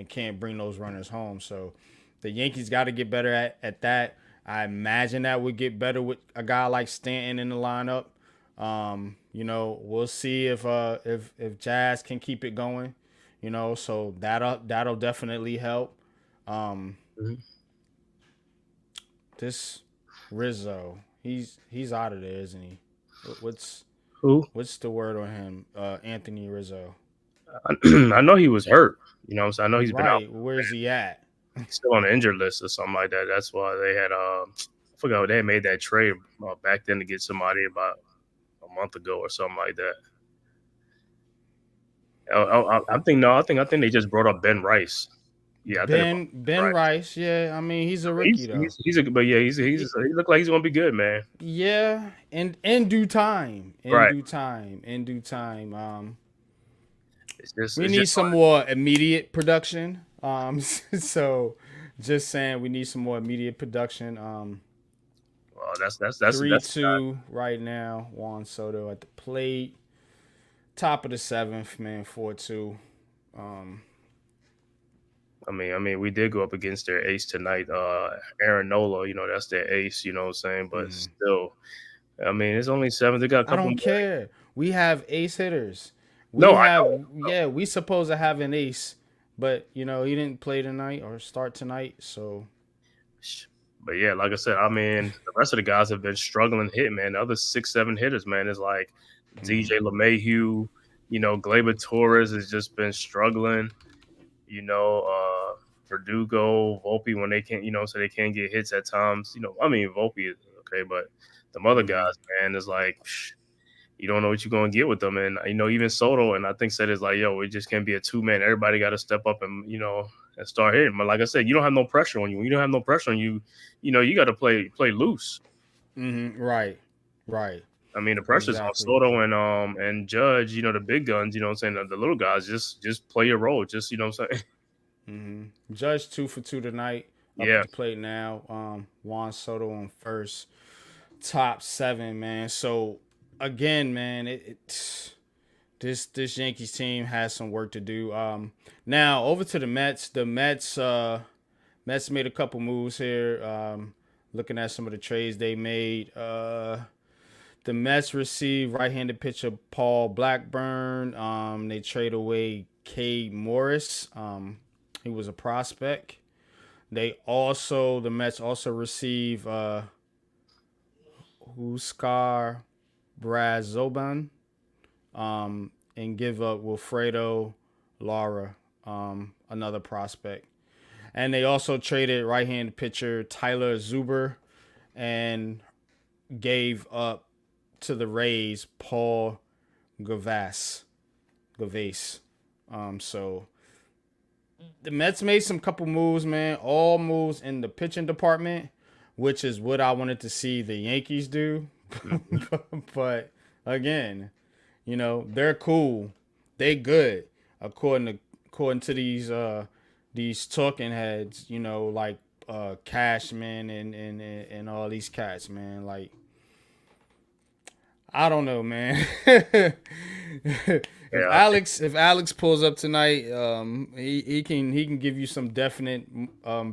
and can't bring those runners home. So the Yankees got to get better at that. I imagine that would get better with a guy like Stanton in the lineup. We'll see if Jazz can keep it going. So that'll definitely help. Um, Mhm. this Rizzo, he's out of there, isn't he? What's Who? what's the word on him? Anthony Rizzo. I know he was hurt. You know what I'm saying? I know he's been out. Right. Where's he at? He's still on the injured list or something like that. That's why they had I forgot they had made that trade back then to get somebody about a month ago or something like that. I think they just brought up Ben Rice. Yeah, I think they brought up Ben Ben Rice. Rice. Yeah, I mean he's a rookie though. He's a but yeah He, he look like he's gonna be good, man. yeah, in due time. In Right. due time. In due time. We It's need just some more immediate production. So just saying we need some more immediate production. Three that's two right now. Juan Soto at the plate. Top of the seventh, man. 4-2. Um, we did go up against their ace tonight, Aaron Nola. That's their ace. You know what I'm saying? But mhm. still, it's only seven. They got a I couple don't more. care. We have ace hitters. We No, I have know. yeah. We supposed to have an ace, but he didn't play tonight or start tonight. So But yeah, like I said, the rest of the guys have been struggling hitting, man. The other 6, 7 hitters, man, is like DJ mhm. LeMahieu, Gleyber Torres has just been struggling, Verdugo, Volpe when they can't, so they can't get hits at times. Volpe is okay, but the other Mhm. guys, man, is like you don't know what you're gonna get with them. And even Soto and I think said it's like, yo, it just can't be a 2-man. Everybody gotta step up and and start hitting. But like I said, you don't have no pressure on you. When you don't have no pressure on you, you gotta play loose. Mhm. Right. Right. The pressure's on Exactly. Soto and Judge, the big guns, you know what I'm saying? The little guys just play your role. Just you know what I'm saying? Judge 2 for 2 tonight. Up at Yeah. the plate now. Juan Soto on first. Top seven, man. So again, man, this Yankees team has some work to do. Now over to the Mets. The Mets made a couple moves here. Looking at some of the trades they made. The Mets received right-handed pitcher Paul Blackburn. They trade away Cade Morris. He was a prospect. The Mets also receive Huskar Brazoban, and give up Wilfredo Lara, another prospect. And they also traded right-handed pitcher Tyler Zuber and gave up to the Rays Paul Gavase. So the Mets made some couple moves, man. All moves in the pitching department, which is what I wanted to see the Yankees do. Mhm. But again, they're cool. They good according to these talking heads, like Cashman and all these cats, man. Like I don't know, man. if Yeah, I think Alex pulls up tonight, he can give you some definite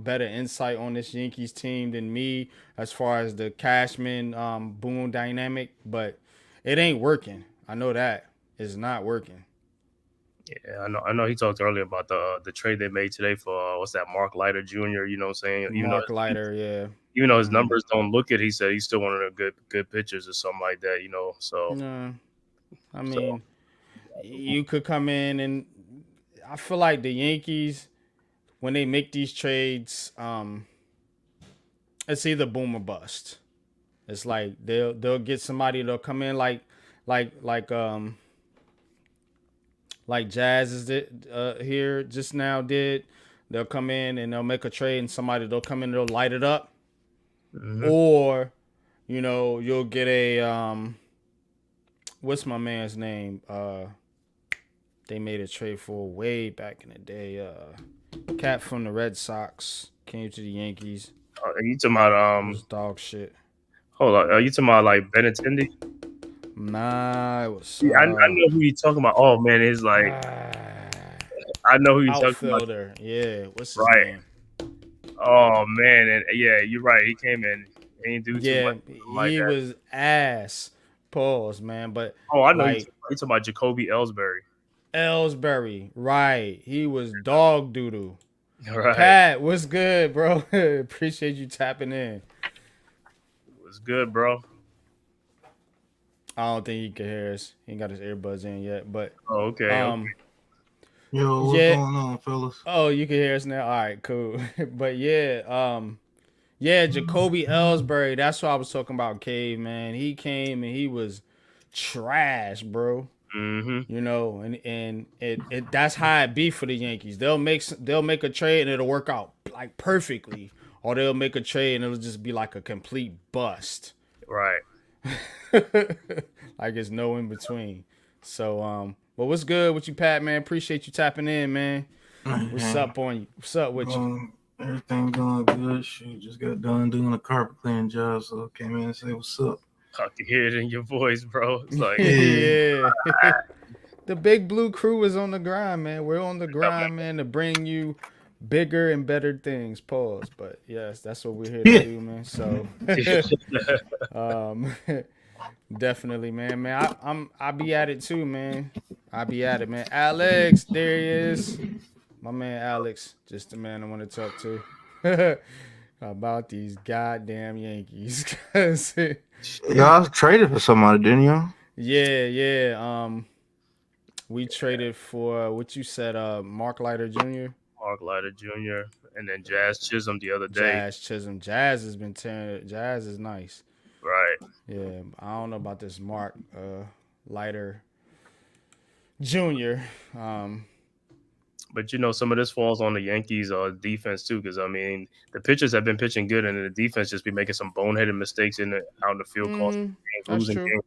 better insight on this Yankees team than me as far as the Cashman Boone dynamic, but it ain't working. I know that it's not working. yeah, I know he talked earlier about the trade they made today for what's that, Mark Leiter Jr., you know what I'm saying? Mark Leiter, yeah. Even though his Mm-hmm. numbers don't look it, he said he's still one of the good pitchers or something like that, So No, I so mean, you could come in and I feel like the Yankees when they make these trades, it's either boom or bust. It's like they'll get somebody that'll come in like like um like Jazz is here just now did. They'll come in and they'll make a trade and somebody they'll come in and they'll light it up, mhm. or you'll get a what's my man's name? They made a trade for way back in the day. Cat from the Red Sox came to the Yankees. Are you talking about Was dog shit. hold on, are you talking about like Benintendi? Nah, it was Yeah, I know who you're talking about. Oh man, it's like ah, I know who you're talking about. outfielder. Yeah, what's his Right. name? Oh man, and yeah, you're right. He came in. He didn't do too much Yeah, like he that. was ass. Pause, man. But Oh, I know like you're talking about Jacoby Ellsbury. Ellsbury, right? He was dog doodle. Right. Pat, what's good, bro? Appreciate you tapping in. It was good, bro. I don't think he can hear us. He ain't got his earbuds in yet, but Oh, okay. Okay. um, Yo, what's yeah. going on, fellas? Oh, you can hear us now. All right, cool. But yeah, yeah, Jacoby Ellsbury. That's what I was talking about. Cave, man. He came and he was trash, bro. Mm-hmm. You know, and it that's how it be for the Yankees. They'll make a trade and it'll work out like perfectly, or they'll make a trade and it'll just be like a complete bust. Right. Like it's no in between. So but what's good with you, Pat, man? Appreciate you tapping in, man. What's up on you? What's up with you? Everything going good. Shoot, just got done doing a carpet cleaning job, so I came in and say what's up. I can hear it in your voice, bro. It's like Yeah. The big blue crew is on the grind, man. We're on the grind, man, to bring you bigger and better things. Pause. But yes, that's what we're here to do, man. So definitely, man. I'll be at it too, man. I'll be at it, man. Alex, there he is. My man Alex, just the man I want to talk to. About these goddamn Yankees. Y'all traded for somebody, didn't y'all? Yeah. We traded for what you said, Mark Leiter Jr. Mark Leiter Jr. and then Jazz Chisholm the other day. Jazz Chisholm. Jazz has been tearing. Jazz is nice. Right. Yeah, I don't know about this Mark Leiter Jr. But you know, some of this falls on the Yankees defense too, because I mean, the pitchers have been pitching good, and the defense just be making some boneheaded mistakes out in the field, costing games, That's losing true. games.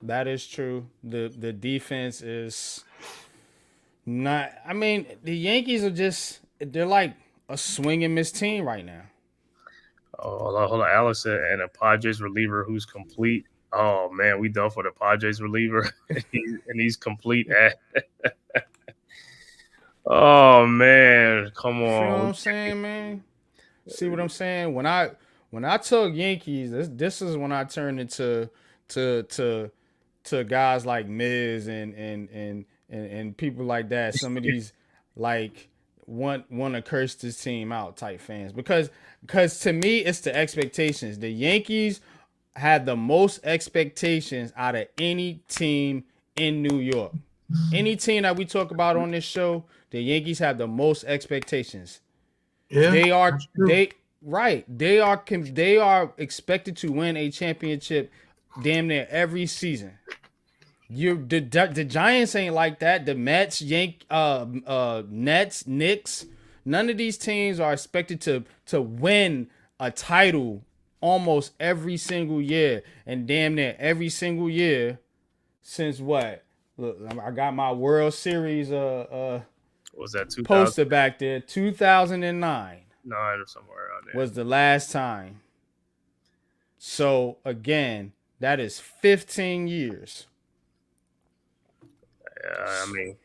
That is true. The defense is not. I mean, the Yankees are they're like a swing and miss team right now. Oh, hold on. Alex and a Padres reliever who's complete. Oh man, we done for the Padres reliever, and he's complete. Oh man, come on! You know what I'm saying, man? See what I'm saying? When I talk Yankees, this is when I turn into to guys like Miz and people like that. Some of these like want to curse this team out type fans because to me it's the expectations. The Yankees had the most expectations out of any team in New York. Any team that we talk about on this show, the Yankees have the most expectations. Yeah, They are expected to win a championship damn near every season. The Giants ain't like that. The Mets, Nets, Knicks, none of these teams are expected to win a title almost every single year, and damn near every single year since what? Look, I got my World Series Was that 2009 poster back there. 2009 or somewhere around there? was the last time. So again, that is 15 years. I mean,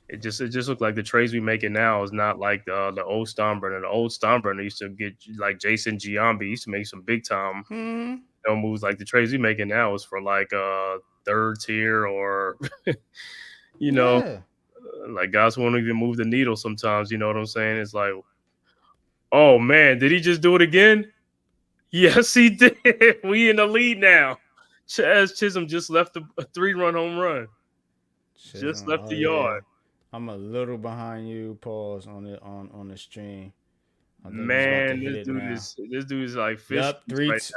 it just looked like the trades we making now is not like the old Steinbrenner. The old Steinbrenner used to get like Jason Giambi. He used to make some big time moves. Like the trades we making now is for like third tier or like guys who won't even move the needle sometimes. You know what I'm saying? It's like, oh man, did he just do it again? Yes, he did. We in the lead now. Chaz Chisholm just left a 3-run home run. Just left the yard. Yeah. I'm a little behind you. Pause on the stream. Man, this dude is like fish. Yep, 3 right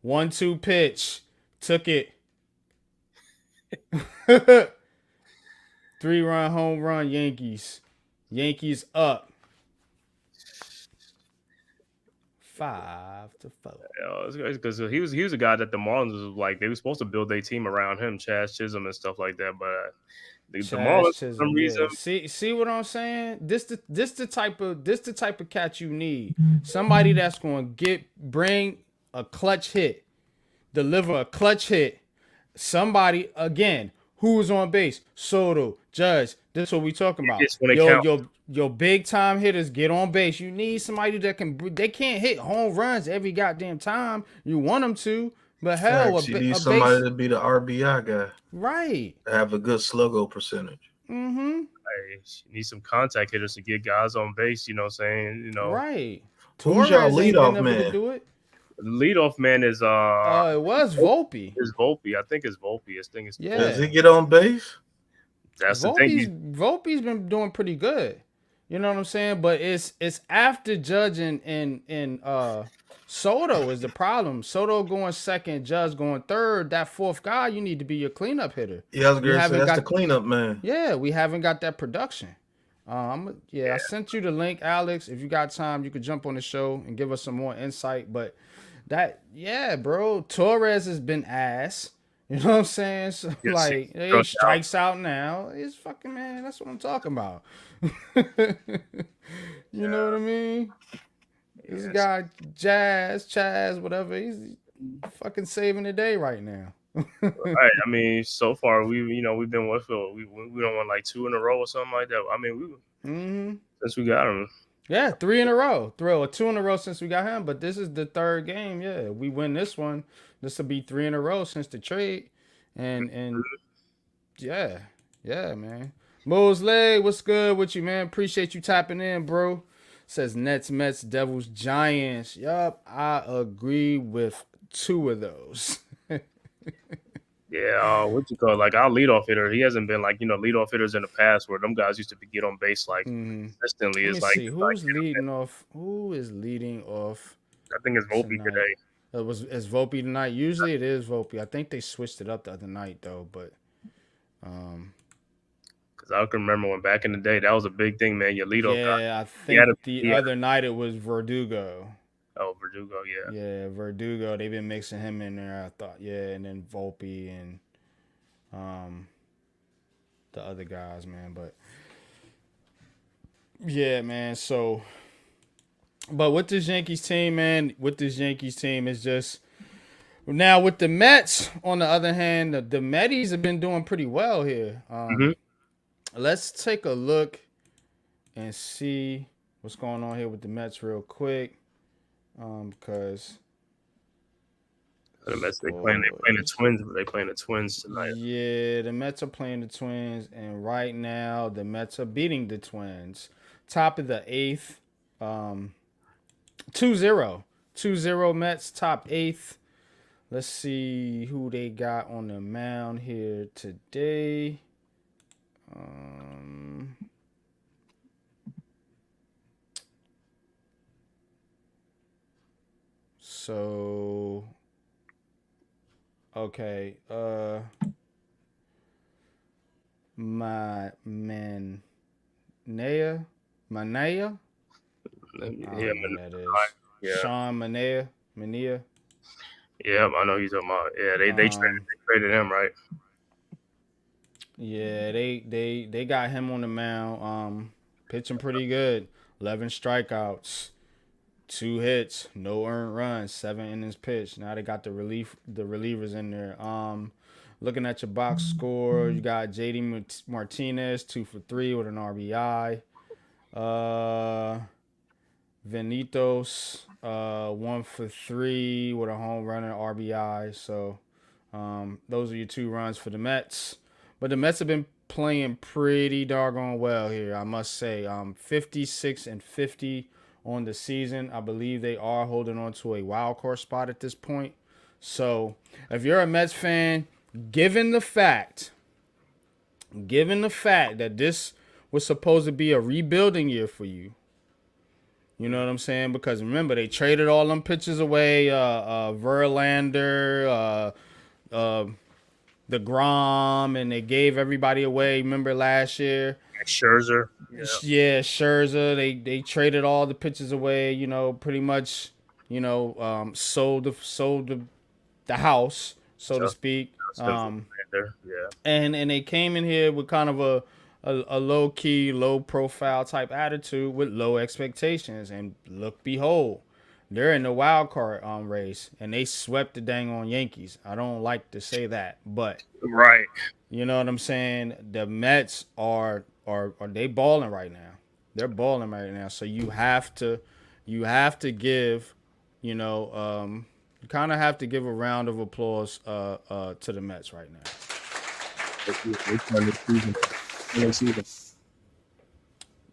1-2 pitch. Took it. 3-run home run, Yankees. Yankees up. 5-4. Because he was a guy that the Marlins was like they were supposed to build their team around him, Chaz Chisholm and stuff like that. But the Marlins for some reason. See what I'm saying? This the type of cat you need. Somebody that's going to bring a clutch hit, deliver a clutch hit. Somebody again who was on base: Soto, Judge, this is what we talking about. It's when it counts. Your big time hitters get on base. You need somebody that they can't hit home runs every goddamn time. You want them to, but hell, Facts. You need a somebody base, to be the RBI guy. right? Have a good sluggo percentage. Mm-hmm. Hey, you need some contact hitters to get guys on base. You know what I'm saying? Right. Who's y'all Torres ain't been leadoff able man? to do it. The leadoff man is It was Volpe. Is Volpe. I think it's Volpe. His thing is Yeah. Does he get on base? That's the thing. Volpe's been doing pretty good. You know what I'm saying? But it's after Judge and Soto is the problem. Soto going second, Judge going third. That fourth guy, you need to be your cleanup hitter. Yeah, I was gonna say that's the cleanup man. Yeah, we haven't got that production. I sent you the link, Alex. If you got time, you could jump on the show and give us some more insight. But bro, Torres has been ass. You know what I'm saying? So, he strikes out now. It's fucking, man, that's what I'm talking about. You know what I mean? This guy, Chaz, whatever, he's fucking saving the day right now. Right. I mean, so far we've been we don't want like 2 in a row or something like that. I mean, since we got him. Yeah, 3 in a row. 2 in a row since we got him, but this is the third game. Yeah, we win this one. This will be 3 in a row since the trade. And yeah, man. Mosley, what's good with you, man? Appreciate you tapping in, bro. Says Nets, Mets, Devils, Giants. Yup, I agree with 2 of those. Yeah, what you call like our leadoff hitter? He hasn't been like leadoff hitters in the past where them guys used to get on base like consistently. Let me see who's leading off. Who is leading off? I think it's Volpe today. It's Volpe tonight. Usually it is Volpe. I think they switched it up the other night though, but because I can remember when back in the day that was a big thing, man. Your leadoff guy. Yeah, I think the other night it was Verdugo. Oh, Verdugo, yeah. Yeah, Verdugo. They've been mixing him in there, I thought. Yeah, and then Volpe and the other guys, man. But yeah, man. So, but with this Yankees team, man, it's just now with the Mets. On the other hand, the Metis have been doing pretty well here. Let's take a look and see what's going on here with the Mets real quick. Because the Mets they playing the Twins. They playing the Twins tonight. Yeah, the Mets are playing the Twins, and right now the Mets are beating the Twins. Top of the 8th, 2-0. 2-0 Mets, top 8th. Let's see who they got on the mound here today. So, okay, Manea? Yeah, that is. Yeah. Sean Manea. Yeah, I know he's talking about. Yeah, they traded him, right? Yeah, they got him on the mound, pitching pretty good. 11 strikeouts, 2 hits, no earned runs, 7 innings pitched. Now they got the relievers in there. Looking at your box score, you got JD Martinez 2 for 3 with an RBI. Venitos 1 for 3 with a home run and RBI. So those are your 2 runs for the Mets. But the Mets have been playing pretty doggone well here, I must say. 56-50 on the season. I believe they are holding on to a wild card spot at this point. So if you're a Mets fan, given the fact that this was supposed to be a rebuilding year for you, you know what I'm saying? Because remember, they traded all them pitchers away. Verlander, DeGrom, and they gave everybody away. Remember last year? Scherzer. Yeah, Scherzer. They traded all the pitchers away. Pretty much. Sold the house, so to speak. And they came in here with kind of a low key, low profile type attitude with low expectations, and look, behold, They're in the wild card race, and they swept the dang on Yankees. I don't like to say that, but Right. you know what I'm saying. The Mets are they balling right now? They're balling right now. So you have to give, you kind of have to give a round of applause to the Mets right now. They turned the season.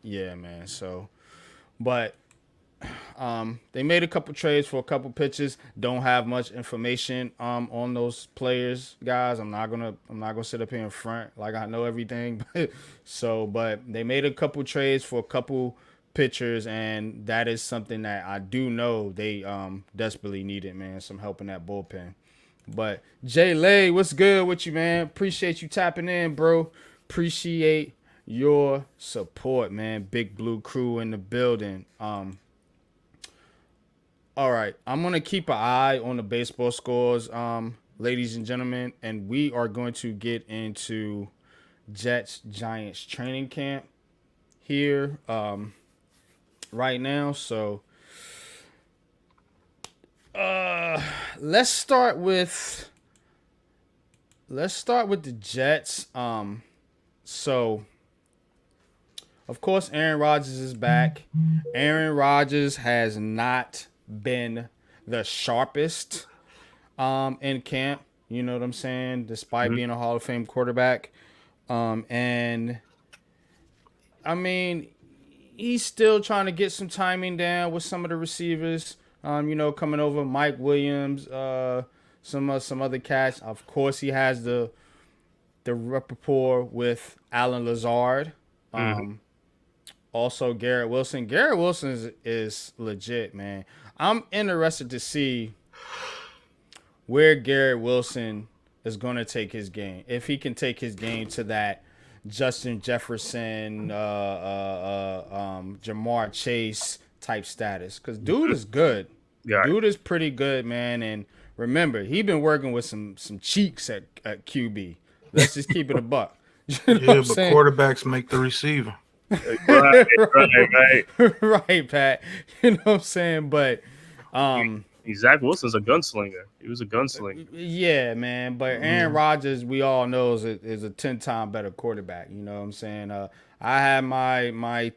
Yeah, man. So, but they made a couple trades for a couple pitches. Don't have much information on those players, guys. I'm not gonna sit up here in front like I know everything. But they made a couple trades for a couple pitchers, and that is something that I do know they desperately needed, man. Some help in that bullpen. But Jay Lay, what's good with you, man? Appreciate you tapping in, bro. Appreciate your support, man. Big Blue Crew in the building. All right, I'm gonna keep an eye on the baseball scores, ladies and gentlemen, and we are going to get into Jets Giants training camp here right now. So let's start with the Jets. So of course Aaron Rodgers is back. Aaron Rodgers has not been the sharpest in camp. You know what I'm saying? Despite being a Hall of Fame quarterback. And I mean, he's still trying to get some timing down with some of the receivers. Coming over Mike Williams, some other cats. Of course, he has the rapport with Alan Lazard. Also Garrett Wilson. Garrett Wilson is legit, man. I'm interested to see where Garrett Wilson is going to take his game. If he can take his game to that Justin Jefferson, Jamar Chase type status. Because dude is good. Yeah. Dude is pretty good, man. And remember, he been working with some cheeks at QB. Let's just keep it a buck. You know Yeah, but saying? quarterbacks make the receiver. Right. Right, Pat. You know what I'm saying? But Zach Wilson's a gunslinger. He was a gunslinger. yeah, man. But Aaron Rodgers, we all know, is a 10-time better quarterback. You know what I'm saying? I have my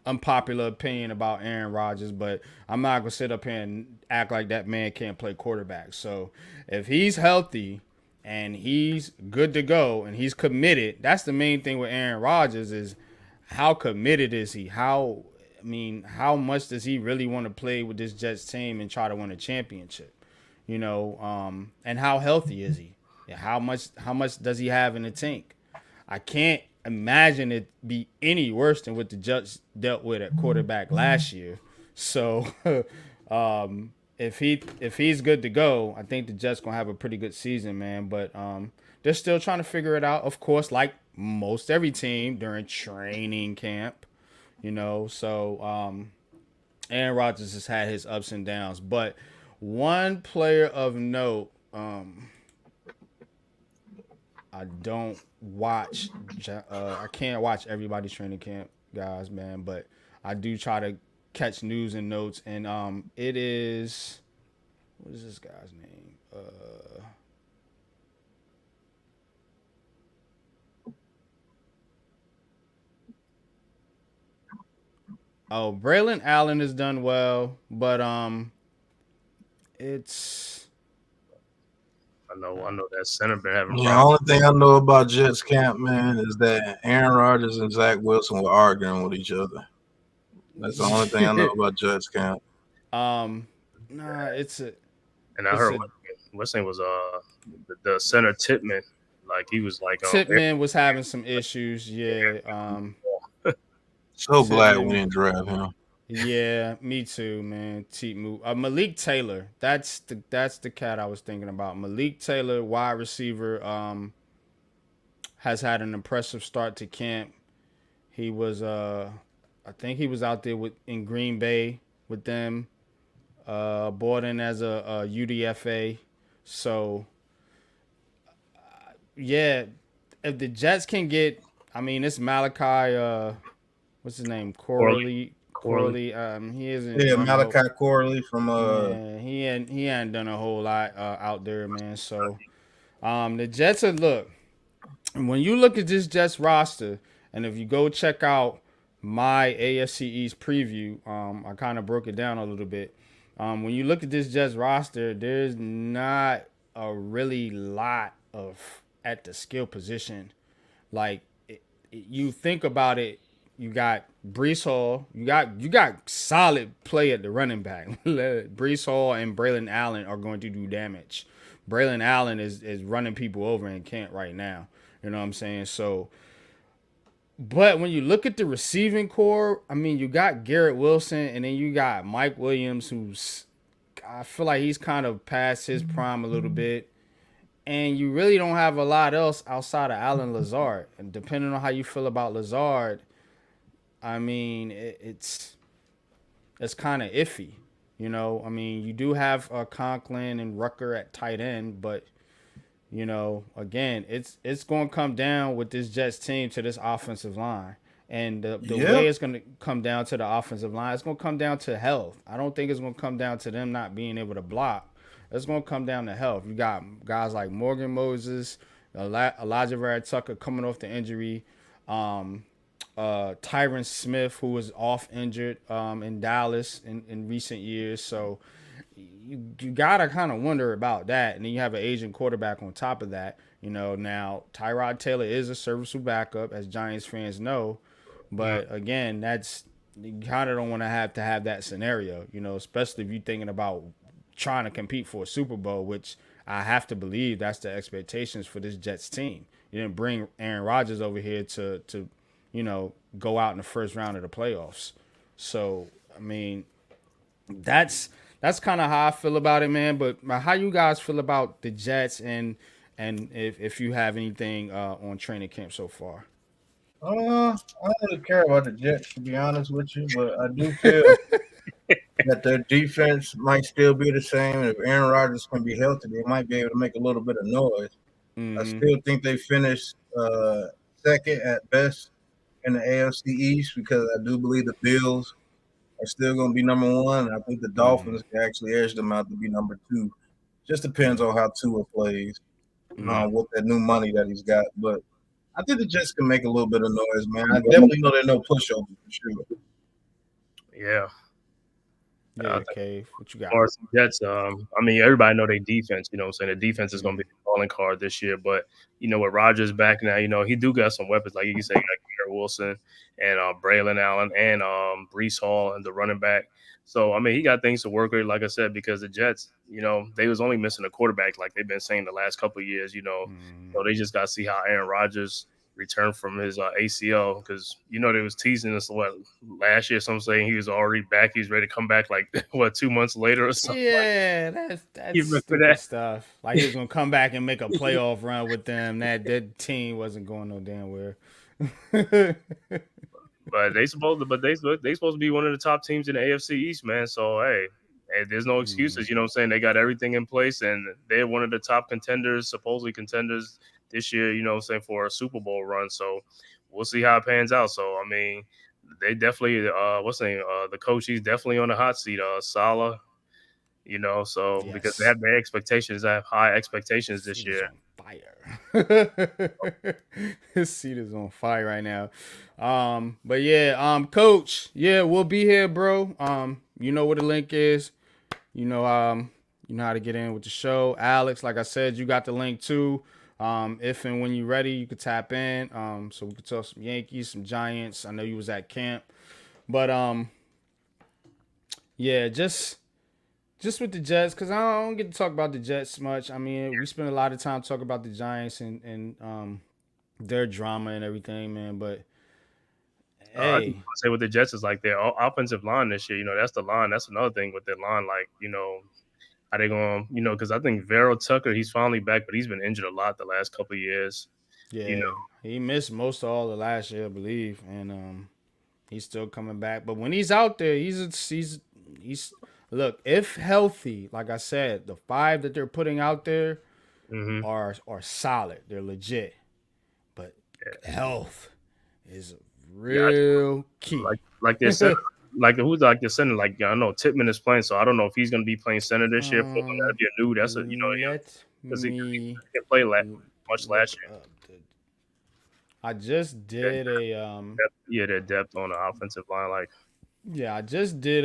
unpopular opinion about Aaron Rodgers, but I'm not gonna sit up here and act like that man can't play quarterback. So if he's healthy and he's good to go and he's committed, that's the main thing with Aaron Rodgers is how committed is he? How much does he really want to play with this Jets team and try to win a championship? And how healthy is he? How much does he have in the tank? I can't imagine it be any worse than what the Jets dealt with at quarterback last year. So if he's good to go, I think the Jets gonna have a pretty good season, man. But they're still trying to figure it out, of course, like most every team during training camp. So Aaron Rodgers has had his ups and downs, but one player of note, I don't watch. I can't watch everybody's training camp, guys, man. But I do try to catch news and notes, and it is, what is this guy's name? Braylon Allen has done well, but it's. I know that center been having Yeah, the only thing I know about Jets camp, man, is that Aaron Rodgers and Zach Wilson were arguing with each other. That's the only thing I know about Jets camp. It's a. And I heard what's name was the center Titman, like he was like Titman was having some issues. Yeah. So glad we didn't draft him. Yeah, me too, man. Malik Taylor. That's the cat I was thinking about. Malik Taylor, wide receiver, has had an impressive start to camp. He was I think he was out there in Green Bay with them. Brought in as a UDFA. So yeah, if the Jets can get, it's Malachi what's his name? Corley. Corley. He isn't. Yeah, done a whole- Malachi Corley from Yeah, he hadn't done a whole lot out there, man. So, the Jets are look. When you look at this Jets roster, and if you go check out my AFC East preview, I kind of broke it down a little bit. When you look at this Jets roster, there's not a really lot of at the skill position. Like you think about it, you got Brees Hall, you got solid play at the running back. Brees Hall and Braylon Allen are going to do damage. Braylon Allen is running people over in Kent right now. You know what I'm saying? So, but when you look at the receiving core, I mean, you got Garrett Wilson, and then you got Mike Williams, who's I feel like he's kind of past his prime a little bit. And you really don't have a lot else outside of Alan Lazard. And depending on how you feel about Lazard, I mean, it's kind of iffy. You know, I mean, you do have Conklin and Rucker at tight end, but you know, again, it's going to come down with this Jets team to this offensive line. And the way it's going to come down to the offensive line, it's going to come down to health. I don't think it's going to come down to them not being able to block. It's going to come down to health. You got guys like Morgan Moses, Elijah Vera Tucker coming off the injury, Tyron Smith, who was off injured in Dallas in recent years. So you gotta kind of wonder about that. And then you have an aging quarterback on top of that. You know, now Tyrod Taylor is a serviceable backup, as Giants fans know. But again, that's you kind of don't want to have that scenario. You know, especially if you're thinking about trying to compete for a Super Bowl, which I have to believe that's the expectations for this Jets team. You didn't bring Aaron Rodgers over here to you know, go out in the first round of the playoffs. So I mean, that's kind of how I feel about it, man. But how you guys feel about the Jets and if you have anything on training camp so far? I don't really care about the Jets, to be honest with you, but I do feel that their defense might still be the same. If Aaron Rodgers can be healthy, they might be able to make a little bit of noise. I still think they finished second at best in the AFC East because I do believe the Bills are still going to be number one. And I think the Dolphins can actually edge them out to be number two. Just depends on how Tua plays with that new money that he's got. But I think the Jets can make a little bit of noise, man. I definitely know they're no pushover for sure. Yeah. Yeah, Cave, what you got? As far as the Jets, I mean, everybody know their defense. You know what I'm saying? The defense is going to be the calling card this year. But, you know, with Rodgers back now, you know, he do got some weapons. Like you say, like Garrett Wilson and Braylon Allen and Brees Hall and the running back. So, I mean, he got things to work with, like I said, because the Jets, you know, they was only missing a quarterback like they've been saying the last couple of years, you know. So they just got to see how Aaron Rodgers returned from his ACL because, you know, they was teasing us last year. Some saying he was already back. He's ready to come back 2 months later or something. Yeah, that's stupid stuff. Like he was going to come back and make a playoff run with them. That team wasn't going no damn where. But they supposed to be one of the top teams in the AFC East, man. So hey, there's no excuses. You know what I'm saying? They got everything in place, and they're one of the top contenders, supposedly contenders this year. You know what I'm saying, for a Super Bowl run. So we'll see how it pans out. So I mean, they definitely the coach, he's definitely on the hot seat. Saleh, you know, so because they have their expectations, they have high expectations this year. Fire. His seat is on fire right now. But yeah, Coach, yeah, we'll be here, bro. You know where the link is. You know how to get in with the show. Alex, like I said, you got the link too. If and when you're ready, you could tap in. So we could talk some Yankees, some Giants. I know you was at camp. But yeah, just with the Jets, because I don't get to talk about the Jets much. I mean, we spend a lot of time talking about the Giants and their drama and everything, man. But I say with the Jets is like their offensive line this year. You know, that's the line. That's another thing with their line. Like, you know, how they going? You know, because I think Vera Tucker, he's finally back, but he's been injured a lot the last couple of years. Yeah, you know, he missed most of all of last year, I believe, and he's still coming back. But when he's out there, he's look, if healthy, like I said, the 5 that they're putting out there are solid. They're legit. But health is real key. Like they said, like who's like the center? Like I know Titman is playing, so I don't know if he's going to be playing center this year. For that'd be a new. That's a Let because he me didn't play much look last year. up. I just did Their depth on the offensive line, like I just did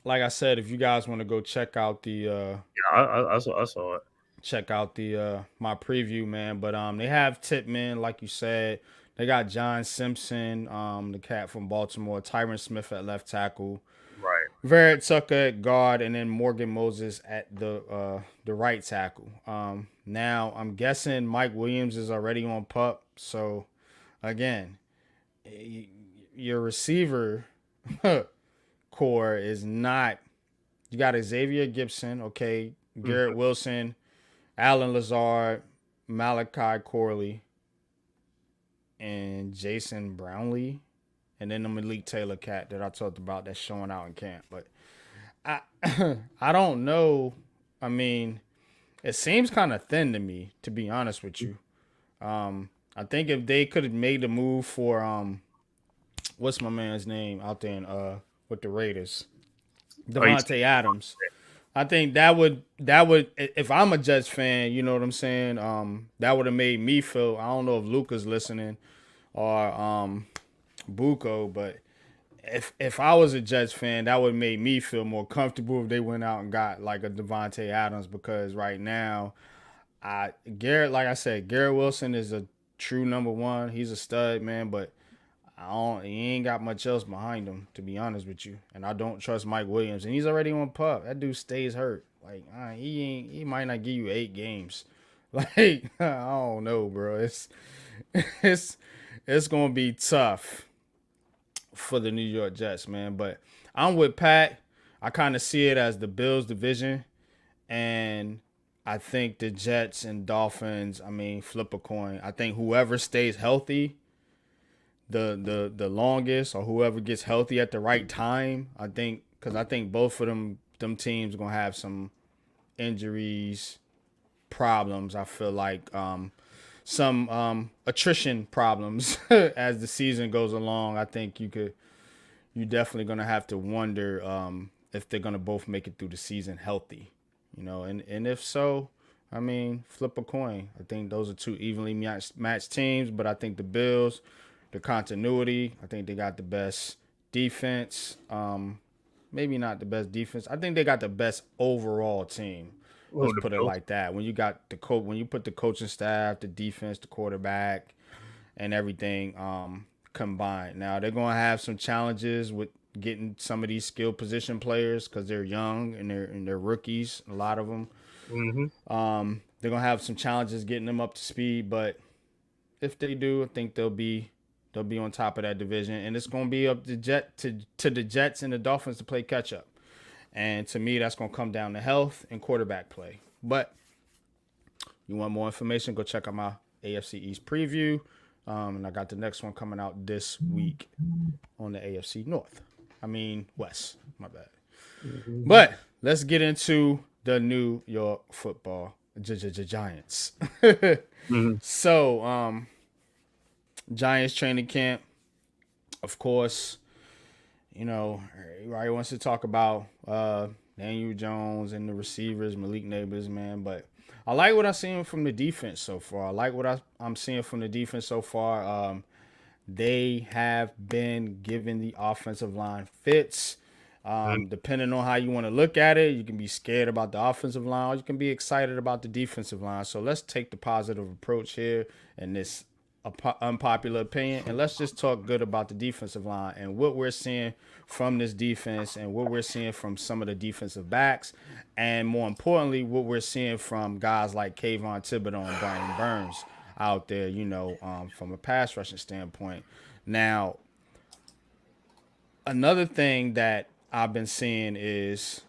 like I said, if you guys want to go check out the I saw it. check out the my preview, man. But they have Titman, like you said. They got John Simpson, the cat from Baltimore, Tyron Smith at left tackle, Right. Verrett Tucker at guard, and then Morgan Moses at the right tackle. Now I'm guessing Mike Williams is already on PUP. So again, your receiver core is not. You got Xavier Gibson, okay, Garrett Wilson, Alan Lazard, Malachi Corley, and Jason Brownlee, and then the Malik Taylor cat that I talked about that's showing out in camp. But I I don't know. I mean, it seems kind of thin to me, to be honest with you. I think if they could have made the move for what's my man's name out there in, with the Raiders, Devontae Adams. I think that would if I'm a Jets fan, you know what I'm saying. That would have made me feel. I don't know if Luca's listening or Buko, but if I was a Jets fan, that would have made me feel more comfortable if they went out and got like a Devontae Adams, because right now, Garrett, like I said, Garrett Wilson is a true number one. He's a stud, man, but he ain't got much else behind him, to be honest with you. And I don't trust Mike Williams, and he's already on PUP. That dude stays hurt. Like he might not give you 8 games. Like I don't know, bro. It's gonna be tough for the New York Jets, man. But I'm with Pat. I kind of see it as the Bills division, and I think the Jets and Dolphins, I mean, flip a coin. I think whoever stays healthy the longest, or whoever gets healthy at the right time, I think, because I think both of them teams are gonna have some injuries, problems. I feel like some attrition problems as the season goes along. I think you're definitely gonna have to wonder if they're gonna both make it through the season healthy, you know, and if so, I mean, flip a coin. I think those are two evenly matched teams, but I think the Bills, the continuity, I think they got the best defense. Maybe not the best defense. I think they got the best overall team. Let's put it like that. When you got when you put the coaching staff, the defense, the quarterback, and everything combined. Now they're gonna have some challenges with getting some of these skill position players because they're young and they're rookies. A lot of them. Mm-hmm. They're gonna have some challenges getting them up to speed, but if they do, I think they'll be on top of that division, and it's gonna be up to the Jets and the Dolphins to play catch up. And to me, that's going to come down to health and quarterback play. But you want more information, go check out my AFC East preview. And I got the next one coming out this week on the AFC North. I mean, West. My bad. Mm-hmm. But let's get into the New York football Giants. Mm-hmm. So, Giants training camp, of course. You know, everybody wants to talk about Daniel Jones and the receivers, Malik Neighbors, man. But I like what I'm seeing from the defense so far. I like what I'm seeing from the defense so far. They have been giving the offensive line fits. Depending on how you want to look at it, you can be scared about the offensive line, or you can be excited about the defensive line. So let's take the positive approach here in this unpopular opinion, and let's just talk good about the defensive line and what we're seeing from this defense and what we're seeing from some of the defensive backs, and more importantly, what we're seeing from guys like Kayvon Thibodeau and Brian Burns out there, you know, from a pass rushing standpoint. Now, another thing that I've been seeing is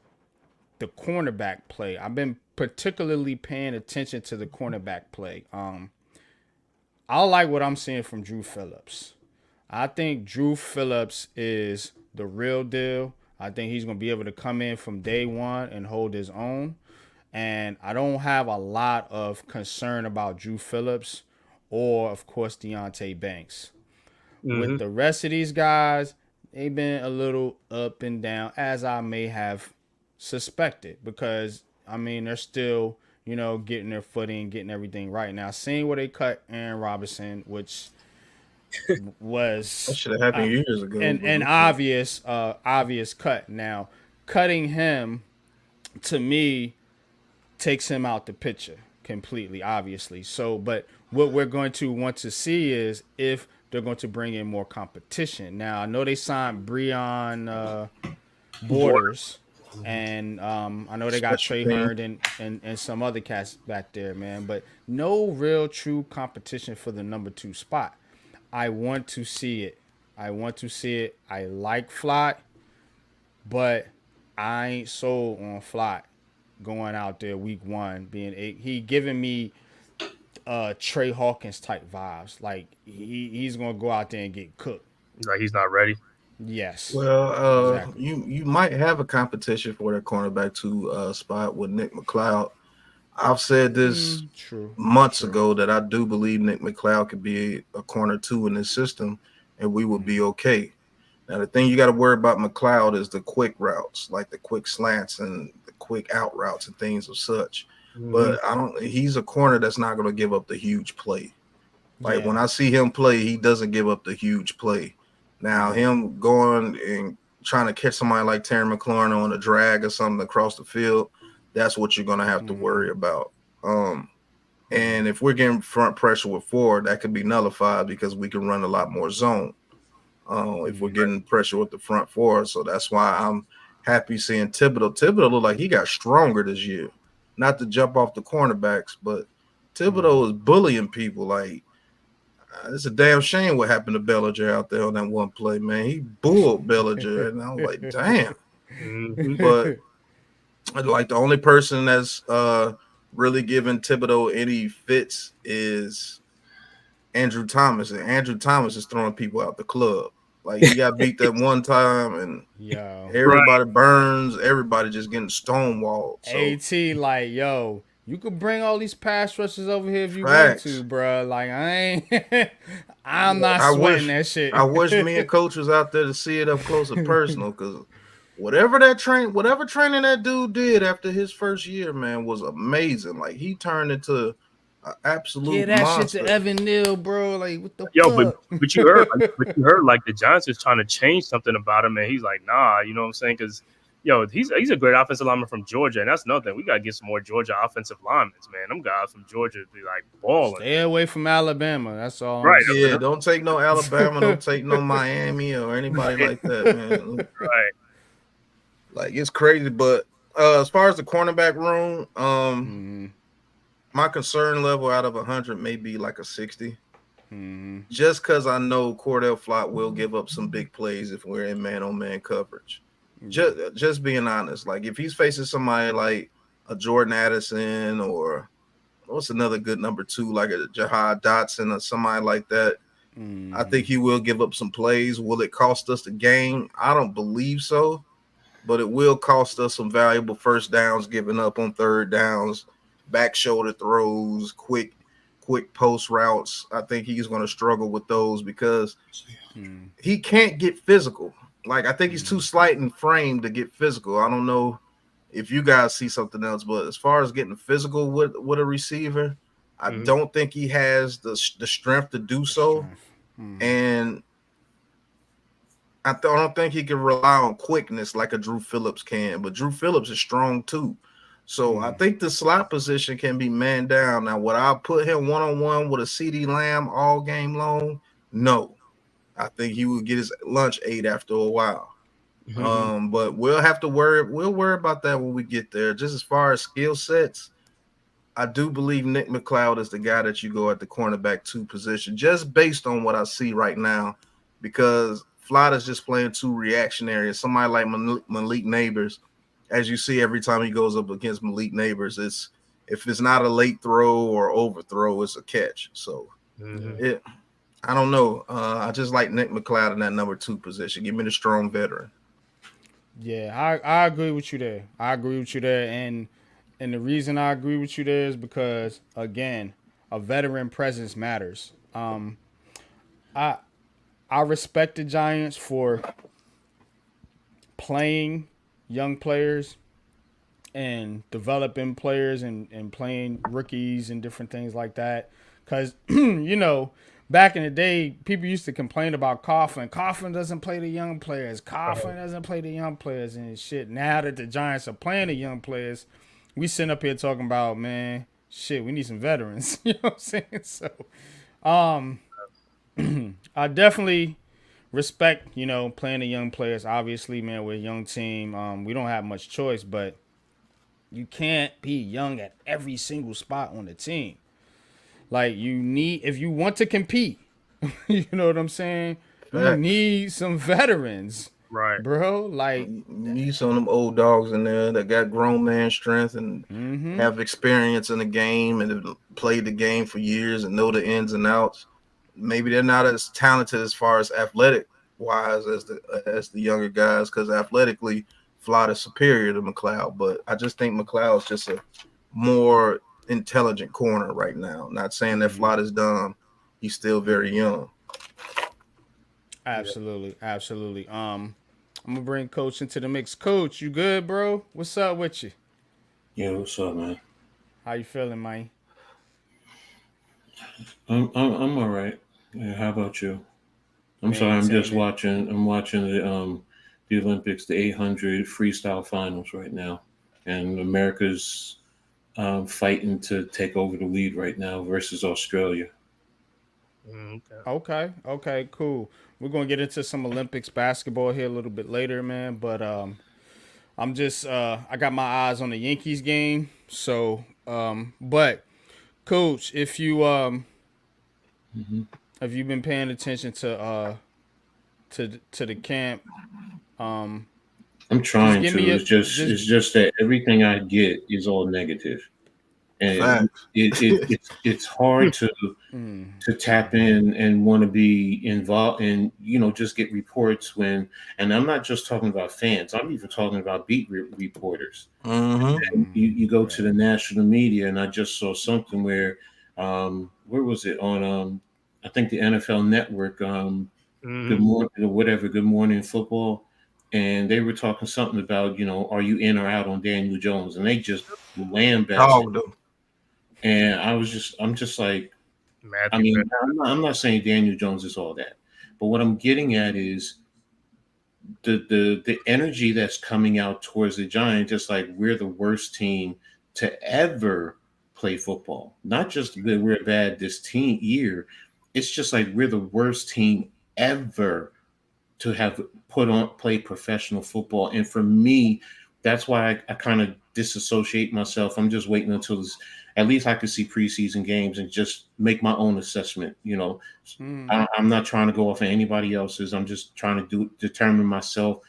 the cornerback play. I've been particularly paying attention to the cornerback play. I like what I'm seeing from Drew Phillips. I think Drew Phillips is the real deal. I think he's going to be able to come in from day one and hold his own. And I don't have a lot of concern about Drew Phillips or, of course, Deonte Banks. Mm-hmm. With the rest of these guys, they've been a little up and down, as I may have suspected, because I mean they're still, getting their footing, getting everything right. Now, seeing where they cut Aaron Robinson, which That was should have happened years ago. an But okay. obvious cut. Now, cutting him to me takes him out the picture completely, obviously. So, but what we're going to want to see is if they're going to bring in more competition. Now, I know they signed Breon Border. Borders, and I know they got Special Trey team. Hearn and some other cats back there, man. But no real true competition for the number 2 spot. I want to see it. I want to see it. I like Flott, but I ain't sold on Flott going out there week 1 being he giving me Trey Hawkins type vibes. Like he's gonna go out there and get cooked. Like he's not ready. Yes, Well, exactly. you might have a competition for that cornerback two spot with Nick McLeod. I've said this True, months true. ago that I do believe Nick McLeod could be a corner two in this system, and we would be okay. Now the thing you got to worry about McLeod is the quick routes, like the quick slants and the quick out routes and things of such. Mm-hmm. But I don't. He's a corner that's not going to give up the huge play. Like when Yeah, I see him play, he doesn't give up the huge play. Now yeah. him going and trying to catch somebody like Terry McLaurin on a drag or something across the field, that's what you're going to have to worry about. And if we're getting front pressure with Ford, that could be nullified because we can run a lot more zone. If we're getting pressure with the front four, so that's why I'm happy seeing Thibodeau. Thibodeau look like he got stronger this year. Not to jump off the cornerbacks, but Thibodeau is bullying people. Like it's a damn shame what happened to Bellinger out there on that one play, man. He bulled Bellinger, and I was like, damn. Mm-hmm. But like the only person that's really giving Thibodeau any fits is Andrew Thomas, and Andrew Thomas is throwing people out the club. Like he got beat that one time, and Yo, Right. everybody burns, everybody just getting stonewalled. So At like yo, you could bring all these pass rushers over here if you want to, facts. bro. Like I ain't, I'm not I sweating wish that I shit. wish me and coach was out there to see it up close and personal because whatever training that dude did after his first year, man, was amazing. Like he turned into an Get absolute that shit to monster. Evan Neal, bro. Like what the Yo, but fuck? but you heard like the Giants is trying to change something about him, and he's like, nah, you know what I'm saying? Because he's a great offensive lineman from Georgia, and that's another thing. We gotta get some more Georgia offensive linemen, man. Them guys from Georgia be like balling. Stay away from Alabama. That's all I'm Right, Yeah, saying. don't take no Alabama, don't take no Miami or anybody right, like that, man. right. Like it's crazy. But as far as the cornerback room, my concern level out of 100 may be like a 60. Just because I know Cordell Flott will give up some big plays if we're in man-on-man coverage. Just being honest, like if he's facing somebody like a Jordan Addison or what's another good number 2, like a Jahad Dotson or somebody like that, I think he will give up some plays. Will it cost us the game? I don't believe so, but it will cost us some valuable first downs, giving up on third downs, back shoulder throws, quick post routes. I think he's going to struggle with those because he can't get physical. Like I think he's too slight in frame to get physical. I don't know if you guys see something else, but as far as getting physical with a receiver, I Mm-hmm. don't think he has the strength to do so. And I don't think he can rely on quickness like a Drew Phillips can, but Drew Phillips is strong too. So I think the slot position can be man down. Now, would I put him one-on-one with a CD Lamb all game long? No. I think he would get his lunch ate after a while. But we'll worry about that when we get there. Just as far as skill sets, I do believe Nick McLeod is the guy that you go at the cornerback 2 position, just based on what I see right now, because Flott is just playing too reactionary. Somebody like Malik Neighbors, as you see every time he goes up against Malik Neighbors, if it's not a late throw or overthrow, it's a catch. So I don't know. I just like Nick McLeod in that number 2 position. Give me the strong veteran. Yeah, I agree with you there. I agree with you there, and the reason I agree with you there is because again, a veteran presence matters. I respect the Giants for playing young players and developing players and playing rookies and different things like that. Because, back in the day, people used to complain about Coughlin. Coughlin doesn't play the young players. Coughlin doesn't play the young players and shit. Now that the Giants are playing the young players, we sitting up here talking about, man, shit, we need some veterans. You know what I'm saying? So, I definitely respect, playing the young players. Obviously, man, we're a young team. We don't have much choice, but you can't be young at every single spot on the team. Like, if you want to compete, you know what I'm saying? You Facts. need some veterans, Right. bro. Like, You need some of them old dogs in there that got grown man strength and have experience in the game and have played the game for years and know the ins and outs. Maybe they're not as talented as far as athletic wise as the younger guys, because athletically Flott is superior to McLeod. But I just think McLeod's just a more intelligent corner right now. Not saying that Flott is dumb. He's still very young. absolutely. I'm gonna bring Coach into the mix. Coach, you good, bro? What's up with you? Yeah, what's up, man? How you feeling, man? I'm all right. Yeah, how about you? I'm sorry, I'm just Maintaining. watching. I'm watching the Olympics, the 800 freestyle finals right now, and America's fighting to take over the lead right now versus Australia. Okay. Okay, cool. We're gonna get into some Olympics basketball here a little bit later, man. But I'm just I got my eyes on the Yankees game. So but Coach, hmm if you've been paying attention to the camp, um I'm just trying give me to. a just It's just that everything I get is all negative, and Facts. it's hard to tap in and want to be involved and just get reports when, and I'm not just talking about fans, I'm even talking about reporters. You go to the national media, and I just saw something where was it on I think the NFL network, good morning or whatever, good morning football, and they were talking something about, are you in or out on Daniel Jones, and they just lambasted, Dog though. and I'm just like, I Matthew mean, Fred. I'm not saying Daniel Jones is all that, but what I'm getting at is the energy that's coming out towards the Giants, just like we're the worst team to ever play football. Not just that we're bad this team year, it's just like we're the worst team ever to have play professional football. And for me, that's why I kind of disassociate myself. I'm just waiting until at least I can see preseason games and just make my own assessment. I'm not trying to go off of anybody else's. I'm just trying to determine myself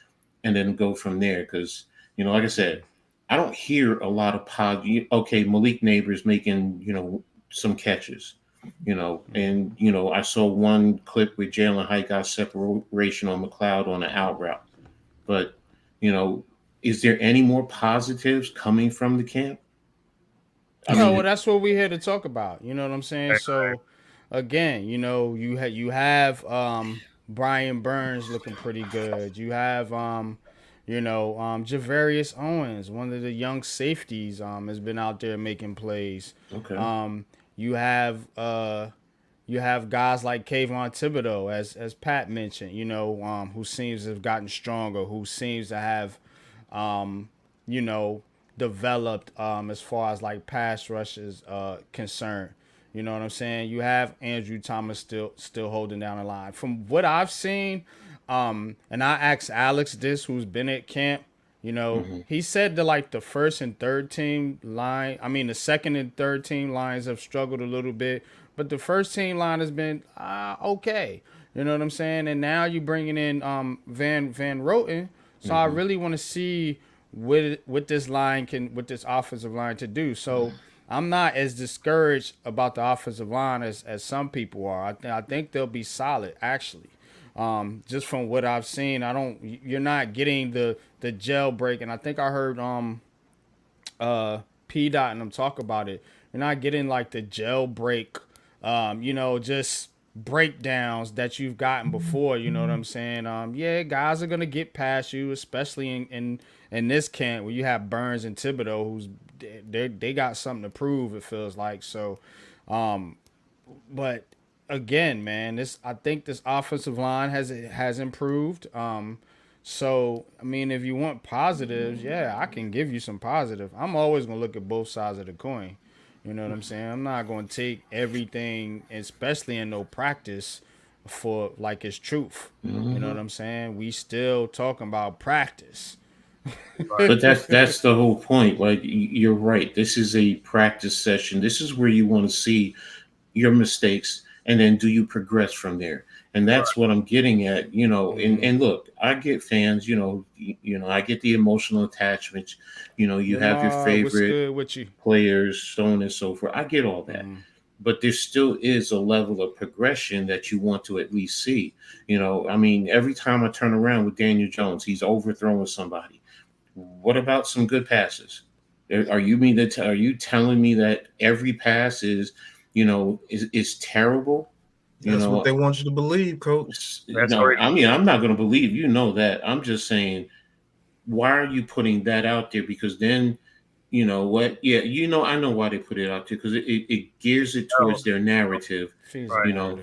and then go from there. Because, like I said, I don't hear a lot of okay, Malik Neighbors making, some catches, and, I saw one clip where Jalen Hite got separation on McLeod on an out route. But, you know, is there any more positives coming from the camp? I No, mean, well, that's what we're here to talk about. You know what I'm saying? So, again, you have Brian Burns looking pretty good. You have Javarius Owens, one of the young safeties, has been out there making plays. okay. Um, you have you have guys like Kayvon Thibodeau, as Pat mentioned, who seems to have gotten stronger, who seems to have um, you know, developed as far as like pass rush is concerned. You know what I'm saying? You have Andrew Thomas still holding down the line. From what I've seen, and I asked Alex this, who's been at camp. hmm He said that like the first and third team line, I mean the second and third team lines have struggled a little bit, but the first team line has been okay. You know what I'm saying? And now you're bringing in Van Roten, so I hmm really want to see what this this offensive line to do. So I'm not as discouraged about the offensive line as some people are. I think they'll be solid actually. Just from what I've seen, you're not getting the jailbreak, and I think I heard P Dot and them talk about it. You're not getting like the jailbreak, just breakdowns that you've gotten before. You know what I'm saying? Yeah, guys are gonna get past you, especially in this camp where you have Burns and Thibodeau, who's they got something to prove. It feels like so. But again, man, I think this offensive line has improved. So I mean, if you want positives, yeah, I can give you some positive. I'm always gonna look at both sides of the coin. You know what I'm saying? I'm not gonna take everything, especially in no practice, for like it's truth. You know what I'm saying? We still talking about practice. But that's the whole point. Like you're right. This is a practice session. This is where you want to see your mistakes, and then do you progress from there? And that's what I'm getting at. And look, I get fans. I get the emotional attachments. You have your Lamar, what's favorite good with you? players, so on and so forth. I get all that. But there still is a level of progression that you want to at least see. I mean, every time I turn around with Daniel Jones, he's overthrowing somebody. What about some good passes? Are you telling me that every pass is terrible? That's what they want you to believe, Coach. No, I mean, I'm not going to believe that. I'm just saying, why are you putting that out there? Because then, you know what? Yeah, I know why they put it out there, because it gears it towards their narrative.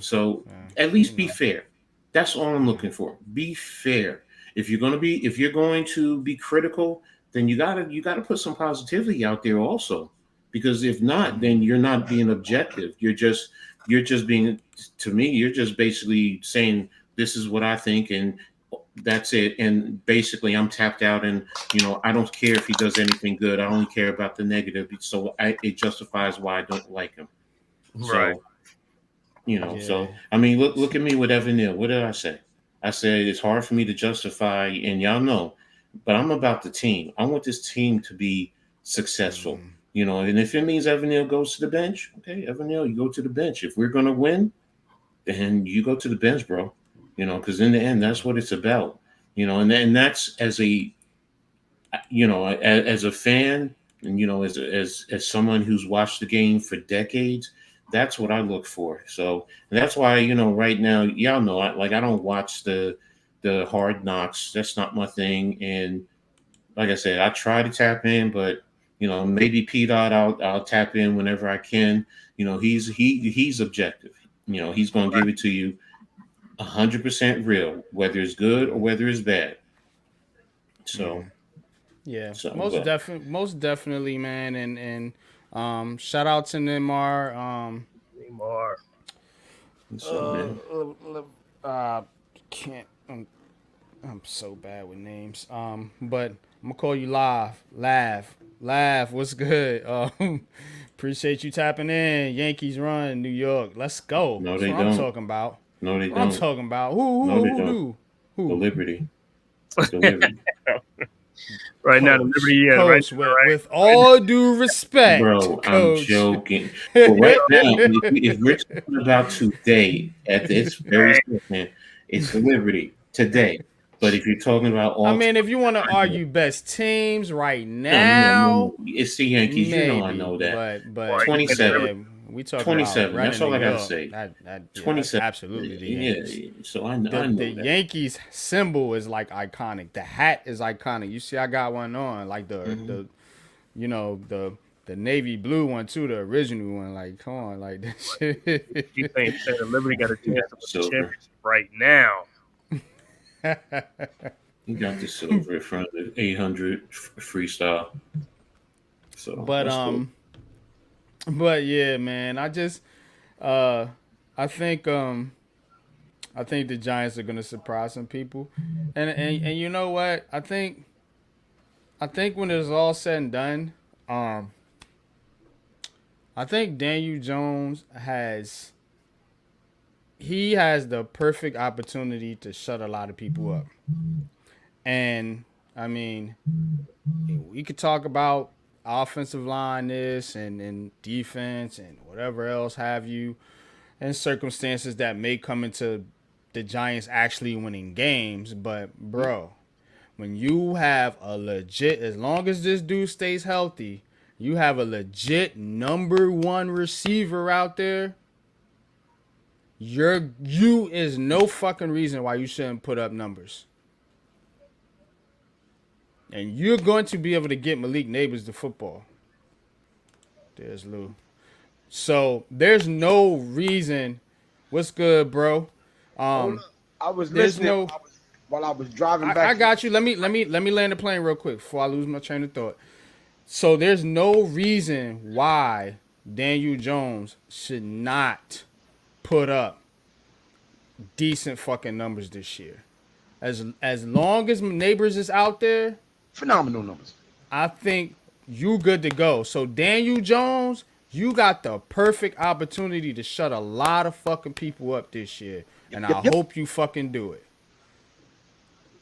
So at least be fair. That's all I'm looking for. Be fair. If you're going to be critical, then you gotta put some positivity out there also. Because if not, then you're not being objective. You're just being, to me, you're just basically saying this is what I think, and that's it. And basically I'm tapped out, and I don't care if he does anything good. I only care about the negative. So it justifies why I don't like him. Right. So, so I mean, look at me with Evan Neal. What did I say? I said it's hard for me to justify, and y'all know, but I'm about the team. I want this team to be successful. And if it means Evan Neal goes to the bench, okay, Evan Neal, you go to the bench. If we're gonna win, then you go to the bench, bro. Because in the end, that's what it's about. And that's as a fan, and as someone who's watched the game for decades, that's what I look for. So that's why right now, y'all know, I don't watch the Hard Knocks. That's not my thing. And like I said, I try to tap in, but maybe P-Dot, I'll tap in whenever I can. He's objective. He's going to give it to you 100% real, whether it's good or whether it's bad. So, yeah, most definitely, man. And shout out to Neymar. Can't. I'm so bad with names. But I'm gonna call you Lav. What's good? Appreciate you tapping in. Yankees run, New York. Let's go. No, That's they what don't. I'm talking about. No, they don't. I'm talking about who do? The Liberty. The Liberty. Right now, the Liberty, Coach, with all due respect, bro, Coach. I'm joking. But right now, if we're talking about today, at this very second, it's the Liberty today. But if you're talking about all, I mean, if you want to argue best teams right now, it's the Yankees. Maybe, I know that. But 27. Yeah, we talking 27. About That's all I gotta say. 27. Absolutely, the Yankees. Yeah. So I know the that. Yankees symbol is like iconic. The hat is iconic. You see, I got one on, like the navy blue one too, the original one. Like, come on, like this shit. You think the Liberty got a chance to win the championship right now? You got the silver in front of the 800 freestyle. So, but cool. But yeah, man, I just I think the Giants are gonna surprise some people, and you know what? I think when it's all said and done, I think Daniel Jones has the perfect opportunity to shut a lot of people up. And I mean, we could talk about offensive line this and defense and whatever else have you, and circumstances that may come into the Giants actually winning games. But bro, when you have a legit, as long as this dude stays healthy, you have a legit number one receiver out there. you is no fucking reason why you shouldn't put up numbers. And you're going to be able to get Malik Neighbors to football. There's Lou. So there's no reason. What's good, bro? Hold up. I was There's listening no. while I was driving back. I got you. Let me land the plane real quick before I lose my train of thought. So there's no reason why Daniel Jones should not put up decent fucking numbers this year. As long as Neighbors is out there, Phenomenal numbers. I think you good to go. So Daniel Jones, you got the perfect opportunity to shut a lot of fucking people up this year. And I hope you fucking do it.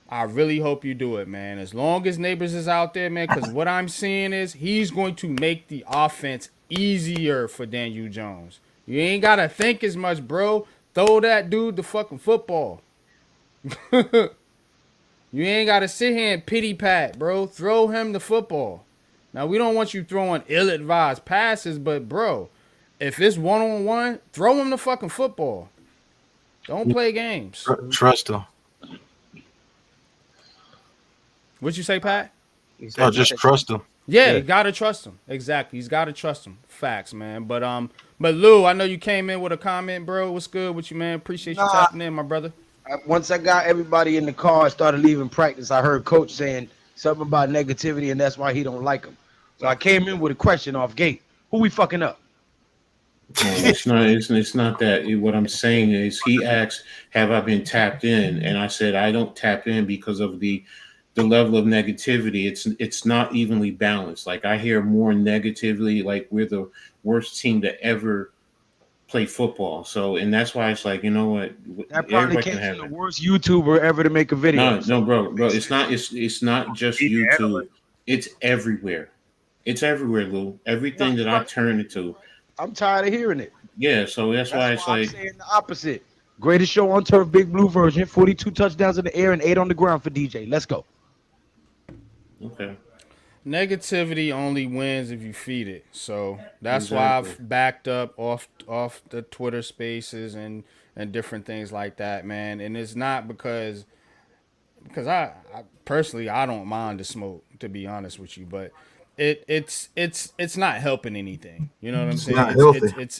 I really hope you do it, man. As long as Neighbors is out there, man, because what I'm seeing is he's going to make the offense easier for Daniel Jones. You ain't got to think as much, bro. Throw that dude the fucking football. You ain't got to sit here and pity pat, bro. Throw him the football. Now, we don't want you throwing ill-advised passes, but, bro, if it's one-on-one, throw him the fucking football. Don't play games. Trust him. What'd you say, Pat? Oh, just trust him. Yeah, you gotta trust him. Exactly, he's gotta trust him. Facts, man. But Lou, I know you came in with a comment, bro. What's good with you, man? Appreciate you tapping in, my brother. Once I got everybody in the car and started leaving practice, I heard Coach saying something about negativity, and that's why he don't like him. So I came in with a question off gate: who we fucking up? No, it's not. It's not that. What I'm saying is, he asked, "Have I been tapped in?" And I said, "I don't tap in because of the level of negativity. It's not evenly balanced. Like, I hear more negatively, like we're the worst team to ever play football. So, and that's why it's like, you know what? That probably came from the worst YouTuber ever to make a video. No, bro. It's not just YouTube. It's everywhere. It's everywhere, Lou. Everything that I turn it to. I'm tired of hearing it. Yeah, so that's why it's like, I'm saying the opposite. Greatest show on turf, Big Blue version. 42 touchdowns in the air and 8 on the ground for DJ. Let's go. okay. Negativity only wins if you feed it. So that's why I've backed up off the Twitter spaces and different things like that, man. And it's not because I personally, I don't mind the smoke, to be honest with you, but it's not helping anything. You know what I'm saying?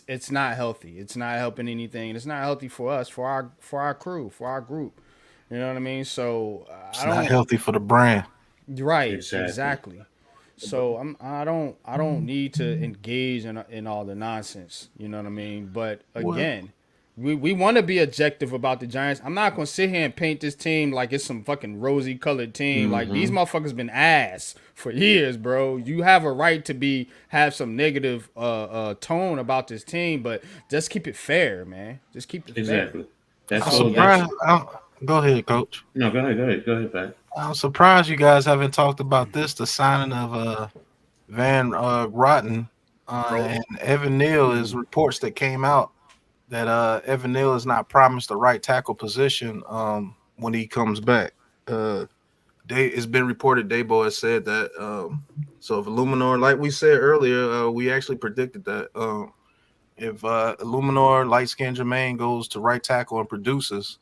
It's not healthy. It's not helping anything. And it's not healthy for us, for our crew, for our group. You know what I mean? So it's not healthy for the brand. Right. Exactly. So I don't need to engage in all the nonsense. You know what I mean? But again, we want to be objective about the Giants. I'm not gonna sit here and paint this team like it's some fucking rosy colored team. Mm-hmm. Like, these motherfuckers been ass for years, bro. You have a right to have some negative tone about this team, but just keep it fair, man. Just keep it fair. That's surprised. Go ahead, Coach. No, go ahead, Pat. I'm surprised you guys haven't talked about this. The signing of Van Rotten and Evan Neal is reports that came out that Evan Neal is not promised the right tackle position when he comes back. It's been reported, Dabo has said that. So if Illuminor, like we said earlier, we actually predicted that if Illuminor, light-skinned Jermaine goes to right tackle and produces,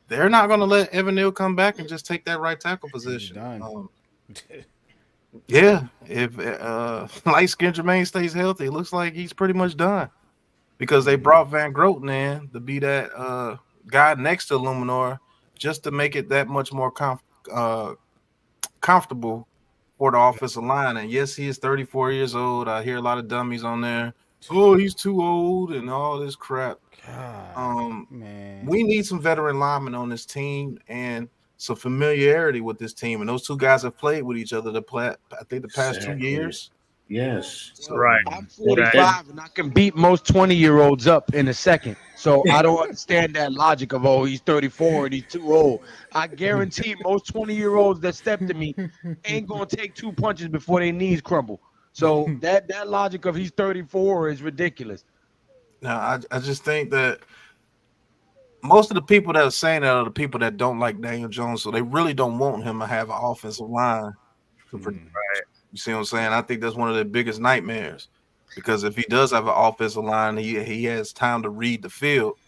they're not going to let Evan Neal come back and just take that right tackle position. Yeah, if light-skinned Jermaine stays healthy, it looks like he's pretty much done. Because they brought Van Groten in to be that guy next to Illuminor just to make it that much more comfortable for the offensive line. And yes, he is 34 years old. I hear a lot of dummies on there. Oh, he's too old and all this crap. God, man. We need some veteran linemen on this team and some familiarity with this team. And those two guys have played with each other I think the past 2 years. Yes. So right. I'm 45 and I can beat most 20-year-olds up in a second. So I don't understand that logic of, he's 34 and he's too old. I guarantee most 20-year-olds that step to me ain't going to take 2 punches before their knees crumble. So that logic of he's 34 is ridiculous. Now, I just think that most of the people that are saying that are the people that don't like Daniel Jones, so they really don't want him to have an offensive line. Right. You see what I'm saying? I think that's one of the biggest nightmares, because if he does have an offensive line, he has time to read the field.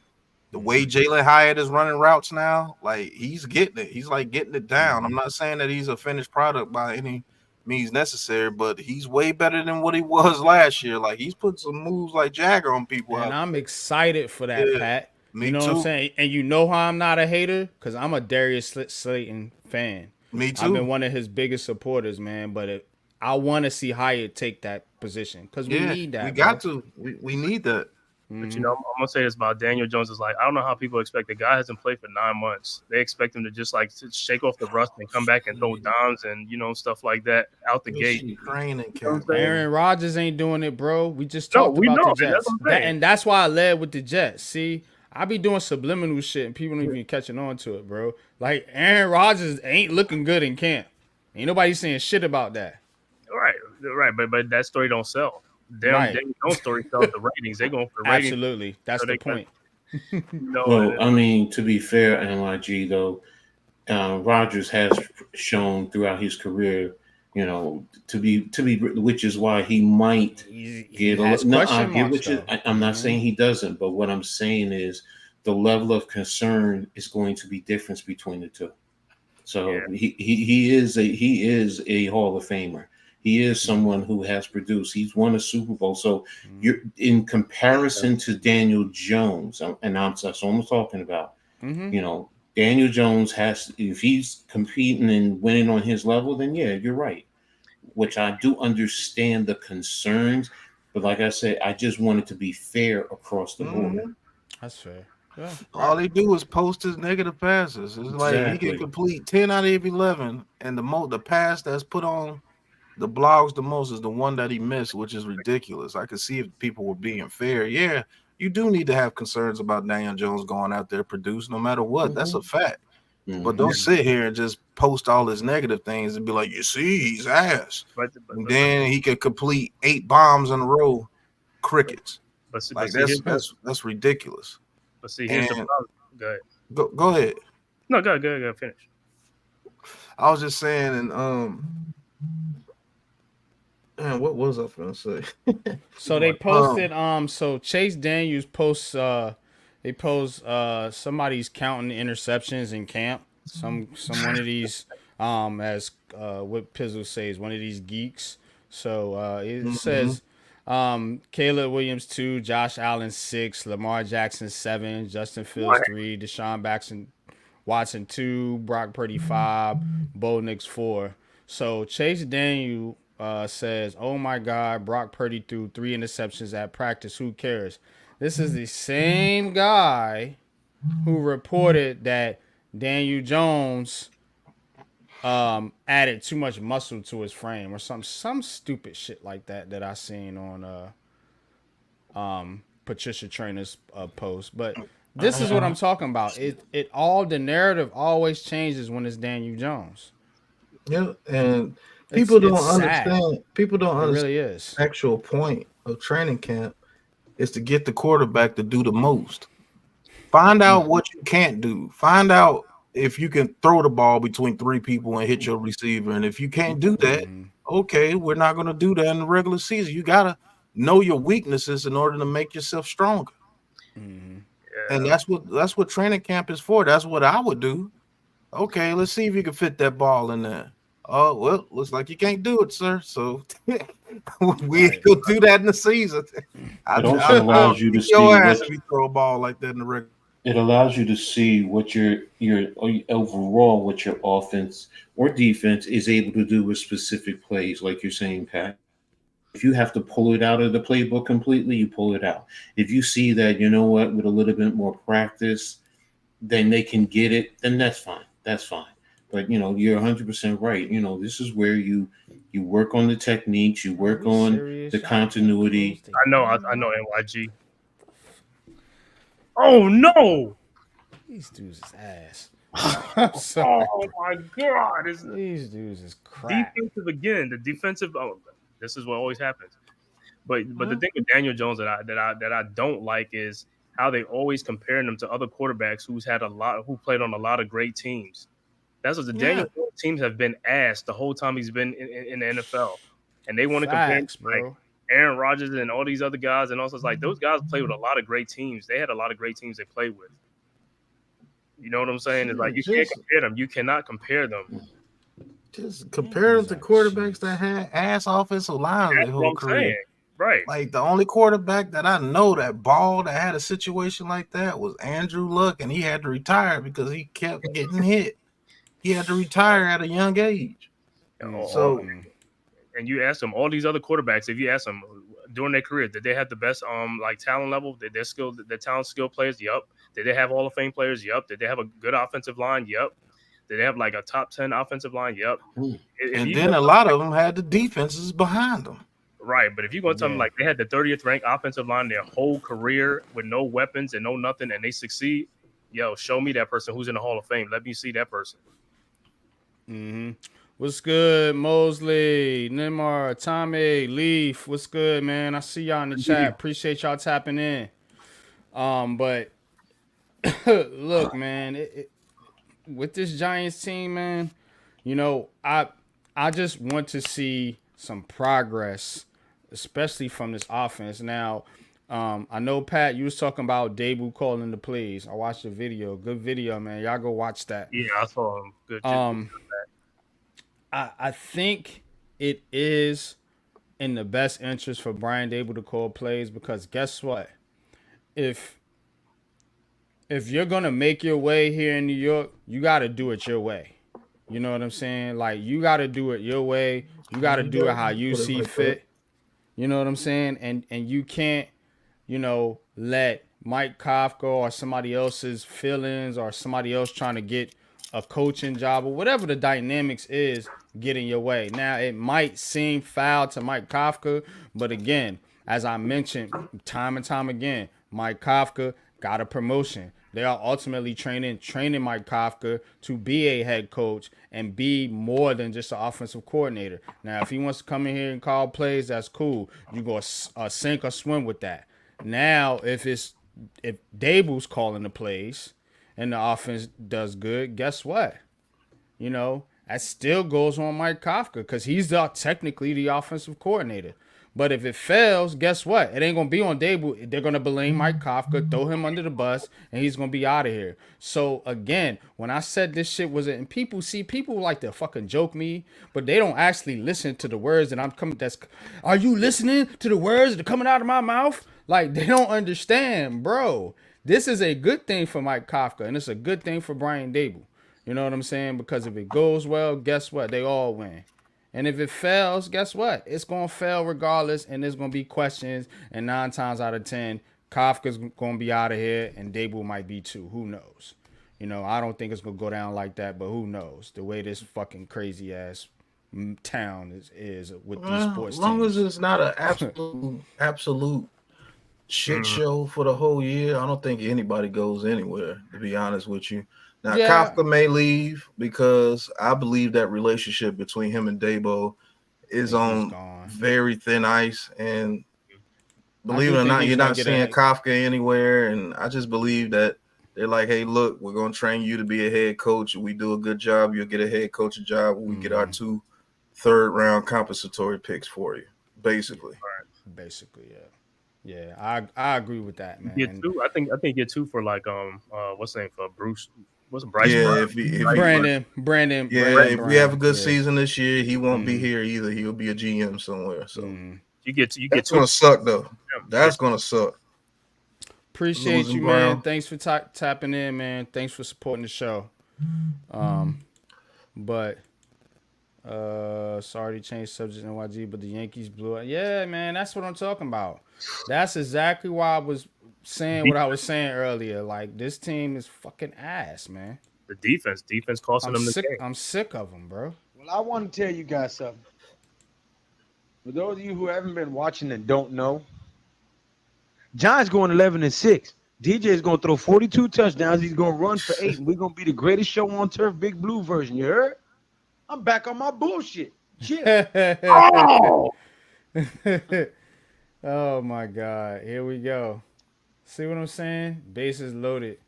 the way Jalen Hyatt is running routes now, like he's getting it. He's like getting it down. I'm not saying that he's a finished product by any means necessary, but he's way better than what he was last year. Like he's put some moves like Jagger on people And out I'm excited for that, Yeah, Pat. me You know what I'm too. saying? And you know how I'm not a hater? Because I'm a Darius Slayton fan. Me I've been too. one of his biggest supporters, man. But I want to see Hyatt take that position because we Yeah, need that. we bro. got to. We need that. But I'm gonna say this about Daniel Jones is like I don't know how people expect the guy hasn't played for 9 months. They expect him to just like shake off the rust and come back and throw dimes and stuff like that out the gate. Training You know what I'm camp. saying? Aaron Rodgers ain't doing it, bro. We just No, talked we about know, the man. That's Jets. what I'm saying. And that's why I led with the Jets. See, I be doing subliminal shit and people don't even catching on to it, bro. Like Aaron Rodgers ain't looking good in camp. Ain't nobody saying shit about that. Right, but that story don't sell. Right. Daniel Jones story sells the ratings. They going for the ratings. Absolutely. That's So the they point. Well, I mean, to be fair, NYG though, Rodgers has shown throughout his career, to be, which is why he might He get has a. No, I question get marks, what you. though. I'm not saying he doesn't, but what I'm saying is the level of concern is going to be difference between the two. So he is a Hall of Famer. He is someone who has produced. He's won a Super Bowl. So you're in comparison to Daniel Jones, and that's what I'm talking about. Daniel Jones has, if he's competing and winning on his level, then yeah, you're right. Which I do understand the concerns, but like I said, I just want it to be fair across the board. That's fair. Yeah. All they do is post his negative passes. It's like he can complete 10 out of 11, and the pass that's put on the blogs the most is the one that he missed, which is ridiculous. I could see if people were being fair. Yeah, you do need to have concerns about Daniel Jones going out there produce no matter what. That's a fact. But don't sit here and just post all his negative things and be like, you see, he's ass. And then he could complete 8 bombs in a row, crickets. But That's ridiculous. But see, here's the problem. Go ahead. Go ahead. No, go finish. I was just saying, and man, what was I gonna say? So they posted so Chase Daniels posts they post somebody's counting interceptions in camp. Some one of these as what Pizzle says, one of these geeks. So it says Caleb Williams 2, Josh Allen 6, Lamar Jackson 7, Justin Fields 3, Deshaun Watson 2, Brock Purdy 5, Bo Nix 4. So Chase Daniel says, "Oh my God, Brock Purdy threw 3 interceptions at practice. Who cares?" This is the same guy who reported that Daniel Jones added too much muscle to his frame or some stupid shit like that I seen on Patricia Trainer's post. But this is what I'm talking about. It all the narrative always changes when it's Daniel Jones. Yeah, and people don't sad. understand. People don't understand. Really is. The actual point of training camp is to get the quarterback to do the most. Find out what you can't do. Find out if you can throw the ball between 3 people and hit your receiver. And if you can't do that, okay, we're not going to do that in the regular season. You got to know your weaknesses in order to make yourself stronger. And that's what training camp is for. That's what I would do. Okay, let's see if you can fit that ball in there. Oh, well, looks like you can't do it, sir. So we ain't gonna do that in the season. It also allows you to see if you throw a ball like that in the regular. It allows you to see what your overall what your offense or defense is able to do with specific plays, like you're saying, Pat. If you have to pull it out of the playbook completely, you pull it out. If you see that, you know what, with a little bit more practice, then they can get it, then that's fine. That's fine. But you're 100% right. This is where you work on the techniques, you work on the continuity. I know NYG. Oh no! These dudes is ass. I'm sorry. Oh my God! These dudes is crap. Defensive again. The defensive. Oh, this is what always happens. But the thing with Daniel Jones that I don't like is how they always comparing him to other quarterbacks who played on a lot of great teams. That's what the Daniel Jones teams have been ass the whole time he's been in the NFL, and they want to compare him to, like Aaron Rodgers and all these other guys, and also it's like those guys played with a lot of great teams. They had a lot of great teams they played with. You know what I'm saying? It's like you Just- can't compare them. You cannot compare them. Just compare them to quarterbacks that had ass offensive lines their That's what whole I'm career. saying. Right. Like the only quarterback that I know that balled that had a situation like that was Andrew Luck, and he had to retire because he kept getting hit. He had to retire at a young age. So And you ask them all these other quarterbacks, if you ask them during their career, did they have the best like talent level? Did their talent skill players? Yup. Did they have Hall of Fame players? Yup. Did they have a good offensive line? Yup. Did they have like a top 10 offensive line? Yup. And then a lot of them had the defenses behind them. Right, but if you're going to tell me like they had the 30th ranked offensive line their whole career with no weapons and no nothing, and they succeed, yo, show me that person who's in the Hall of Fame. Let me see that person. What's good, Mosley, Neymar, Tommy, Leaf? What's good, man? I see y'all in the chat. Appreciate y'all tapping in. But look, man, with this Giants team, man, you know, I just want to see some progress, especially from this offense. Now, I know, Pat, you was talking about Dable calling the plays. I watched the video. Good video, man. Y'all go watch that. Yeah, I saw him. Good. I think it is in the best interest for Brian Dable to call plays because guess what? If you're gonna make your way here in New York, you gotta do it your way. You know what I'm saying? Like you gotta do it your way. You gotta do it how you see fit. You know what I'm saying? And you can't, you know, let Mike Kafka or somebody else's feelings or somebody else trying to get a coaching job or whatever the dynamics is get in your way. Now, it might seem foul to Mike Kafka, but again, as I mentioned time and time again, Mike Kafka got a promotion. They are ultimately training Mike Kafka to be a head coach and be more than just an offensive coordinator. Now, if he wants to come in here and call plays, that's cool. You go sink or swim with that. Now, if Dable's calling the plays and the offense does good, guess what? You know, that still goes on Mike Kafka because he's technically the offensive coordinator. But if it fails, guess what? It ain't going to be on Dable. They're going to blame Mike Kafka, throw him under the bus, and he's going to be out of here. So, again, when I said this shit wasn't, and people like to fucking joke me, but they don't actually listen to the words that I'm coming. Are you listening to the words that are coming out of my mouth? Like, they don't understand, bro. This is a good thing for Mike Kafka, and it's a good thing for Brian Dable. You know what I'm saying? Because if it goes well, guess what? They all win. And if it fails, guess what? It's going to fail regardless, and there's going to be questions, and 9 times out of 10, Kafka's going to be out of here, and Dable might be too. Who knows? You know, I don't think it's going to go down like that, but who knows? The way this fucking crazy-ass town is with these sports As long teams. as it's not an absolute shit show for the whole year, I don't think anybody goes anywhere, to be honest with you. Now, Kafka may leave because I believe that relationship between him and Dabo is on very thin ice. And believe it or not, you're not seeing Kafka anywhere. And I just believe that they're like, hey, look, we're going to train you to be a head coach. If we do a good job, you'll get a head coaching job. We get our 2 third-round compensatory picks for you, basically. Basically, yeah. Yeah, I agree with that, man. Get 2. I think get 2 for like what's the name for Bruce? What's Bryce? Yeah, Brandon. If we have a good season this year, he won't be here either. He'll be a GM somewhere. So you get that's gonna suck though. That's gonna suck. Appreciate you, man. Thanks for tapping in, man. Thanks for supporting the show. But sorry to change subject NYG, but the Yankees blew it. Yeah, man, that's what I'm talking about. That's exactly why I was saying what I was saying earlier. Like, this team is fucking ass, man. The defense costing them the game. I'm sick of them, bro. Well, I want to tell you guys something. For those of you who haven't been watching and don't know, Giants going 11-6. DJ is going to throw 42 touchdowns. He's going to run for 8. And we're going to be the greatest show on turf, Big Blue version. You heard? I'm back on my bullshit. Shit. Oh, my God. Here we go. See what I'm saying? Bases loaded.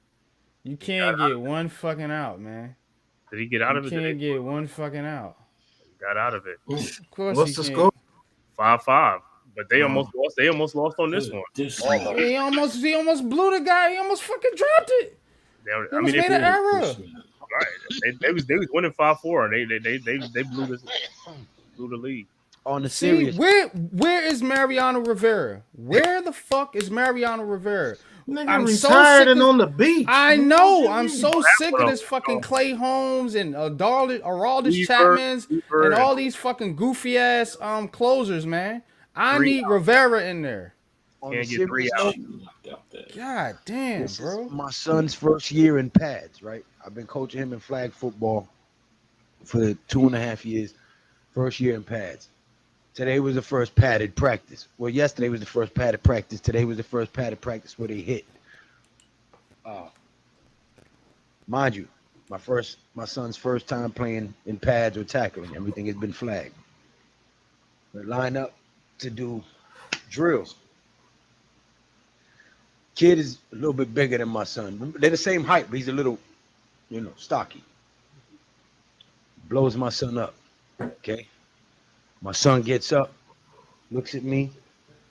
You can't get one fucking out, man. Did he get out of it? You can't get one fucking out. Got out of it. Of course. What's the score? 5-5. But they almost lost. They almost lost on this one. He almost blew the guy. He almost fucking dropped it. It was made an error. Right. They was winning 5-4. They blew the lead. On the See, serious, where is Mariano Rivera? Where the fuck is Mariano Rivera? Nigga I'm so retired sick and of- on the beach. I Nigga, know. what you I'm mean? so sick of one this fucking Clay Holmes and Aroldis Weaver, Chapmans Weaver, and all these fucking goofy ass closers, man. I 3 need Rivera in there. on the Can't get 3 serious out. note, God damn, this bro. is my son's first year in pads, right? I've been coaching him in flag football for 2.5 years. First year in pads. Today was the first padded practice. Well, yesterday was the first padded practice. Today was the first padded practice where they hit. Mind you, my son's first time playing in pads or tackling. Everything has been flagged. We line up to do drills. Kid is a little bit bigger than my son. They're the same height, but he's a little, stocky. Blows my son up. Okay. My son gets up, looks at me,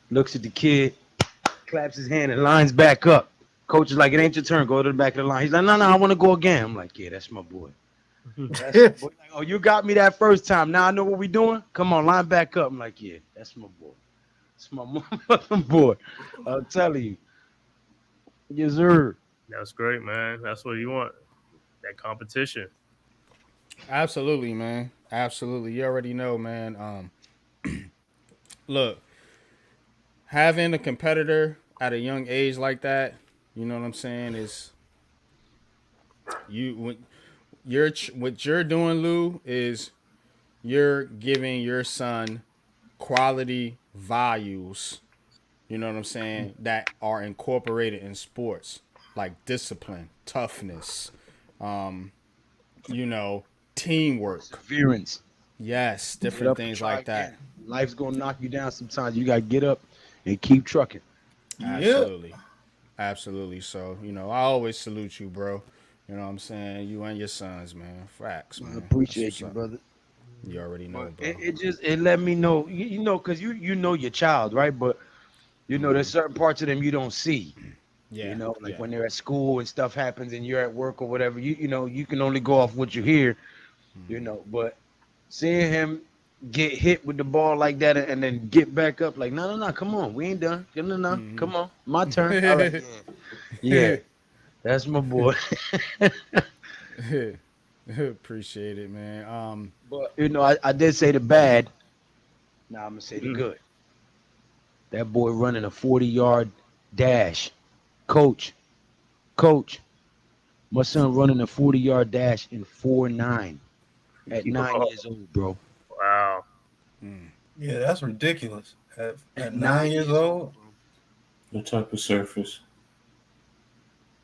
looks at the kid, claps his hand and lines back up. Coach is like, it ain't your turn. Go to the back of the line. He's like, no, I want to go again. I'm like, yeah, that's my boy. That's my boy. Like, oh, you got me that first time. Now I know what we doing. Come on, line back up. I'm like, yeah, that's my boy. That's my motherfucking boy. I'm telling you. Yes, sir. That's great, man. That's what you want. That competition. Absolutely, man. Absolutely. You already know, man. Look, having a competitor at a young age like that, you know what I'm saying, is what you're doing, Lou, is you're giving your son quality values, you know what I'm saying, that are incorporated in sports, like discipline, toughness, teamwork. Perseverance. Yes, Get different up and things try like that. again. Life's gonna knock you down sometimes. You gotta get up and keep trucking. Absolutely. Absolutely. So, I always salute you, bro. You know what I'm saying? You and your sons, man. Facts, man. I appreciate That's you, what's up. brother. You already know, bro. It let me know, because you know your child, right? But there's certain parts of them you don't see. Yeah. Like when they're at school and stuff happens and you're at work or whatever, you can only go off what you hear, but seeing him get hit with the ball like that and then get back up like, no, come on, we ain't done. No, come on, my turn. All right, yeah, that's my boy. Appreciate it, man. But I did say the bad. Now I'm gonna say the good. That boy running a 40-yard dash. Coach, my son running a 40-yard dash in 4.9 at 9 years old, bro. Wow. Yeah, that's ridiculous. At 9 years old? What type of surface?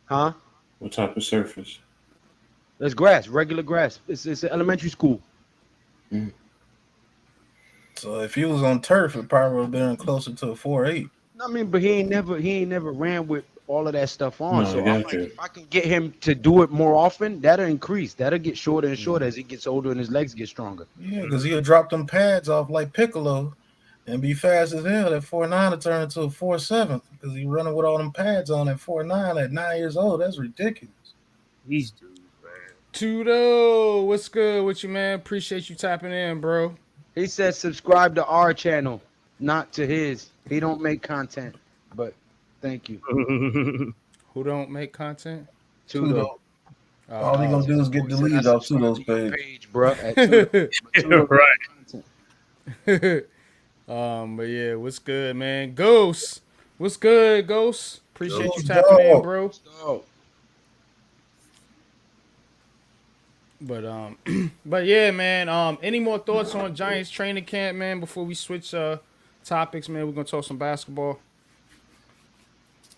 Huh? What type of surface? That's grass, regular grass. It's an elementary school. So if he was on turf, it probably would have been closer to a 4.8. I mean, but he ain't never ran with all of that stuff on. No, So I I'm got like, you. if I can get him to do it more often, that'll increase. That'll get shorter and shorter as he gets older and his legs get stronger. Yeah, because he'll drop them pads off like Piccolo and be fast as hell. That 4.9 will turn into a 4.7 because he's running with all them pads on at 4.9 at 9 years old. That's ridiculous. These dudes, man. Tudo, what's good with you, man? Appreciate you tapping in, bro. He said subscribe to our channel, not to his. He don't make content, but thank you. Who don't make content? Tudo. All he gonna do is get deleted off Tudo's page. Bro. At Tudo. Right. But yeah, what's good, man? Ghost, what's good, Ghost? Appreciate you Ghost tapping in, dog. bro. Oh, But yeah, man. Any more thoughts on Giants training camp, man? Before we switch topics, man, we're gonna talk some basketball.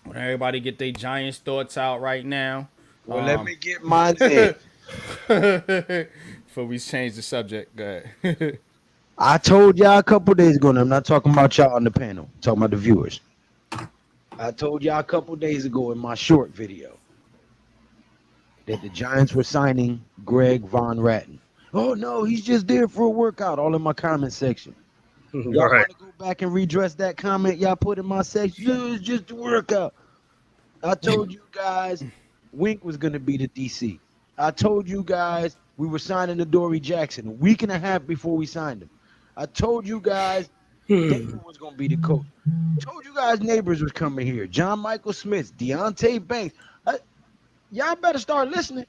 When everybody get their Giants thoughts out right now. well, let me get mine in. Before we change the subject, go ahead. I told y'all a couple days ago, and I'm not talking about y'all on the panel. I'm talking about the viewers. I told y'all a couple days ago in my short video that the Giants were signing Greg Von Ratten. Oh, no, he's just there for a workout, all in my comment section. Y'all Right. want to go back and redress that comment y'all put in my section? It's just a workout. I told you guys Wink was going to be the DC. I told you guys we were signing Adoree Jackson a week and a half before we signed him. I told you guys David was going to be the coach. Told you guys Neighbors was coming here. John Michael Smith, Deontay Banks. Y'all better start listening.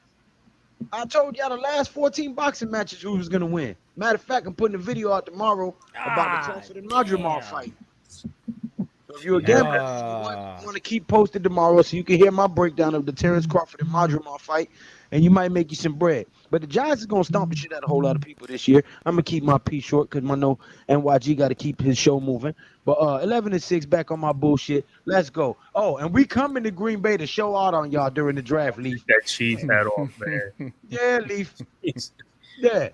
I told y'all the last 14 boxing matches who was going to win. Matter of fact, I'm putting a video out tomorrow about the Crawford and Madrimal fight. So if you're a gambler, you want to keep posted tomorrow so you can hear my breakdown of the Terrence Crawford and Madrimal fight, and you might make you some bread. But the Giants is going to stomp the shit out of a whole lot of people this year. I'm going to keep my piece short because I know NYG got to keep his show moving. But 11-6 back on my bullshit. Let's go. Oh, and we coming to Green Bay to show out on y'all during the draft, Leaf. That cheese hat off, man. Yeah, Leaf. Yeah.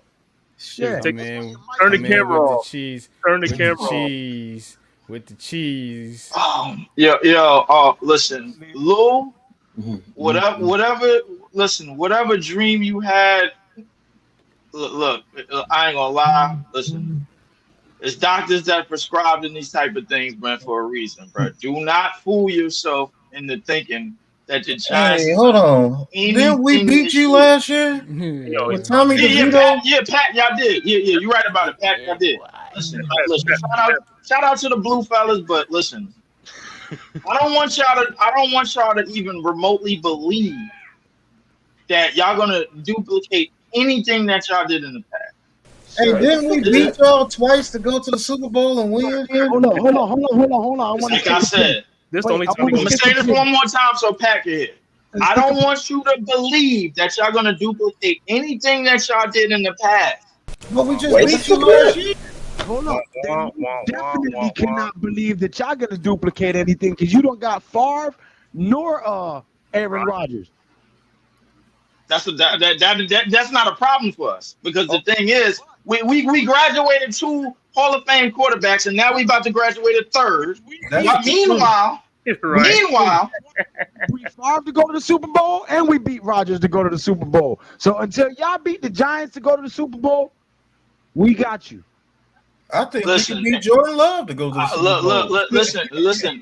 Shit, Yeah, man. Turn the camera off. Cheese. Turn the With camera the off. cheese. With the cheese. Listen, Lou, whatever dream you had, look, I ain't gonna lie. Listen, it's doctors that prescribe in these type of things, man, for a reason, bro. Do not fool yourself into thinking that the Giants. Hey, hold on. Didn't we beat you last year? With Tommy DeVito? Pat, y'all did. Yeah, you're right about it, Pat. Y'all did. Listen, shout out to the Blue fellas, but listen, I don't want y'all to even remotely believe that y'all gonna duplicate anything that y'all did in the past. Hey, didn't we beat y'all twice to go to the Super Bowl and win? Hold on. I want Like I said, This the only time I'm gonna say this one more time so Pat can hear. I don't want you to believe that y'all gonna duplicate anything that y'all did in the past. But we just beat you last year. Hold on. You definitely cannot believe that y'all gonna duplicate anything because you don't got Favre nor Aaron Rodgers. That's not a problem for us because the thing is, we graduated 2 Hall of Fame quarterbacks, and now we about to graduate a third. Meanwhile, we beat Favre to go to the Super Bowl, and we beat Rodgers to go to the Super Bowl. So until y'all beat the Giants to go to the Super Bowl, we got you. I think we can beat Jordan Love to go to the Super Bowl. Listen,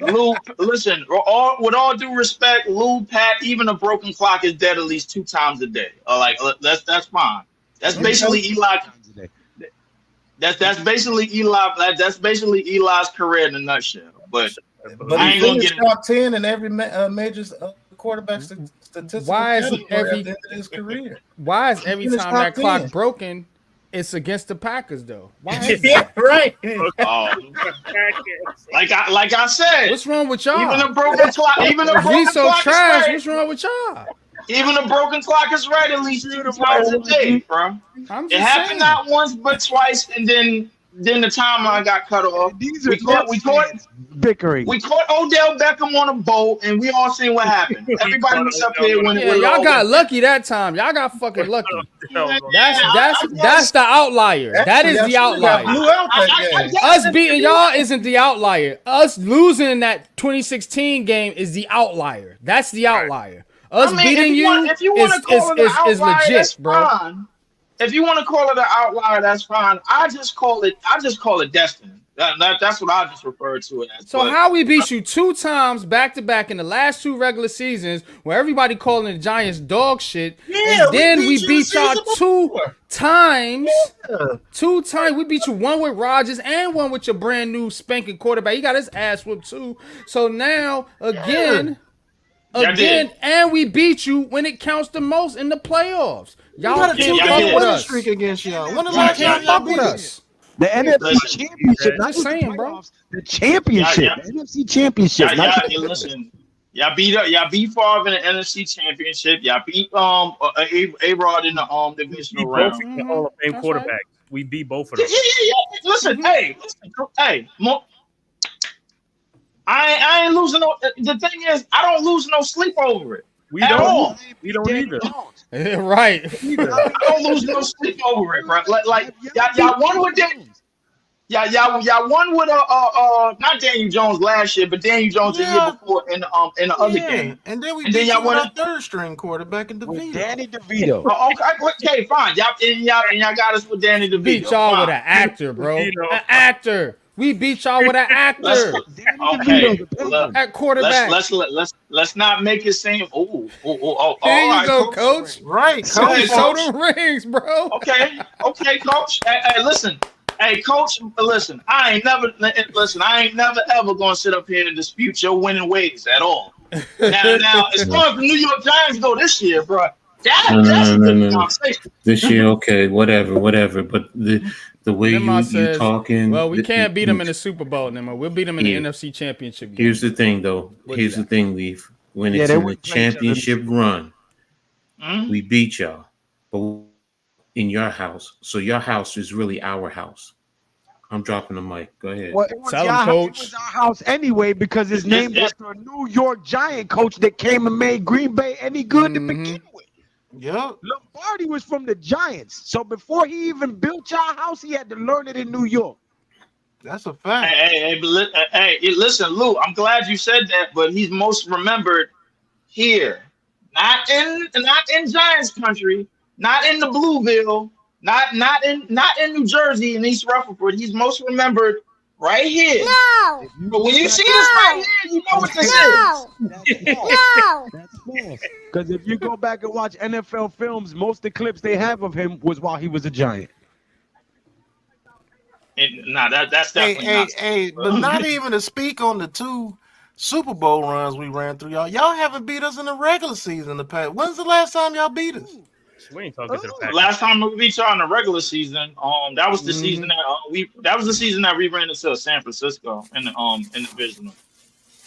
Lou. Listen. With all due respect, Lou, Pat, even a broken clock is dead at least 2 times a day. That's fine. That's basically Eli. That's basically Eli. That's basically Eli's career in a nutshell. But I ain't gonna get top 10 in every major quarterback statistic. Why is at the end of his career? Why is every He was time that top clock 10. broken, it's against the Packers though? Why is Yeah, that? right. like I said. What's wrong with y'all? Even a broken clock. Even a If we broken so clock trash, is right. what's wrong with y'all? Even a broken clock is right at least 2 times a day, bro. I'm It just happened saying. not once but twice, and then the timeline got cut off. We caught Odell Beckham on a boat, and we all seen what happened. Everybody was up here when Yeah, y'all got lucky that time. Y'all got fucking lucky. That's the outlier. That is the outlier. Us beating y'all isn't the outlier. Us losing in that 2016 game is the outlier. That's the outlier. Us beating you is legit, bro. Fine. If you want to call it an outlier, that's fine. I just call it destiny. That's what I just refer to it as. So how we beat you 2 times back to back in the last 2 regular seasons, where everybody calling the Giants dog shit, and then we beat y'all 2 times. 2 times we beat you, one with Rodgers and one with your brand new spanking quarterback. He got his ass whipped too. So now again, and we beat you when it counts the most in the playoffs. Y'all got a can't 2-game fuck with winning us. streak against y'all. When the Y'all last time can't y'all fuck with beat us. The NFC Championship, not Just saying, the bro. playoffs, the championship, the NFC Championship. Y'all beat Favre in the NFC Championship. Y'all beat A-Rod in the divisional round. Both the Hall of Fame quarterbacks. Right. We beat both of them. Listen, hey, I ain't losing no. The thing is, I don't lose no sleep over it. We at don't. All. We don't either. Right. I don't lose no sleep over it, bro. Like y'all won with that. Y'all won with not Daniel Jones last year, but Daniel Jones the year before in the other game. And then we beat y'all with our 3rd string quarterback in DeVito. Danny DeVito. Okay, fine. Y'all got us with Danny DeVito. Beat y'all with an actor, bro. An actor. We beat y'all with an Let's actor okay. at quarterback. Let's not make it seem. Oh, all Here you right, go, coach. Right, Go ahead, coach. Show coach. them rings, bro. Okay, coach. Hey, listen. Hey, coach, listen. I ain't never ever gonna sit up here and dispute your winning ways at all. Now, as far as the New York Giants go this year, bro, that's a different conversation. This year, okay, whatever. But the way you talking. Well, we can't beat them in the Super Bowl, Nemo. We'll beat them in the NFC Championship game. Here's the thing, though. Here's the thing, Leaf. When it's in the championship run, we beat y'all, but in your house. So your house is really our house. I'm dropping the mic. Go ahead. Well, it was Tell him, coach. It was our house anyway because it's named after a New York Giant coach that came and made Green Bay any good to begin with. Yep. Lombardi was from the Giants. So before he even built y'all house, he had to learn it in New York. That's a fact. Hey, listen, Lou, I'm glad you said that, but he's most remembered here. Not in Giants country, not in the Blueville, not in New Jersey and East Rutherford. He's most remembered right here. No. But when you see this right here, you know what this is. No. That's false. Because if you go back and watch NFL films, most of the clips they have of him was while he was a Giant. That's definitely but not even to speak on the 2 Super Bowl runs we ran through, y'all. Y'all haven't beat us in the regular season in the past. When's the last time y'all beat us? We ain't talking to the Packers. Last time we beat y'all in the regular season, that was the season that we ran into San Francisco in the divisional.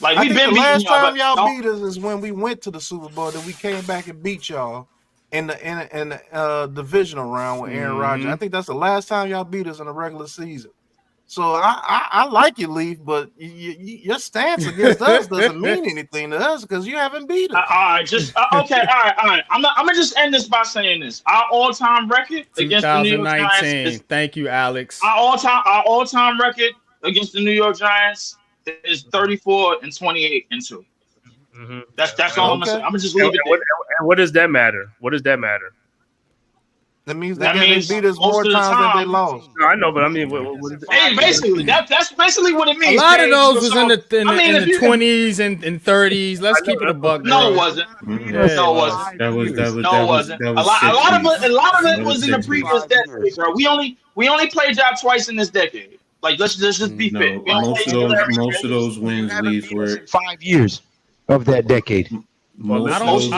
Like we've been the last y'all, time y'all beat us is when we went to the Super Bowl. That we came back and beat y'all in the divisional round with Aaron Rodgers. I think that's the last time y'all beat us in the regular season. So I like you, Leaf, but your stance against us doesn't mean anything to us because you haven't beat us. All right. I'm gonna just end this by saying this: our all-time record against the New York Giants. Thank you, Alex. Our all-time record against the New York Giants is 34-28-2. Mm-hmm. That's all I'm gonna say. I'm gonna just leave it there. And what does that matter? What does that matter? That means they beat us more times than they lost. No, I know, but I mean, what is hey, basically, that's basically what it means. A lot of those was in the 20s and 30s. Let's keep it a buck. No, it wasn't. Yeah, no, it wasn't. That was A lot of it was in the previous decade, bro. We only played y'all twice in this decade. Like let's just be fair. Most of those wins, Leaf, were 5 years of that decade. Most of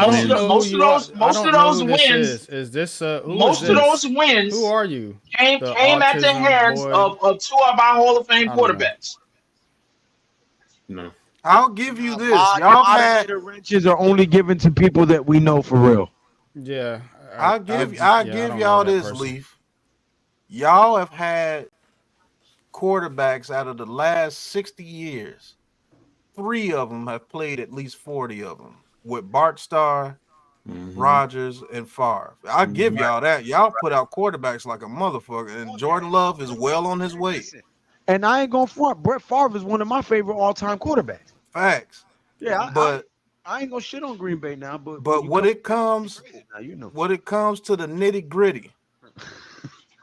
those wins. Is this most of those wins? Who are you? Came at the hands of 2 of our Hall of Fame quarterbacks. No, I'll give you this. Y'all had wrenches are only given to people that we know for real. Yeah, I'll give y'all this, Leaf. Y'all have had quarterbacks out of the last 60 years. 3 of them have played at least 40 of them. With Bart Starr, Rodgers, and Favre. I'll give y'all that. Y'all put out quarterbacks like a motherfucker, and Jordan Love is well on his way. And I ain't gonna front. Brett Favre is one of my favorite all-time quarterbacks. Facts. Yeah, but I ain't gonna shit on Green Bay now. But when it comes to the nitty-gritty,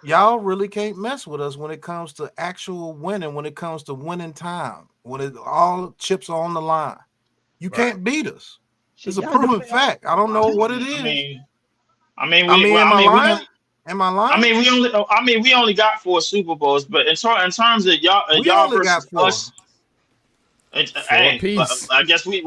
y'all really can't mess with us when it comes to actual winning, when it comes to winning time, when it all chips are on the line. You can't beat us. It's a proven fact. I don't know what it is. Am I lying? Am I lying? We only got 4 Super Bowls, but in terms of y'all only got 4. Us, I guess we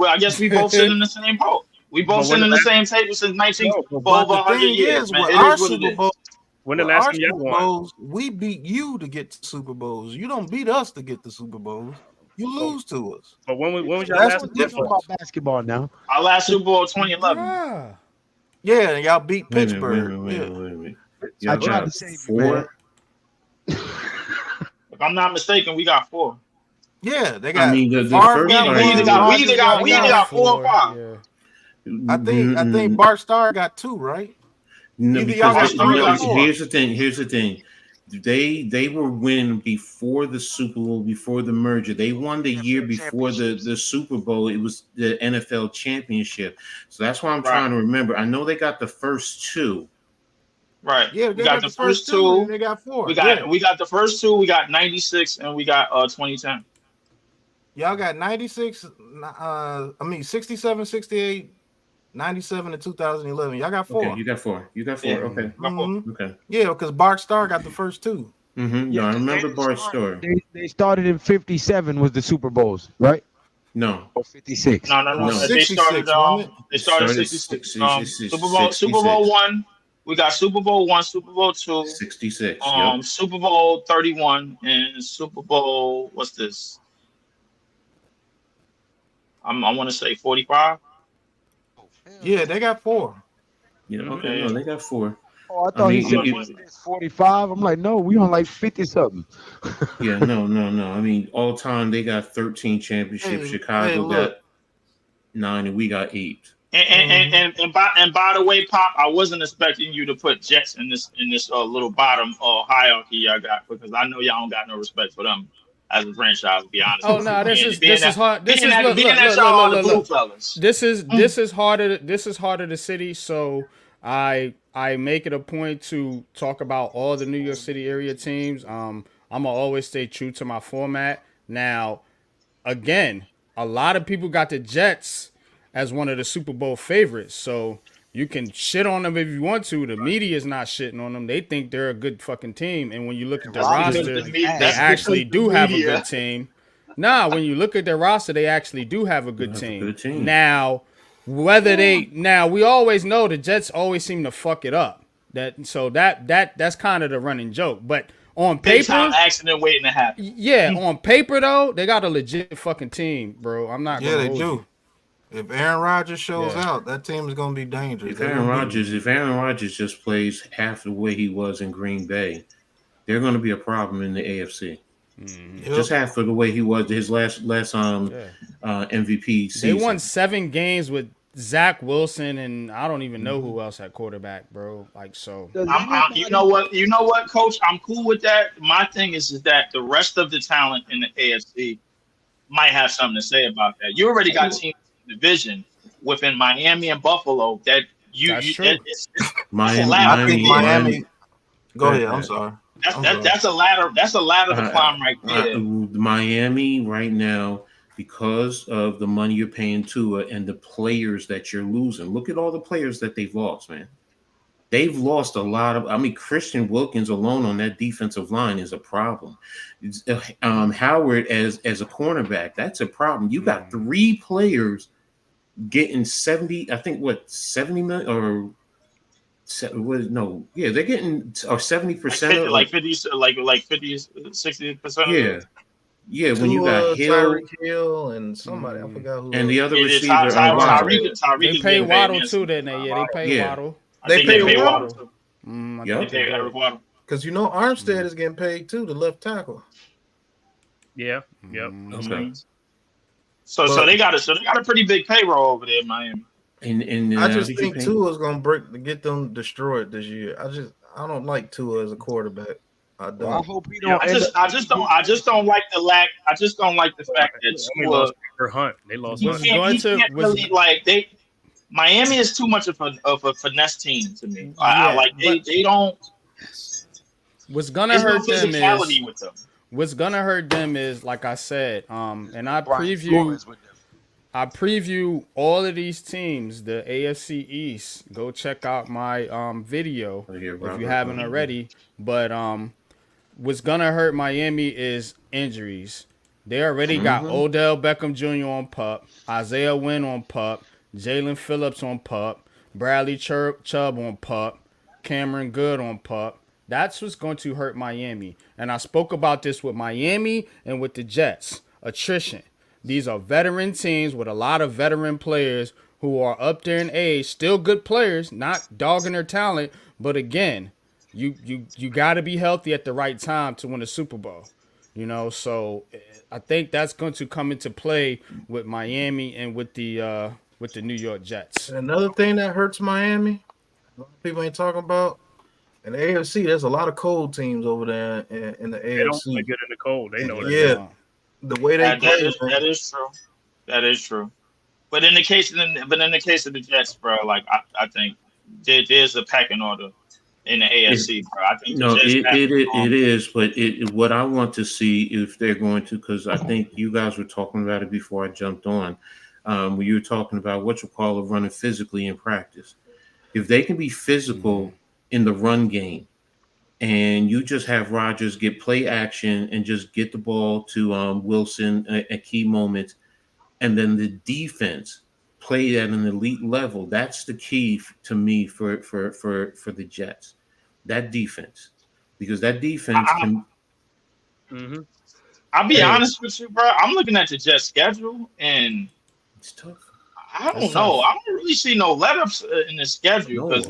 both sit in the same boat. We both sit in the same table since 1900 years. With our Super Bowls, when the last time y'all won, we beat you to get the Super Bowls. You don't beat us to get the Super Bowls. You lose to us. But when was your last Super Bowl? About basketball now. Our last Super Bowl 2011. Yeah, y'all beat Pittsburgh. Wait. I tried to say 4. If I'm not mistaken, we got 4. Yeah, they got. I mean, the we either got 4 or 5. Yeah. I think Bart Starr got 2, right? No, here's the thing. They were winning before the Super Bowl, before the merger. They won the year before the Super Bowl. It was the NFL championship. So that's why I'm trying to remember. I know they got the first 2, Right. Yeah, We they got got the the first first two, and two. then they got 4. We Yeah. got the first two. We got 96 and we got 2010. Y'all got 96, 67, 68, 97, and 2011. Y'all got 4. Okay, you got 4. You got 4. Yeah. Okay. Mhm. Okay. Yeah, because Bart Starr got the first 2. No, I remember Bart's story. They started in 57 was the Super Bowls, right? No. Or 56. No. It was They 66, wasn't it? they started Started 66. 66. Super Bowl 1. We got Super Bowl 1, Super Bowl 2, 66. Yep. Super Bowl 31, and Super Bowl, what's this? I want to say 45. Yeah, they got 4. Yeah. Okay. Okay. No, they got 4. Oh, I thought he said it- wasn't this 45. I'm like, no, we on like 50 something. Yeah. No. I mean, all time they got 13 championships. Hey, Chicago look. got 9, and we got 8. And by the way, Pop, I wasn't expecting you to put Jets in this little bottom hierarchy y'all got, because I know y'all don't got no respect for them as a franchise. To be honest. Oh no, this is hard. This is look, fellas. This is harder. This is harder to city. So I make it a point to talk about all the New York City area teams. I'm gonna always stay true to my format. Now, again, a lot of people got the Jets as one of the Super Bowl favorites. So you can shit on them if you want to. The media is not shitting on them. They think they're a good fucking team. And when you look at their roster, they actually do have a good team. Nah, when you look at their roster, they actually do have a good team. Now, we always know the Jets always seem to fuck it up. That's kind of the running joke. But on paper, accident waiting to happen. Yeah, on paper though, they got a legit fucking team, bro. I'm not. Yeah, they do. If Aaron Rodgers shows out, that team is going to be dangerous. If Aaron Rodgers just plays half the way he was in Green Bay, they're going to be a problem in the AFC. Just half of the way he was his last MVP season. They won 7 games with Zach Wilson, and I don't even know who else at quarterback, bro. Like, so. You know what, Coach? I'm cool with that. My thing is that the rest of the talent in the AFC might have something to say about that. You already got teams in the division within Miami and Buffalo that it's Miami. Go ahead. I'm sorry. That's a ladder. That's a ladder to climb right there. Miami right now, because of the money you're paying Tua and the players that you're losing. Look at all the players that they've lost, man. They've lost a lot of. I mean, Christian Wilkins alone on that defensive line is a problem. Howard as a cornerback, that's a problem. You got 3 players getting 70. I think 70 million or. They're getting 70%, like 50, 60%. Yeah. When you got Hill and somebody, I forgot who. And the other receiver, they pay Waddle too. Then they pay Waddle. They pay Waddle too. They pay Eric Waddle because Armstead is getting paid too, the left tackle. Yeah. Yep. Okay. So they got a pretty big payroll over there in Miami. And I just think Tua is going to get them destroyed this year. I don't like Tua as a quarterback. I don't. Well, I hope he don't. I just don't like the lack. I just don't like the fact that Tua. Hunt. They lost. He can't really Miami is too much of a finesse team to me. They don't. What's gonna hurt them is what's gonna hurt them is like I said. And I preview all of these teams, the AFC East. Go check out my video if you haven't already. But what's gonna hurt Miami is injuries. They already got Odell Beckham Jr. on PUP, Isaiah Wynn on PUP, Jalen Phillips on PUP, Bradley Chubb on PUP, Cameron Good on PUP. That's what's going to hurt Miami. And I spoke about this with Miami and with the Jets. Attrition. These are veteran teams with a lot of veteran players who are up there in age, still good players, not dogging their talent. But again, you got to be healthy at the right time to win a Super Bowl. So I think that's going to come into play with Miami and with the New York Jets. Another thing that hurts Miami, people ain't talking about, in the AFC, there's a lot of cold teams over there in the AFC. They don't play good in the cold. They know that. Yeah. The way they play, that is true. That is true. But in the case of the Jets, bro, like I think there's a pecking order in the AFC, bro. I think No, it it is, but what I want to see if they're going to, because I think you guys were talking about it before I jumped on, when you were talking about what you call running physically in practice. If they can be physical in the run game, and you just have Rodgers get play action and just get the ball to Wilson at key moments, and then the defense play at an elite level. That's the key to me for the Jets. That defense, because that defense can. Mm-hmm. I'll be honest with you, bro. I'm looking at the Jets schedule, and It's tough. I don't know. I don't really see no let-ups in the schedule because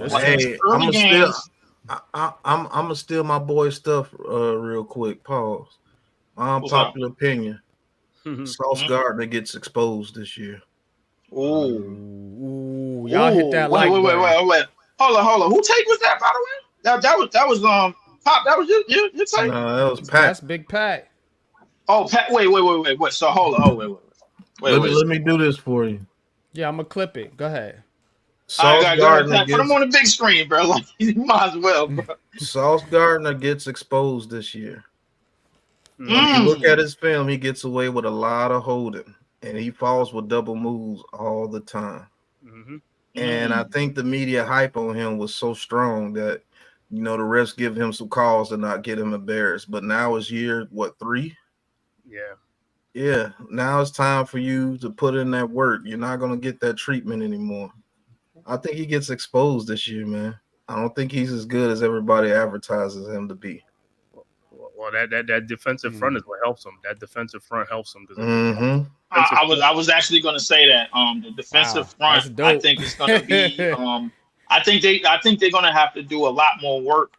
I'm gonna steal my boy's stuff real quick. Pause. Unpopular opinion. Sauce Gardner gets exposed this year. Ooh, y'all hit that wait. button. Hold on. Who take was that, by the way? That was Pop. That was your take. No, that was Pat. That's Big Pat. Oh, Pat. Wait. So hold on. Oh, wait. Let me do this for you. Yeah, I'm gonna clip it. Go ahead. Sauce Gardner put him on the big screen, bro. Like, you might as well, bro. Sauce Gardner gets exposed this year. If you look at his film, he gets away with a lot of holding, and he falls with double moves all the time. And I think the media hype on him was so strong that, the refs give him some calls to not get him embarrassed. But now it's year, 3? Yeah. Now it's time for you to put in that work. You're not going to get that treatment anymore. I think he gets exposed this year, man. I don't think he's as good as everybody advertises him to be. Well, that defensive front is what helps him. That defensive front helps him. I was actually going to say that the defensive front. I think it's going to be. I think they're going to have to do a lot more work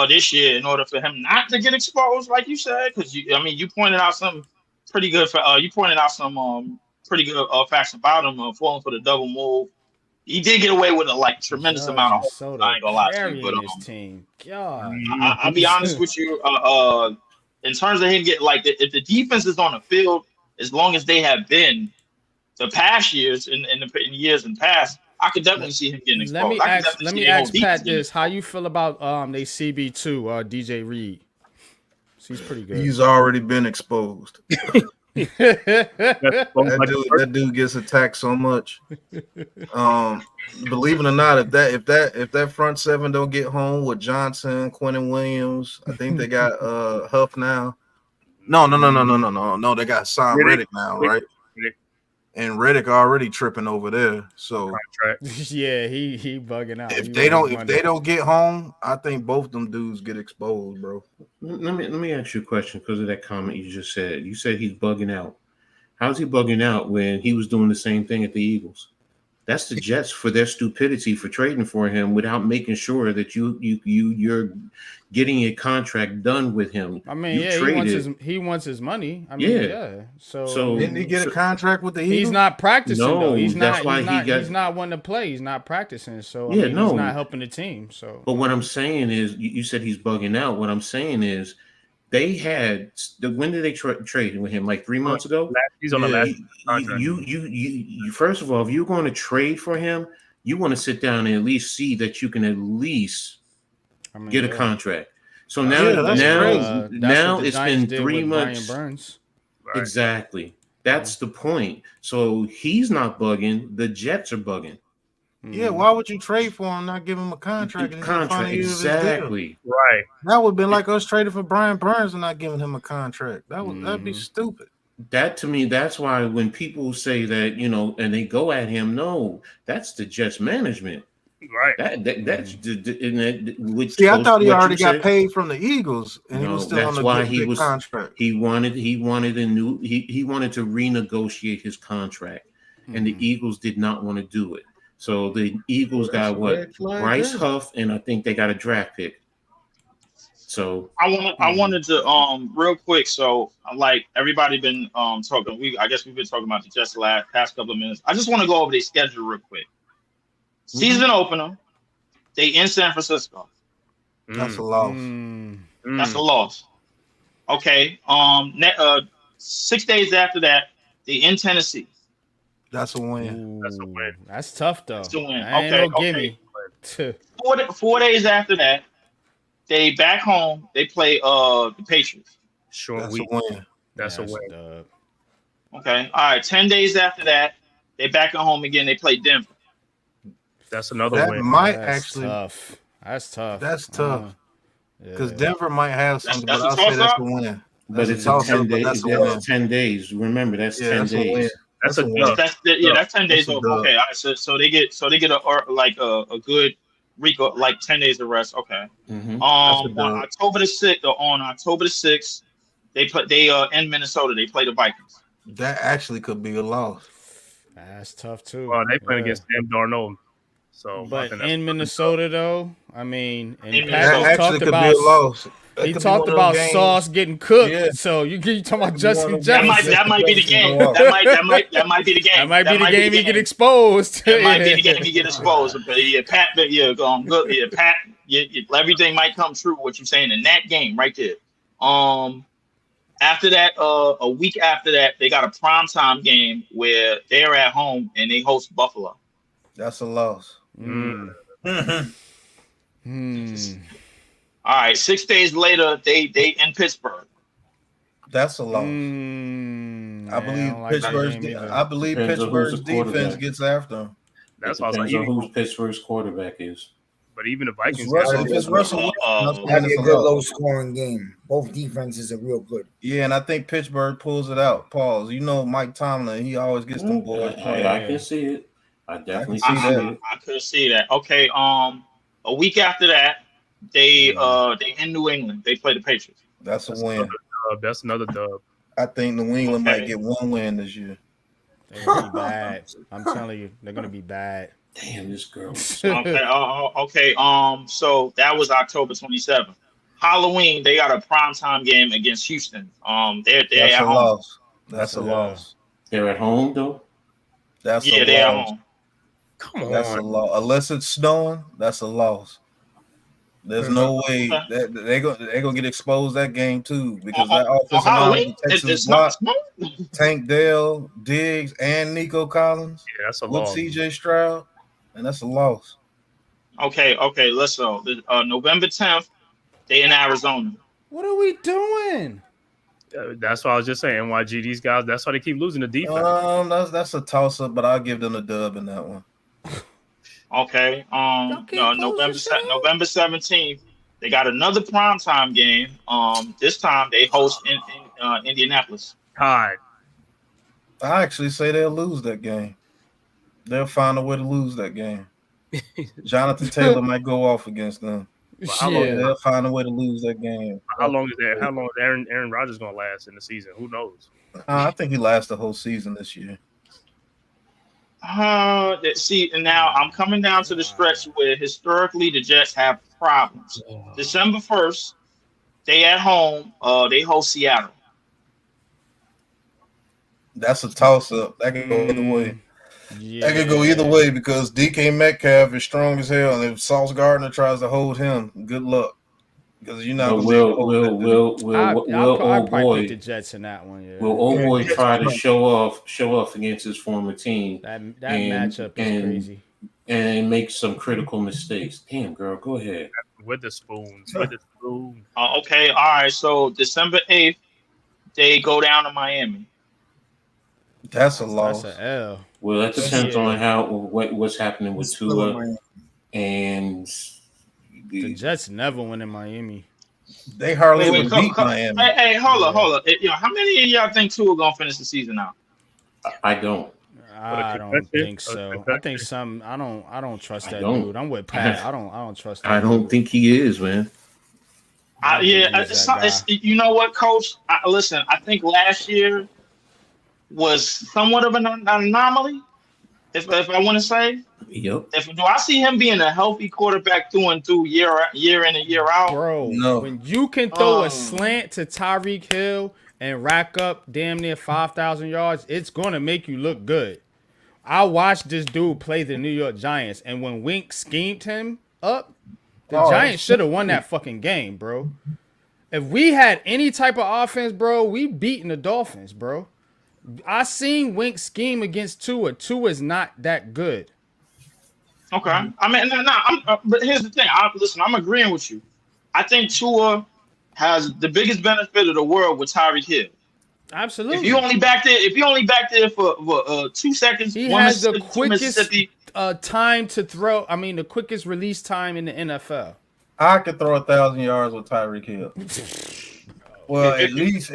this year in order for him not to get exposed, like you said. Because you pointed out some pretty good. Pretty good facts about him falling for the double move. He did get away with a tremendous amount of. I ain't gonna lie to you, but his team. God, I'll be honest with you. In terms of him getting if the defense is on the field, as long as they have been the past years in years in past, I could definitely see him getting exposed. Let me ask Pat this: how you feel about they CB2 DJ Reed? He's pretty good. He's already been exposed. that dude gets attacked so much. Believe it or not, if that front seven don't get home with Johnson, Quentin Williams, I think they got Huff now. No. They got Sam Reddick now, right? And Reddick already tripping over there. So yeah, he bugging out. If they don't get home, I think both them dudes get exposed, bro. Let me ask you a question because of that comment you just said. You said he's bugging out. How's he bugging out when he was doing the same thing at the Eagles? That's the Jets for their stupidity for trading for him without making sure that you're getting a contract done with him. I mean, he wants his money. I mean, yeah. So didn't he get a contract with the Eagles? He's not practicing. No, though. He's that's why he's not wanting to play. He's not practicing. So he's not helping the team. So, but what I'm saying is, you said he's bugging out. What I'm saying is, they had when did they trade with him? Like 3 months ago. He's on the last contract. You first of all, if you're going to trade for him, you want to sit down and at least see that you can at least get a contract. So now it's been 3 months. Brian Burns. Right. Exactly. That's the point. So he's not bugging. The Jets are bugging. Yeah, why would you trade for him, not give him a contract? Exactly. Right. That would have been like us trading for Brian Burns and not giving him a contract. That'd be stupid. That to me, that's why when people say that, and they go at him, no, that's the Jets management. Right. That's see, I thought he already got paid from the Eagles, and he was still on the big contract. He wanted to renegotiate his contract, and the Eagles did not want to do it. So the Eagles got Bryce Huff, and I think they got a draft pick. So I wanted to real quick. So like everybody been talking. I guess we've been talking about the Jets the past couple of minutes. I just want to go over their schedule real quick. Season opener, they in San Francisco. That's a loss. That's a loss. Okay. 6 days after that, they in Tennessee. That's a win. That's a win. That's tough though. That's a win. Okay. 4 days after that, they back home. They play the Patriots. Short That's week. a win. That's a Yeah, win. dub. Okay. All right. 10 days after that, they back at home again. They play Denver. That's another That win. might That's actually. tough. That's tough. That's tough because Yeah. Denver might have something, That's but a I'll say that's toss-up? a win. But That's it's a a toss-up, 10 but day. that's a win. That's 10 days. Remember, that's Yeah, 10 that's a win. days. That's a win. dub. That's 10 days That's off. a dub. Okay. All right. So they get a good Rico, like 10 days of rest. Okay. Mm-hmm. On dub. October the 6th, they in Minnesota. They play the Vikings. That actually could be a loss. That's tough too. Well, they playing Yeah. against Sam Darnold. So, I But think that's in Minnesota, though, I mean, and In Patrick Minnesota. That actually talked could about be a loss. That he could be talked one of about them games. Sauce getting cooked. Yeah. So you talking about That Justin could be one of them Jefferson? That might be the game. That That might be the game. That might be the game he get exposed. That might be the game he get exposed. But yeah, Pat, good. Yeah, Pat, everything might come true. What you're saying in that game right there. After that, a week after that, they got a primetime game where they're at home and they host Buffalo. That's a loss. Mm. All right, 6 days later, they in Pittsburgh. That's a loss. I I believe don't like that Pittsburgh's. game either. I believe Depends on who's Pittsburgh's the quarterback. defense gets after him. That's It why I was like, depends on even, who Pittsburgh's quarterback is. but even the If Vikings. it's Russell Wilson, I'm saying That'd be it's a a good loss. low-scoring game. Both defenses are real good. Yeah, and I think Pittsburgh pulls it out. Pause. You know Mike Tomlin, he always gets them boys playing. I can see it. I definitely I can see see it. I could see that. Okay. A week after that, they in New England. They play the Patriots. That's a win. That's another dub. I think New England might Okay. get one win this year. They're gonna be bad. I'm telling you, they're gonna be bad. Damn, this girl. Okay. Okay. So that was October 27th. Halloween, they got a primetime game against Houston. They're That's at a home. loss. That's a Yeah. loss. They're at home though. That's Yeah, a they're at loss. home. Come on. That's a loss. Unless it's snowing, that's a loss. There's no way that they're gonna get exposed that game too because that On offensive line Halloween, Texas it's block not. Tank Dell, Diggs, and Nico Collins Yeah, that's a with loss. CJ Stroud, and that's a loss. Okay. Let's go. November 10th, they in Arizona. What are we doing? That's why I was just saying. NYG, these guys. That's why they keep losing the defense. That's a toss up, but I'll give them a dub in that one. Okay. Y'all can't close the show? November 17th, they got another primetime game. This time they host in Indianapolis. Tied. I actually say they'll lose that game. They'll find a way to lose that game. Jonathan Taylor might go off against them. how long- Yeah. They'll find a way to lose that game. How long is that? How long is Aaron Rodgers gonna last in the season? Who knows? I think he lasts the whole season this year. See, and now I'm coming down to the stretch where historically the Jets have problems. December 1st, they at home. They host Seattle. That's a toss up. That could go either way. Yeah. That could go either way because DK Metcalf is strong as hell, and if Sauce Gardner tries to hold him, good luck. Because you're not But gonna be able to hold that dude. I'll old probably pick the boy Jets in that one. Yeah. will old boy try to show off against his former team that and- matchup is and- crazy. and make some critical mistakes. Damn, girl, go ahead. With the spoons. With the spoon. Okay, all right. So December 8th, they go down to Miami. That's a loss. That's an L. Well, that depends Yeah. on what's happening with Tua and The the, Jets never win in Miami. They hardly Wait, even come- beat come- Miami. Hey, hold up. How many of y'all think Tua gonna finish the season out? I don't. I don't concussion? think so. I think some. I don't trust I that don't. dude. I'm with Pat. I don't trust. That I don't dude. think he is, man. I don't think he's It's that not, it's, guy. you know what, Coach? Listen, I think last year was somewhat of an anomaly. If I want to say, Yep. do I see him being a healthy quarterback through and through year in and year out? Bro, No. when you can throw a slant to Tyreek Hill and rack up damn near 5,000 yards, it's going to make you look good. I watched this dude play the New York Giants, and when Wink schemed him up, the Giants should have won that fucking game, bro. If we had any type of offense, bro, we beaten the Dolphins, bro. I seen Wink scheme against Tua. Tua is not that good. Okay. I mean, but here's the thing. Listen, I'm agreeing with you. I think Tua has the biggest benefit of the world with Tyreek Hill. Absolutely. If you only back there for 2 seconds, He one has the Mississippi, two quickest Mississippi. time to throw. I mean, the quickest release time in the NFL. I could throw 1,000 yards with Tyreek Hill. Well, at least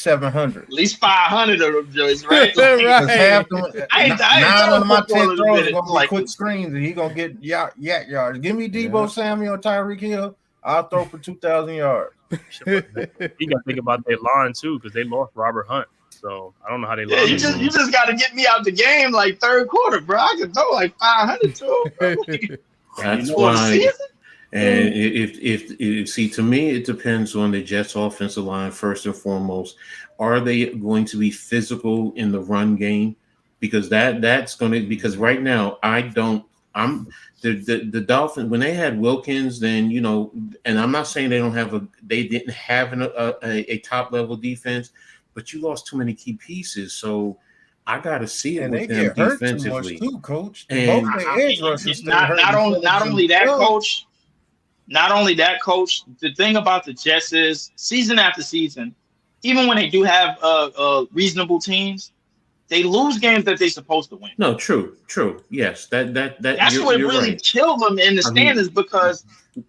700. At least 500 of them joints, right? Right. Half them, I ain't 9 of my 10 football in a throws are minute, going to be like quick this. screens, and he going to get yak yards. Give me Debo Samuel, Tyreek Hill. I'll throw for 2,000 yards. You got to think about their line too, because they lost Robert Hunt. So I don't know how they Yeah, lost. you just got to get me out the game like third quarter, bro. I can throw like 500 to him. That's why. And if see, to me, it depends on the Jets' offensive line first and foremost. Are they going to be physical in the run game? Because that's going to, because right now the Dolphins, when they had Wilkins, then and I'm not saying they didn't have a top level defense, but you lost too many key pieces. So I got to see it And with they them get hurt defensively too much too, Coach. And both the edge rushers not only that, Coach. Not only that, Coach. The thing about the Jets is, season after season, even when they do have reasonable teams, they lose games that they're supposed to win. No, true. Yes, that's what really right. killed them in the standings, because,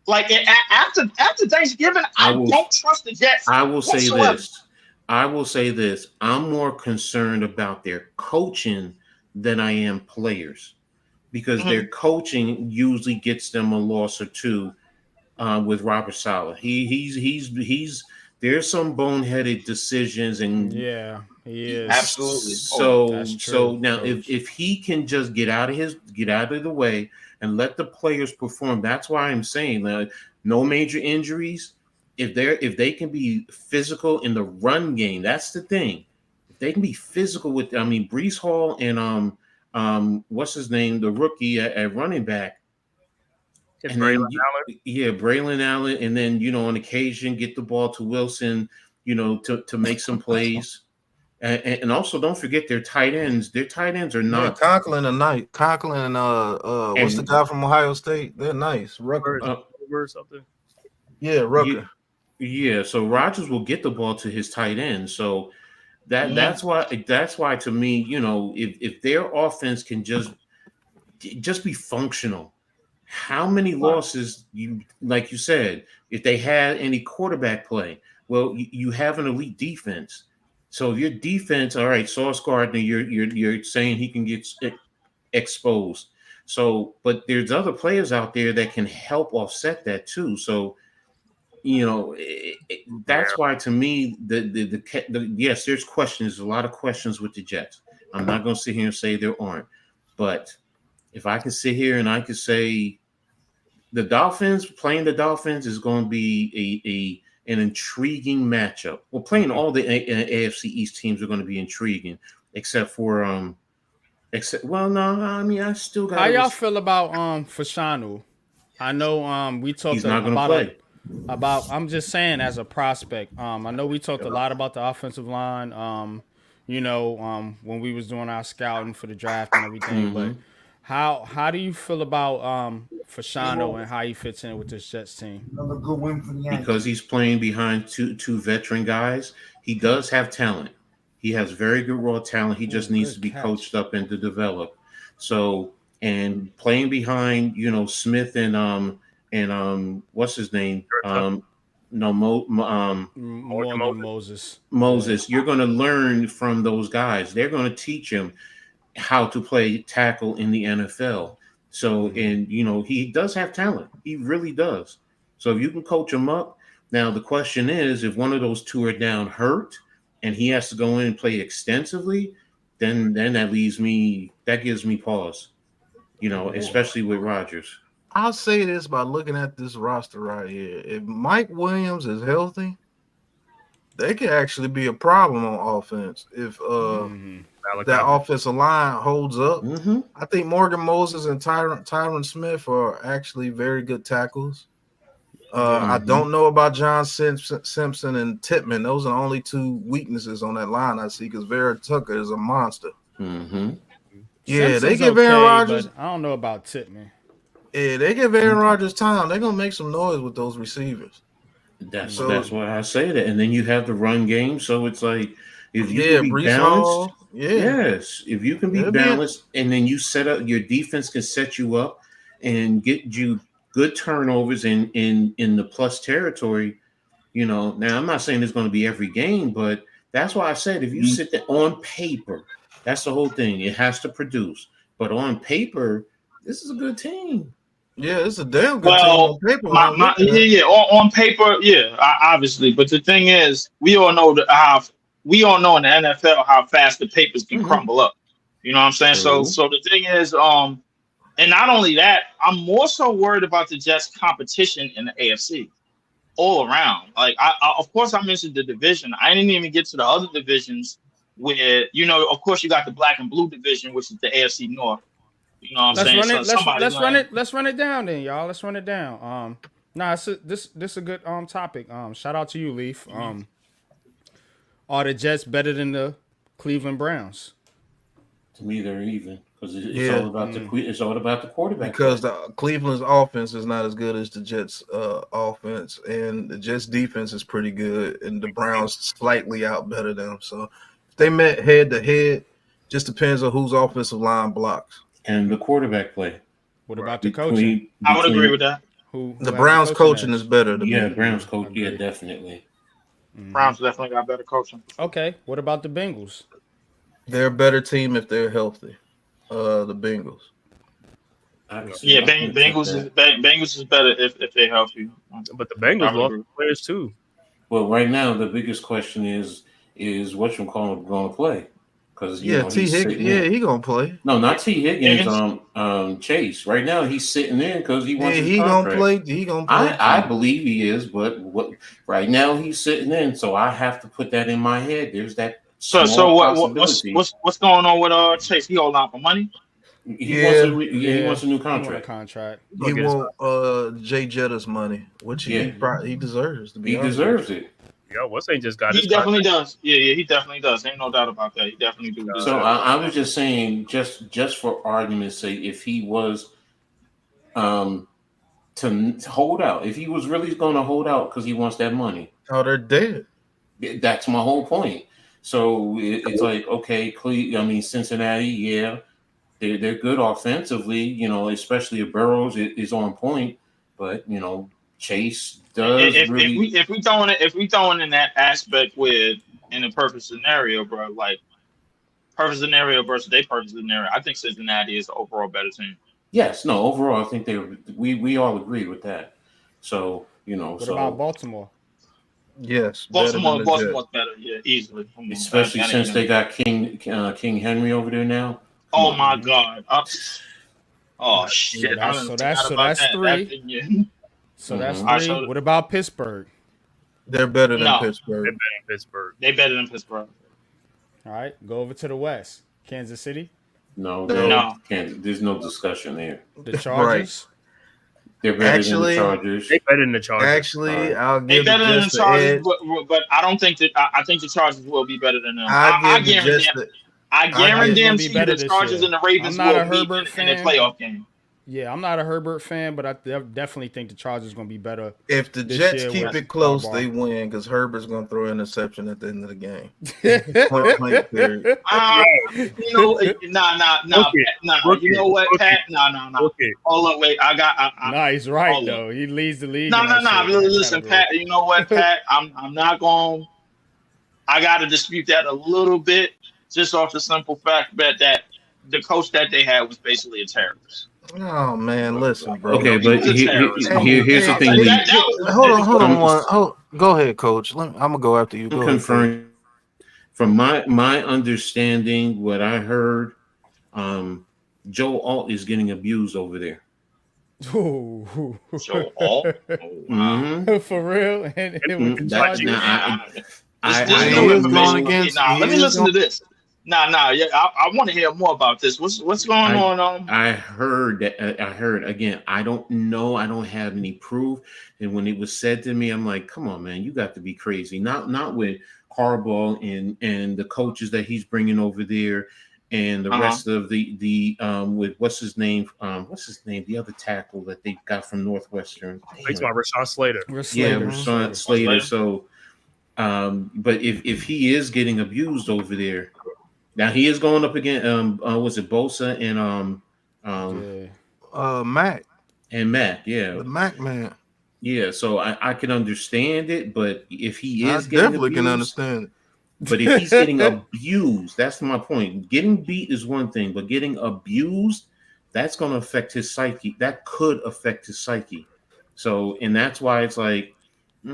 like, after Thanksgiving, I don't trust the Jets. I will say this. I'm more concerned about their coaching than I am players, because their coaching usually gets them a loss or two. With Robert Saleh, he's there's some boneheaded decisions, and he is absolutely. So now if he can just get out of the way and let the players perform, that's why I'm saying no major injuries. If they can be physical in the run game, that's the thing. If they can be physical Breece Hall and what's his name, the rookie at running back. And Braylon Allen. Yeah, Braylon Allen, and then on occasion get the ball to Wilson, to make some plays, and also don't forget their tight ends. Their tight ends are not Conklin and what's the guy from Ohio State? They're nice. Rucker or something. Yeah, Rucker. Yeah, so Rodgers will get the ball to his tight end. So that's why to me, if their offense can just be functional. How many losses like you said, if they had any quarterback play? Well, you have an elite defense. So if your defense, all right, Sauce Gardner, you're saying he can get exposed. So, but there's other players out there that can help offset that too. So, that's why to me yes, there's questions. There's a lot of questions with the Jets. I'm not going to sit here and say there aren't, but if I can sit here and I could say playing the Dolphins is going to be an intriguing matchup. Well, playing all the AFC East teams are going to be intriguing, except for I still got. How y'all feel about Fashanu? I know we talked he's not going to play. I'm just saying as a prospect. I know we talked a lot about the offensive line. When we was doing our scouting for the draft and everything, but. How do you feel about Fashanu and how he fits in with this Jets team? Another good win for the Yankees. Because he's playing behind two veteran guys, he does have talent. He has very good raw talent. He just needs to be coached up and to develop. So, and playing behind, Smith and what's his name? Moses. Moses. You're going to learn from those guys. They're going to teach him how to play tackle in the NFL. So, and he does have talent. He really does. So if you can coach him up. Now the question is, if one of those two are down hurt and he has to go in and play extensively, then that gives me pause, especially with Rodgers. I'll say this by looking at this roster right here. If Mike Williams is healthy, they could actually be a problem on offense. If that offensive line holds up, I think Morgan Moses and Tyron Smith are actually very good tackles. I don't know about John Simpson and Tippmann. Those are the only two weaknesses on that line I see, because Vera Tucker is a monster. Mm-hmm. Yeah, Simpson's they give Aaron Rodgers. I don't know about Tippmann. Yeah, they give Aaron Rodgers time. They're gonna make some noise with those receivers. That's So why I say that. And then you have the run game. So it's like if you yeah, can be Brees balanced, Hall. Yeah, yes, if you can be it'll be balanced, and then you set up your defense can set you up and get you good turnovers in the plus territory. Now I'm not saying it's going to be every game, but that's why I said if you sit there on paper, that's the whole thing. It has to produce. But on paper, this is a good team. yeah, it's a damn good team Well, on paper when I'm looking at it. yeah, on paper, yeah, obviously. But the thing is, we all know we all know in the NFL how fast the papers can crumble up. You know what I'm saying? True. So the thing is, and not only that, I'm more so worried about the Jets' competition in the AFC all around. Like, I of course, I mentioned the division. I didn't even get to the other divisions where, of course, you got the black and blue division, which is the AFC North. You know what I'm Let's saying? run So it. somebody's like, Let's run it down then, y'all. Let's run it down. This a good topic. Shout out to you, Leaf. Are the Jets better than the Cleveland Browns? To me, they're even because it's Yeah. all about it's all about the quarterback. Because the Cleveland's offense is not as good as the Jets' offense, and the Jets' defense is pretty good, and the Browns slightly out better them. So if they met head to head, just depends on whose offensive line blocks. And the quarterback play. What about the coaching? I would agree with that. Who The has Browns' coaching edge? is better. To Yeah, me. Browns coach. Yeah, definitely. Browns definitely got better coaching. Okay. What about the Bengals? They're a better team if they're healthy. The Bengals. Yeah, Bengals is better if they're healthy. But the Bengals lost players too. Well, right now the biggest question is whatchamacallit going to play? Because T. Higgins, he gonna play. No, not T. Higgins. Chase. Right now he's sitting in because he wants his contract. He gonna play. I believe he is, but right now he's sitting in, so I have to put that in my head. There's that. So what's going on with Chase? He holding out for money. He wants a new contract. He want Jay Jetta's money, which he deserves. He deserves it. Yo, what's ain't just got? He definitely does. Yeah, he definitely does. Ain't no doubt about that. He definitely do. So I was just saying, just for argument's sake, if he was to hold out, if he was really going to hold out because he wants that money, they're dead. That's my whole point. So it's like, okay, Cincinnati, yeah, they're good offensively, especially if Burrows is on point, but Chase does if we throwing in that aspect with in a perfect scenario, bro, like perfect scenario versus their perfect scenario, I think Cincinnati is the overall better team. Yes, no, overall I think we all agree with that. So what about Baltimore? Yes, Baltimore's better, yeah, easily. Especially since they got King Henry over there now. Oh my God! Oh shit! Yeah, so that's three. So that's three. What about Pittsburgh? They're better than Pittsburgh. They're better than Pittsburgh. All right, go over to the West. Kansas City. No. There's no discussion there. The Chargers. They're better than the Chargers. They're better than the Chargers. Actually, I'll give better than the Chargers, edge. but I don't think that. I think the Chargers will be better than them. I guarantee the Chargers and the Ravens will be in the playoff game. Yeah, I'm not a Herbert fan, but I definitely think the Chargers are going to be better. If the Jets keep it close, they win because Herbert's going to throw an interception at the end of the game. Nah. You know what, Pat? Nah. Okay. Hold on, wait. He's right though. He leads the league. No. Listen, Pat. You know what, Pat? I'm not going. I got to dispute that a little bit, just off the simple fact that the coach that they had was basically a terrorist. Oh man, listen, bro. Okay, but here's the thing. Hold on. Go ahead, Coach. I'm gonna go after you. Go confirm. From my understanding, what I heard, Joe Alt is getting abused over there. Joe Alt? For real? And let me listen to this. Yeah, I want to hear more about this. What's going on? I heard that. I heard again. I don't know. I don't have any proof. And when it was said to me, I'm like, "Come on, man, you got to be crazy." Not with Harbaugh and the coaches that he's bringing over there, and the rest of the with what's his name, the other tackle that they got from Northwestern. It's my Rashawn Slater. Yeah, Rashawn Slater. So, but if he is getting abused over there, now he is going up against was it Bosa and Mac and Mac? Yeah, the Mac man. Yeah, so I can understand it, but if he I is getting definitely abused, can understand it. but if he's getting abused, that's my point. Getting beat is one thing, but getting abused, that's going to affect his psyche. That could affect his psyche. So, and that's why it's like, I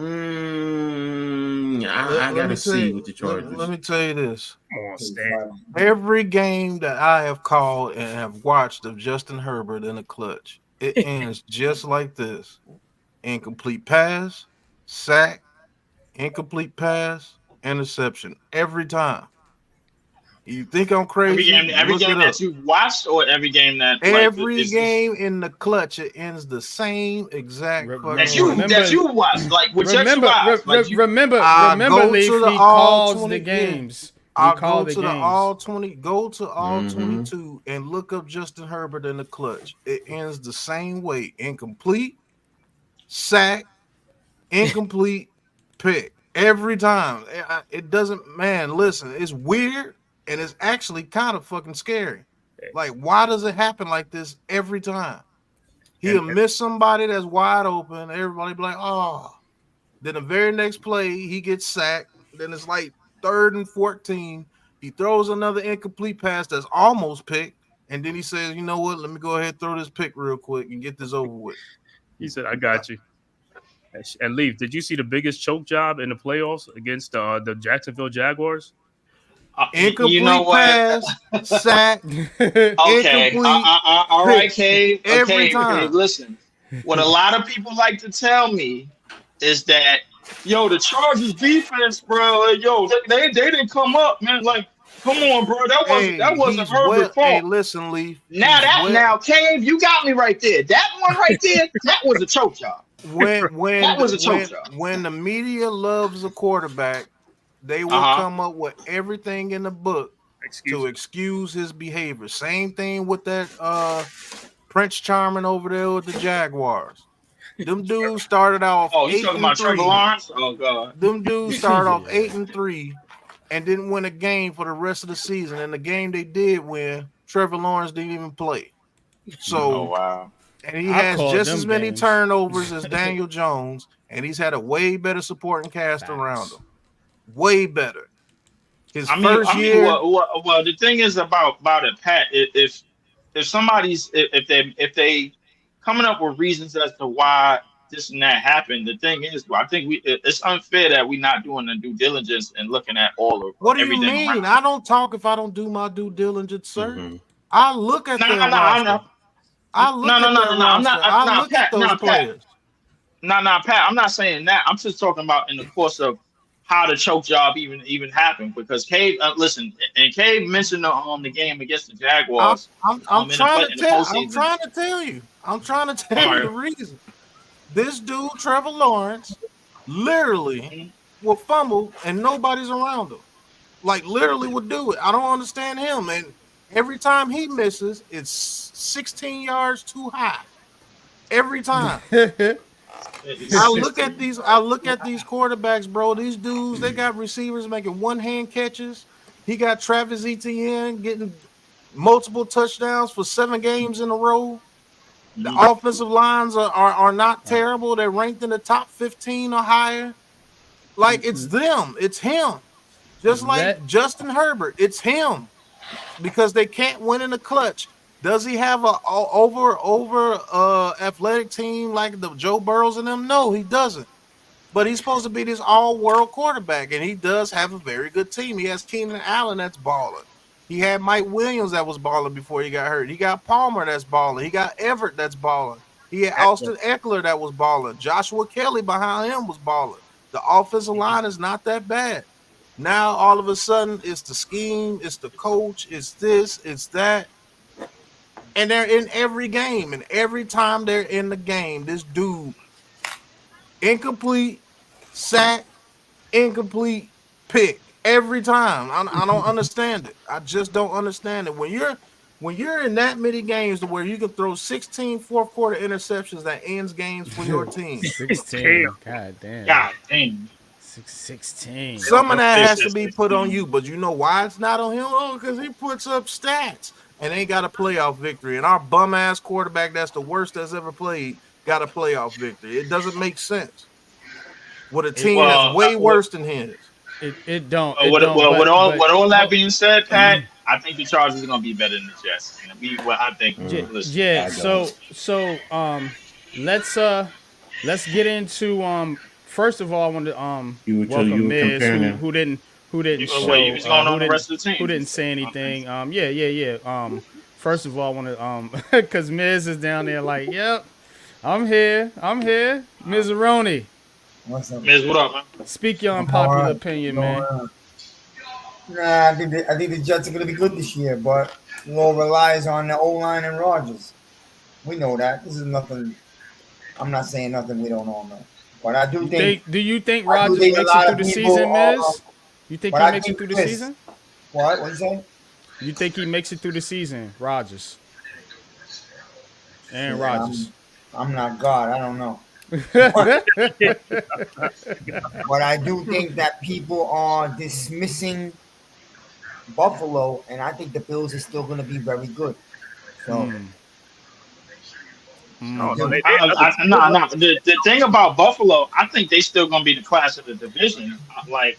got to see with the Chargers. Let me tell you this. Come on, Stan. Every game that I have called and have watched of Justin Herbert in a clutch, it ends just like this. Incomplete pass, sack, incomplete pass, interception. Every time. You think I'm crazy? Every game that you've watched, or every game that game in the clutch, it ends the same exact that you watched. Like remember, Leaf, he calls the games. I'll go to the all 20, go to all 22 and look up Justin Herbert in the clutch. It ends the same way. Incomplete, sack, incomplete, pick. Every time. It doesn't, man, listen, it's weird and it's actually kind of fucking scary. Like, why does it happen like this every time? He'll miss somebody that's wide open. Everybody be like, oh. Then the very next play, he gets sacked. Then it's like 3rd and 14. He throws another incomplete pass that's almost picked. And then he says, you know what? Let me go ahead and throw this pick real quick and get this over with. He said, I got you. And Leaf, did you see the biggest choke job in the playoffs against the Jacksonville Jaguars? Incomplete pass, sack. Okay. All right, Cave. Every time. Cave, listen. What a lot of people like to tell me is that, the Chargers defense, bro, they didn't come up, man. Like, come on, bro. That wasn't Herbert's fault. Hey, listen, Lee. Now, Cave, you got me right there. That one right there, that was a choke job. When that was a choke job. When the media loves a quarterback, they will come up with everything in the book to excuse his behavior. Same thing with that Prince Charming over there with the Jaguars. Them dudes started off. Oh, you talking about Trevor Lawrence? Oh God. Them dudes started off 8-3 and didn't win a game for the rest of the season. And the game they did win, Trevor Lawrence didn't even play. So, wow. And he has just as many turnovers as Daniel Jones, and he's had a way better supporting cast around him. Way better. His first year. Well, the thing is about it, Pat. If somebody's if they coming up with reasons as to why this and that happened, the thing is, I think it's unfair that we're not doing the due diligence and looking at all of. What do you mean? Around. I don't talk if I don't do my due diligence, sir. I look at their roster. I look at those players. Pat, I'm not saying that. I'm just talking about in the course of how the choke job even happened, because Cave, listen, and Cave mentioned the game against the Jaguars. I'm trying to tell you the reason. This dude, Trevor Lawrence, literally will fumble and nobody's around him. Like, literally would do it. I don't understand him. And every time he misses, it's 16 yards too high. Every time. I look at these quarterbacks, bro. These dudes, they got receivers making one-hand catches. He got Travis Etienne getting multiple touchdowns for 7 games in a row. The offensive lines are not terrible. They're ranked in the top 15 or higher. Like, it's them. It's him. Just like Justin Herbert. It's him. Because they can't win in the clutch. Does he have a over athletic team like the Joe Burrows and them? No, he doesn't. But he's supposed to be this all-world quarterback, and he does have a very good team. He has Keenan Allen that's balling. He had Mike Williams that was balling before he got hurt. He got Palmer that's balling. He got Everett that's balling. He had Austin Eckler that was balling. Joshua Kelly behind him was balling. The offensive line is not that bad. Now, all of a sudden, it's the scheme, it's the coach, it's this, it's that. And they're in every game. And every time they're in the game, this dude, incomplete, sack, incomplete, pick. every time. I don't understand it. I just don't understand it. When you're in that many games to where you can throw 16 fourth quarter interceptions that ends games for your team. 16. God damn. God damn. 16. Some of that Fix has that to be put on 16. you, but you know why it's not on him? Oh, because he puts up stats and ain't got a playoff victory. And our bum ass quarterback, that's the worst that's ever played, got a playoff victory. It doesn't make sense. With a team that's Well, way worse than his. It don't. Well, It don't. with But all that being said, Pat, I think the Chargers are going to be better than the Jets. I think. Listen, yeah. I don't. Let's get into first of all, I want to You welcome were Miz comparing them. who didn't wait, show you was going on the rest of the who teams. didn't say anything. Yeah. First of all, I want to because Miz is down there like, yep, I'm here, Mizaroni. What's up? Miz, what up, man? Speak your I'm unpopular all right. opinion, Going man. on? Nah, I think the Jets are going to be good this year, but it all relies on the O-line and Rodgers. We know that. This is nothing. I'm not saying nothing we don't all know. But I do think. Do you think I do Rodgers think a makes it lot through of the people season, are. Miz? You think But he I makes it think through the this. season? What you say? You think he makes it through the season, Rodgers? Aaron Shit, Rodgers. I'm not God. I don't know. But I do think that people are dismissing Buffalo, and I think the Bills are still going to be very good. So I Oh no, do. Nah. The thing about Buffalo, I think they still going to be the class of the division. Like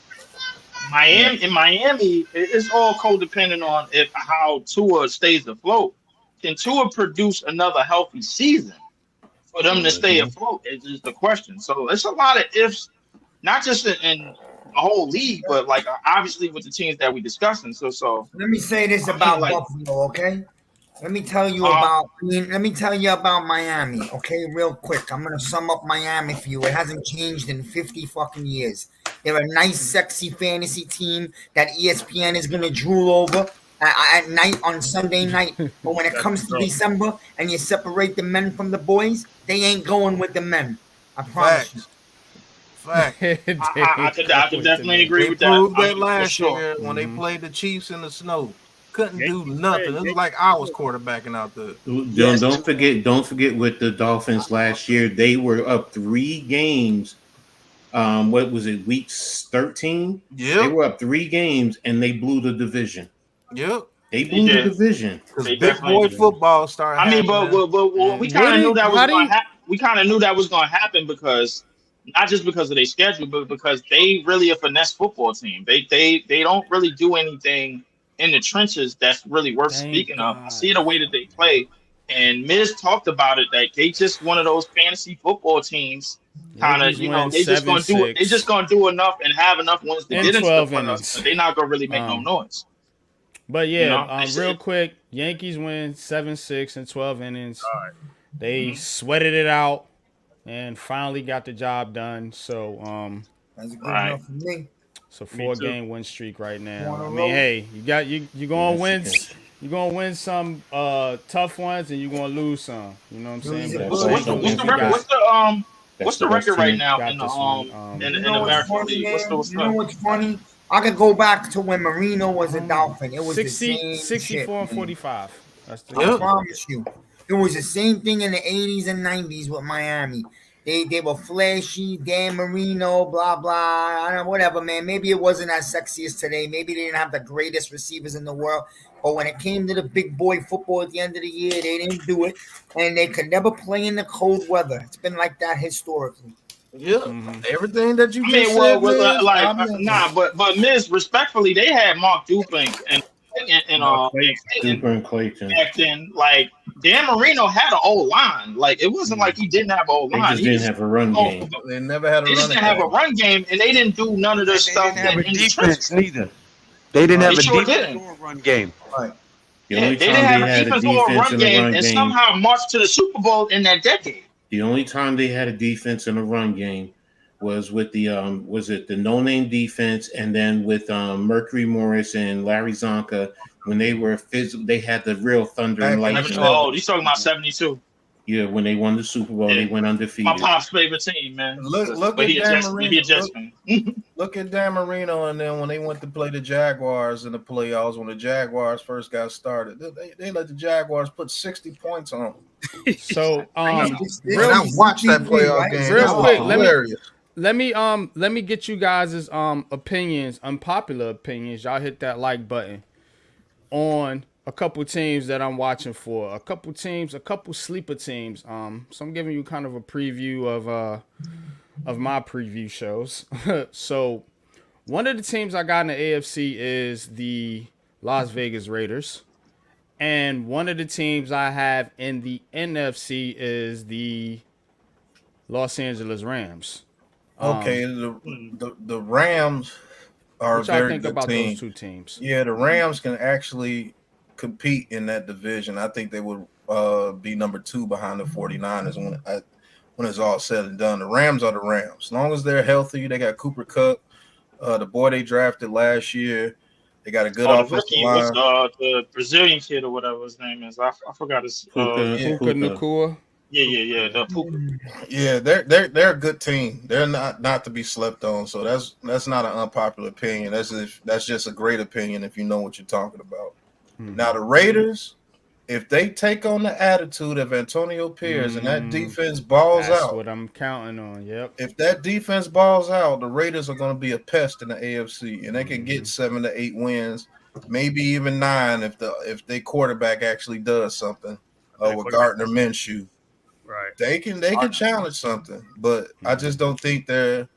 Miami, in Miami, it's all codependent on how Tua stays afloat. Can Tua produce another healthy season for them to stay afloat? Is just the question. So it's a lot of ifs, not just in the whole league, but like obviously with the teams that we discussing. So Let me say this I mean, about like, Buffalo, okay? Let me tell you about Miami, okay? Real quick. I'm gonna sum up Miami for you. It hasn't changed in 50 fucking years. They're a nice, sexy fantasy team that ESPN is gonna drool over at night on Sunday night. But when it comes to December and you separate the men from the boys, they ain't going with the men. I promise you. Fact. I could definitely agree They with that. proved that For last sure. year when they played the Chiefs in the snow. Couldn't do Yankees nothing. win. It was like I was quarterbacking out there. Don't forget with the Dolphins last year, they were up 3 games. What was it, week 13? Yep. They were up 3 games and they blew the division. Yep. They blew the division. Because They big boy football started I mean, happening. but we kind of knew that was going to happen. We kind of knew that was going to happen because not just because of their schedule, but because they really a finesse football team. They don't really do anything in the trenches that's really worth speaking of. I see the way that they play, and Miz talked about it that they just one of those fantasy football teams. Kind of, they just gonna do it. They just gonna do enough and have enough wins to get into the playoffs, but they're not gonna really make no noise. But yeah, real quick, Yankees win 7-6 in 12 innings. Right. They sweated it out and finally got the job done. So that's good enough for me. It's a 4-game win streak right now. I mean, roll. hey, you're gonna win. You're gonna win some tough ones and you're gonna lose some. You know what I'm saying? What's the record right now in the American League? You know what's funny? I could go back to when Marino was a Dolphin. It was 64 the same and shit, 45. That's the I promise you. It was the same thing in the 80s and 90s with Miami. They were flashy, Dan Marino, blah, blah, I don't know, whatever, man. Maybe it wasn't as sexy as today. Maybe they didn't have the greatest receivers in the world. But when it came to the big boy football at the end of the year, they didn't do it. And they could never play in the cold weather. It's been like that historically. Yeah, everything that you just said. But Miz, respectfully, they had Mark Dupin and Clayton back then. Like Dan Marino had an old line. Like it wasn't like he didn't have an old line. They just didn't have a run game. They never had a They just didn't have a run game, and they didn't do none of their stuff. They didn't have a defense neither. They didn't have a defense or a run game. Right. The only They time didn't have they a had a defense or a defense run and a game, run and game, somehow marched to the Super Bowl in that decade. the only time they had a defense and a run game was with the the no-name defense, and then with Mercury Morris and Larry Zonka when they were physical. They had the real thunder and lightning. Oh, he's talking about 72. Yeah, when they won the Super Bowl, they went My undefeated. pop's favorite team, man. Look But at he a Dan Jets Marino. fan. Look at Dan Marino, and then when they went to play the Jaguars in the playoffs, when the Jaguars first got started, they let the Jaguars put 60 points on them. So I watched that playoff game. Real quick, hilarious. let me get you guys' opinions, unpopular opinions. Y'all hit that like button on a couple teams that I'm watching for. A couple sleeper teams. So I'm giving you kind of a preview of my preview shows. So one of the teams I got in the AFC is the Las Vegas Raiders. And one of the teams I have in the NFC is the Los Angeles Rams. Okay, the Rams are what a very y'all think good about team. those two teams? Yeah, the Rams can actually compete in that division. I think they would be number 2 behind the 49ers when it's all said and done. The Rams are the Rams. As long as they're healthy, they got Cooper Kupp, the boy they drafted last year. They got a good offensive line. The Brazilian kid or whatever his name is. I forgot his Puka Nacua. Yeah. The Puka. Yeah, they're a good team. They're not to be slept on. So that's not an unpopular opinion. That's just a great opinion if you know what you're talking about. Mm-hmm. Now the Raiders, if they take on the attitude of Antonio Pierce and that defense balls out, that's what I'm counting on. Yep. If that defense balls out, the Raiders are going to be a pest in the AFC, and they can get 7 to 8 wins, maybe even 9 if their quarterback actually does something with Gardner Minshew. Right. They can challenge something, but I just don't think they're.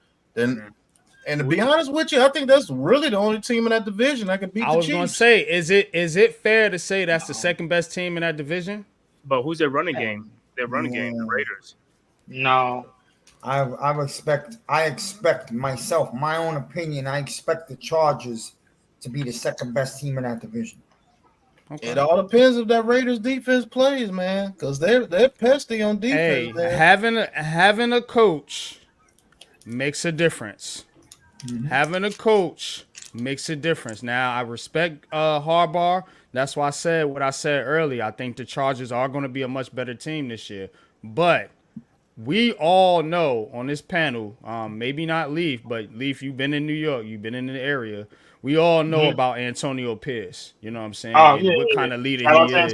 And to be honest with you, I think that's really the only team in that division that can beat the Chiefs. I was going to say, is it fair to say that's the second best team in that division? But who's their running game? Their running game, the Raiders. No. I expect myself, my own opinion, I expect the Chargers to be the second best team in that division. Okay. It all depends if that Raiders defense plays, man, because they're pesty on defense. Hey, having a coach makes a difference. Mm-hmm. Having a coach makes a difference. Now, I respect Harbaugh. That's why I said what I said earlier. I think the Chargers are going to be a much better team this year. But we all know on this panel, maybe not Leaf, but Leaf, you've been in New York. You've been in the area. We all know about Antonio Pierce. You know what I'm saying? What kind of leader he is.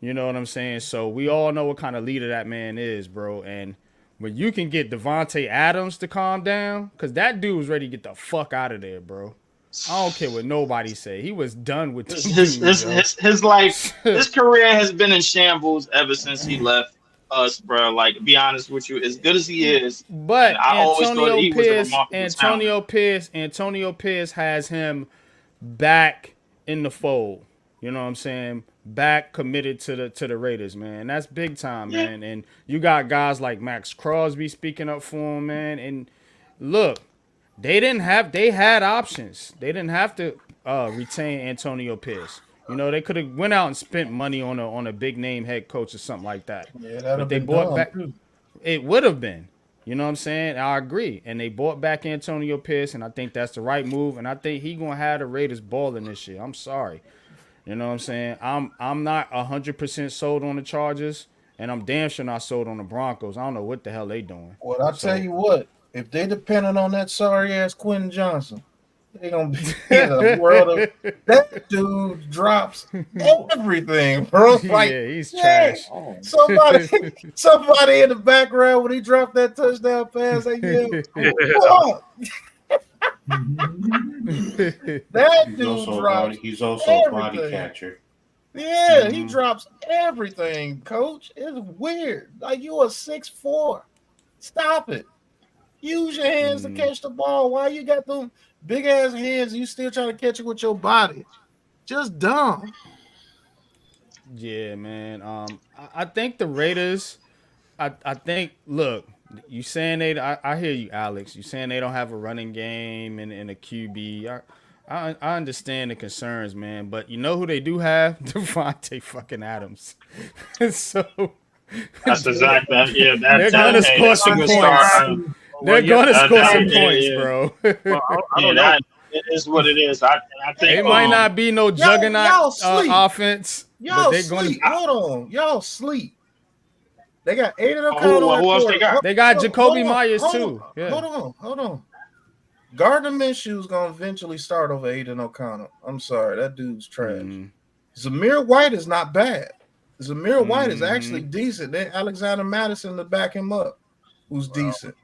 You know what I'm saying? So we all know what kind of leader that man is, bro. And when you can get Devontae Adams to calm down, because that dude was ready to get the fuck out of there, bro. I don't care what nobody say. He was done with his life. His career has been in shambles ever since he left us, bro. Like, to be honest with you, as good as he is, but I always thought he was a remarkable Antonio Pierce has him back in the fold. You know what I'm saying? Back committed to the Raiders, man. That's big time, man. And you got guys like Max Crosby speaking up for him, man. And look, they had options. They didn't have to retain Antonio Pierce. You know, they could have went out and spent money on a big name head coach or something like that. Yeah, but they bought back. It would have been. You know what I'm saying? I agree. And they bought back Antonio Pierce, and I think that's the right move. And I think he gonna have the Raiders balling this year. I'm sorry. You know what I'm saying? I'm not 100% sold on the Chargers, and I'm damn sure not sold on the Broncos. I don't know what the hell they doing. Well, I'll tell you what. If they depending on that sorry-ass Quentin Johnson, they going to be in a world of – that dude drops everything, bro. Like, yeah, he's trash. Somebody in the background when he dropped that touchdown pass, they yelled, that dude drops He's also a body catcher. Yeah, he drops everything, coach. It's weird. Like, you are 6'4". Stop it. Use your hands to catch the ball. Why you got them big ass hands and you still trying to catch it with your body? Just dumb. Yeah, man. I think the Raiders. I think. Look, you saying they? I hear you, Alex. You saying they don't have a running game and a QB. I understand the concerns, man. But you know who they do have? Devontae fucking Adams. So that's exactly that. Yeah, they're gonna score some points. They're going to score some points, bro. Well, I don't know. It is what it is. I think it might not be no juggernaut offense. Y'all sleep. Hold on. Y'all sleep. They got Aiden Who, O'Connell. who else they got? They got Jacoby Hold on, Myers hold too. on, Yeah. Hold on. Gardner Minshew's gonna eventually start over Aiden O'Connell. I'm sorry, that dude's trash. Zamir White is not bad. Zamir White is actually decent. Then Alexander Madison to back him up, who's decent.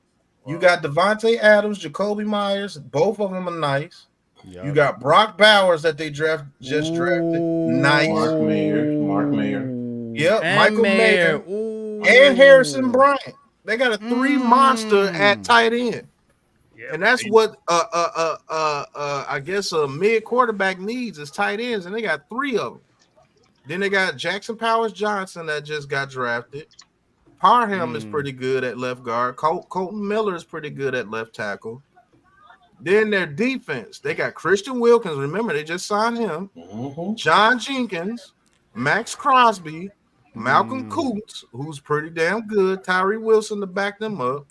You got Devontae Adams, Jacoby Myers. Both of them are nice. Yep. You got Brock Bowers that they drafted. Nice. Mark Mayer. Yep, And Michael Mayer. Ooh. And Harrison Bryant. They got a three monster at tight end. Yeah, And that's what I guess a mid quarterback needs is tight ends, and they got three of them. Then they got Jackson Powers Johnson that just got drafted. Parham is pretty good at left guard. Colton Miller is pretty good at left tackle. Then their defense, they got Christian Wilkins. Remember, they just signed him. John Jenkins, Max Crosby, Malcolm Coots, who's pretty damn good. Tyree Wilson to back them up.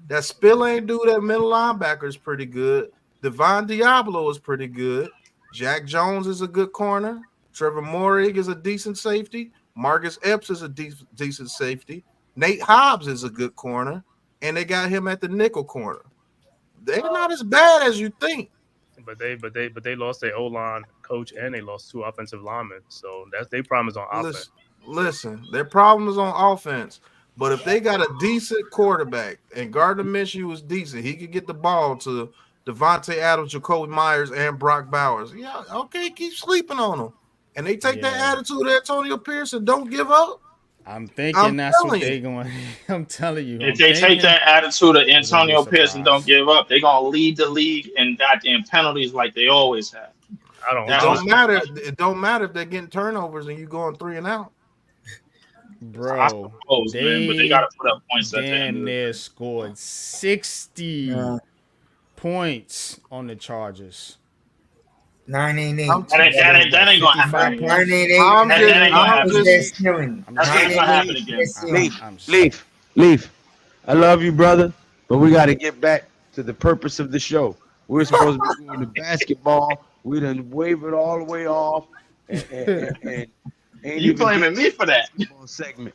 That Spillane dude at middle linebacker is pretty good. Devon Diablo is pretty good. Jack Jones is a good corner. Trevor Morig is a decent safety. Marcus Epps is a decent safety. Nate Hobbs is a good corner. And they got him at the nickel corner. They're not as bad as you think. But they lost their O-line coach and they lost 2 offensive linemen. So that's their problem is on offense. Listen, their problem is on offense. But if they got a decent quarterback and Gardner Minshew is decent, he could get the ball to Devontae Adams, Jacoby Myers, and Brock Bowers. Yeah, okay, keep sleeping on them. And they take that attitude of Antonio Pierce and don't give up. I'm thinking that's what they're going. I'm telling you. If they take that attitude of Antonio Pierce and don't give up, they're gonna lead the league in goddamn penalties like they always have. It don't matter. It don't matter if they're getting turnovers and you going 3 and out. Bro, but they gotta put up points. Damn near scored 60 points on the Chargers. 988. That ain't gonna happen. 988. That's not gonna happen again. Leaf. I love you, brother, but we got to get back to the purpose of the show. We're supposed to be doing the basketball. We done wave it all the way off. And you blaming me for that segment?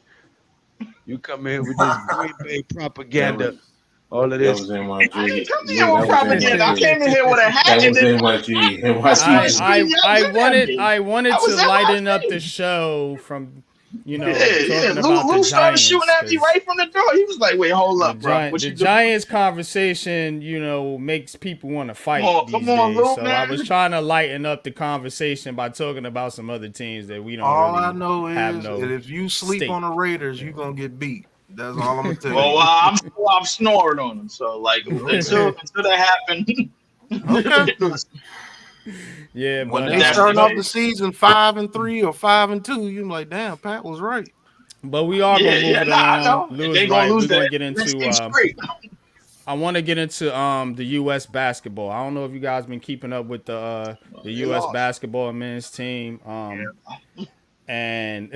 You come in with this Green Bay propaganda. All of this. I didn't come here with propaganda. I came in here with a hat. That was NYG. I wanted to lighten up the show from, talking about Lou started shooting at me right from the door. He was like, "Wait, hold up, bro." The Giants conversation, makes people want to fight these days. Lou, so I was trying to lighten up the conversation by talking about some other teams that we don't. All really I know have is no that if you sleep stake. on the Raiders, you're gonna get beat. That's all I'm gonna tell you. Well, I'm snoring on them. So until that happened. Okay. Yeah, when but they starting off the season 5-3 or 5-2, you're like, damn, Pat was right. But we are gonna move it along. They gonna lose. We're gonna get into. I want to get into the U.S. basketball. I don't know if you guys been keeping up with the U.S. basketball men's team. And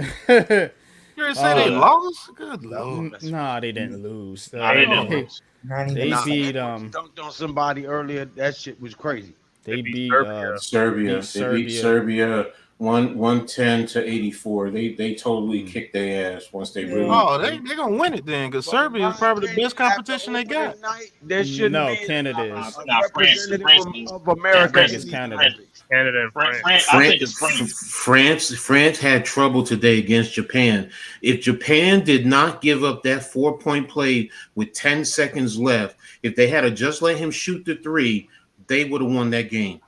You say they lost? Good Lord. Nah, they didn't lose. They didn't lose. They beat dunked on somebody earlier. That shit was crazy. They beat Serbia. They beat Serbia 110 to 84. They totally kicked their ass once they really. Oh, they're gonna win it then, because Serbia is probably the best competition they got. There should be Canada is. Representative of America is Canada. Canada and France. I think it's France had trouble today against Japan. If Japan did not give up that 4-point play with 10 seconds left, if they had to just let him shoot the 3, they would have won that game.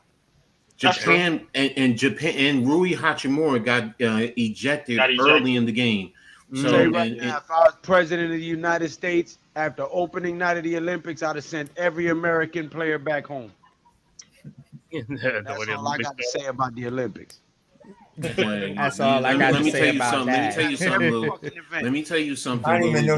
Japan and Rui Hachimura got ejected early in the game. So if I was president of the United States after opening night of the Olympics, I'd have sent every American player back home. That's all I got to say about the Olympics. That's all I got to say about that. Let me tell you something. I don't even know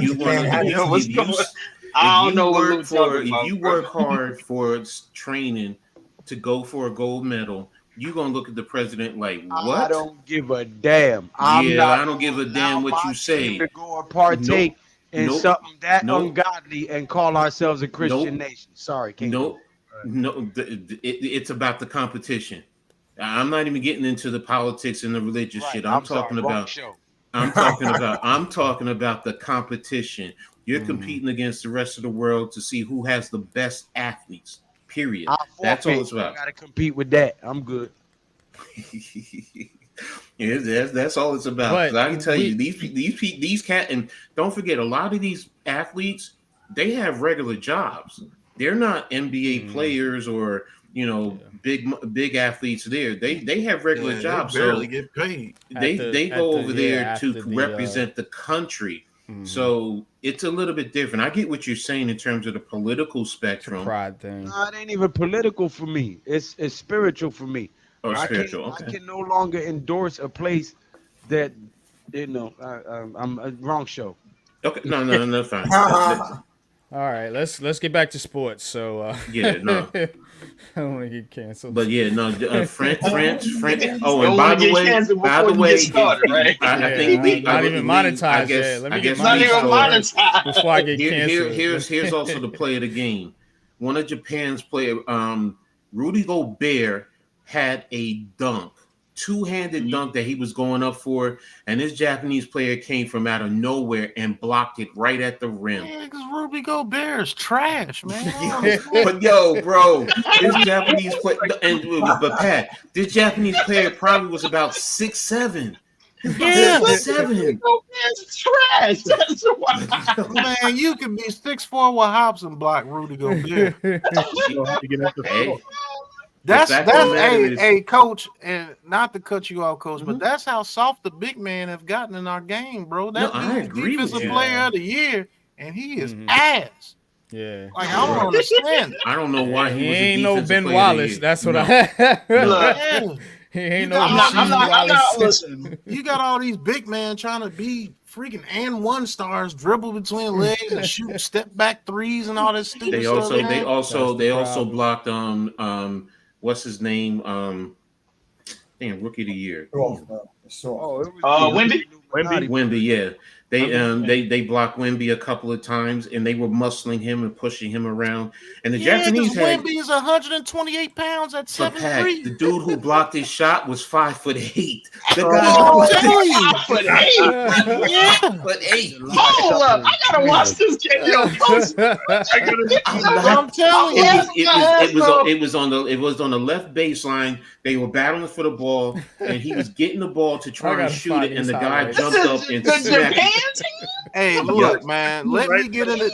I don't know what if you work hard for training to go for a gold medal, you're gonna look at the president like, what? I don't give a damn. I don't give a damn what you say. To go or partake in something that ungodly and call ourselves a Christian nation. Sorry, King. It's about the competition. I'm not even getting into the politics and the religious shit. I'm talking about. I'm talking about the competition. You're competing against the rest of the world to see who has the best athletes. Period. That's all it's about. I gotta compete with that. I'm good. Yeah, that's all it's about. 'Cause I can tell you, these cat, and don't forget, a lot of these athletes, they have regular jobs. They're not NBA players or big athletes. They have regular jobs. They barely get paid. They go over there to represent the country. So it's a little bit different. I get what you're saying in terms of the political spectrum. Pride thing. No, it ain't even political for me. It's spiritual for me. Oh, spiritual. I can no longer endorse a place that I'm a wrong show. Okay, no, fine. All right, let's get back to sports. So yeah, no, I don't want to get canceled. But yeah, no, France. Oh, and by the way, started, I think not even monetized yet. Let me get not even monetized before I get canceled. Here's also the play of the game. One of Japan's player, Rudy Gobert, had a dunk, two-handed dunk that he was going up for, and this Japanese player came from out of nowhere and blocked it right at the rim. Yeah, because Rudy Gobert is trash, man. But yo, bro, this Japanese player, but Pat, this Japanese player probably was about 6'7". Yeah, 6'7". It's trash. That's why. Man, you can be 6'4" with hops and block Rudy Gobert. That's hey coach, and not to cut you off, coach, but that's how soft the big man have gotten in our game, bro. That defensive player of the year, and he is ass. Yeah, like I don't understand. I don't know why he ain't no Ben Wallace. That's what I. He ain't no. I'm not listening. You got all these big men trying to be freaking and one stars, dribble between legs and shoot step back threes and all this stupid stuff. They also blocked what's his name? Rookie of the year. Wemby, yeah. They blocked Wemby a couple of times, and they were muscling him and pushing him around. And the Japanese Wemby is 128 pounds at 7'3". The dude who blocked his shot was 5'8". The guy 5'8". Hold up, I gotta watch this game. I'm telling you, it was on the left baseline. They were battling for the ball, and he was getting the ball to try and shoot it, and the guy jumped up and smacked it. Hey, look, man. Let me get in the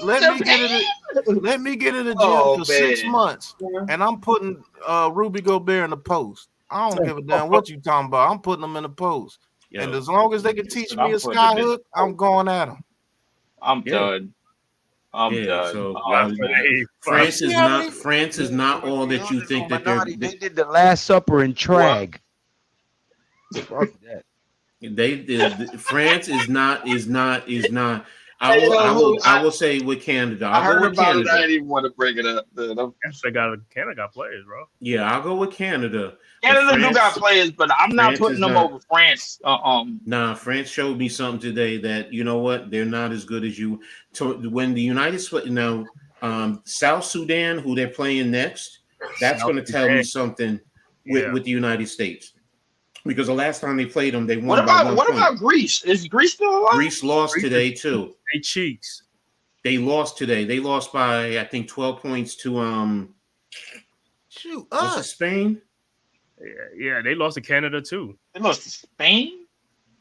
gym for 6 months, and I'm putting Rudy Gobert in the post. I don't give a damn what you talking about. I'm putting them in the post, and as long as they can teach me a sky hook, I'm going at them. I'm done. I'm done. So France is not all that you think that they're. They did the Last Supper in Trag. Fuck that. France is not. I will say with Canada. I heard about it. I didn't even want to bring it up. Canada got players, bro. Yeah, I'll go with Canada. Canada do got players, but I'm not putting them over France. Nah, France showed me something today that you know what, they're not as good as you. When the United States South Sudan, who they're playing next, that's going to tell me something with the United States. Because the last time they played them, they won. What about Greece? Is Greece still alive? Greece lost today too. They cheeks. They lost today. They lost by I think 12 points to Spain. Yeah, they lost to Canada too. They lost to Spain.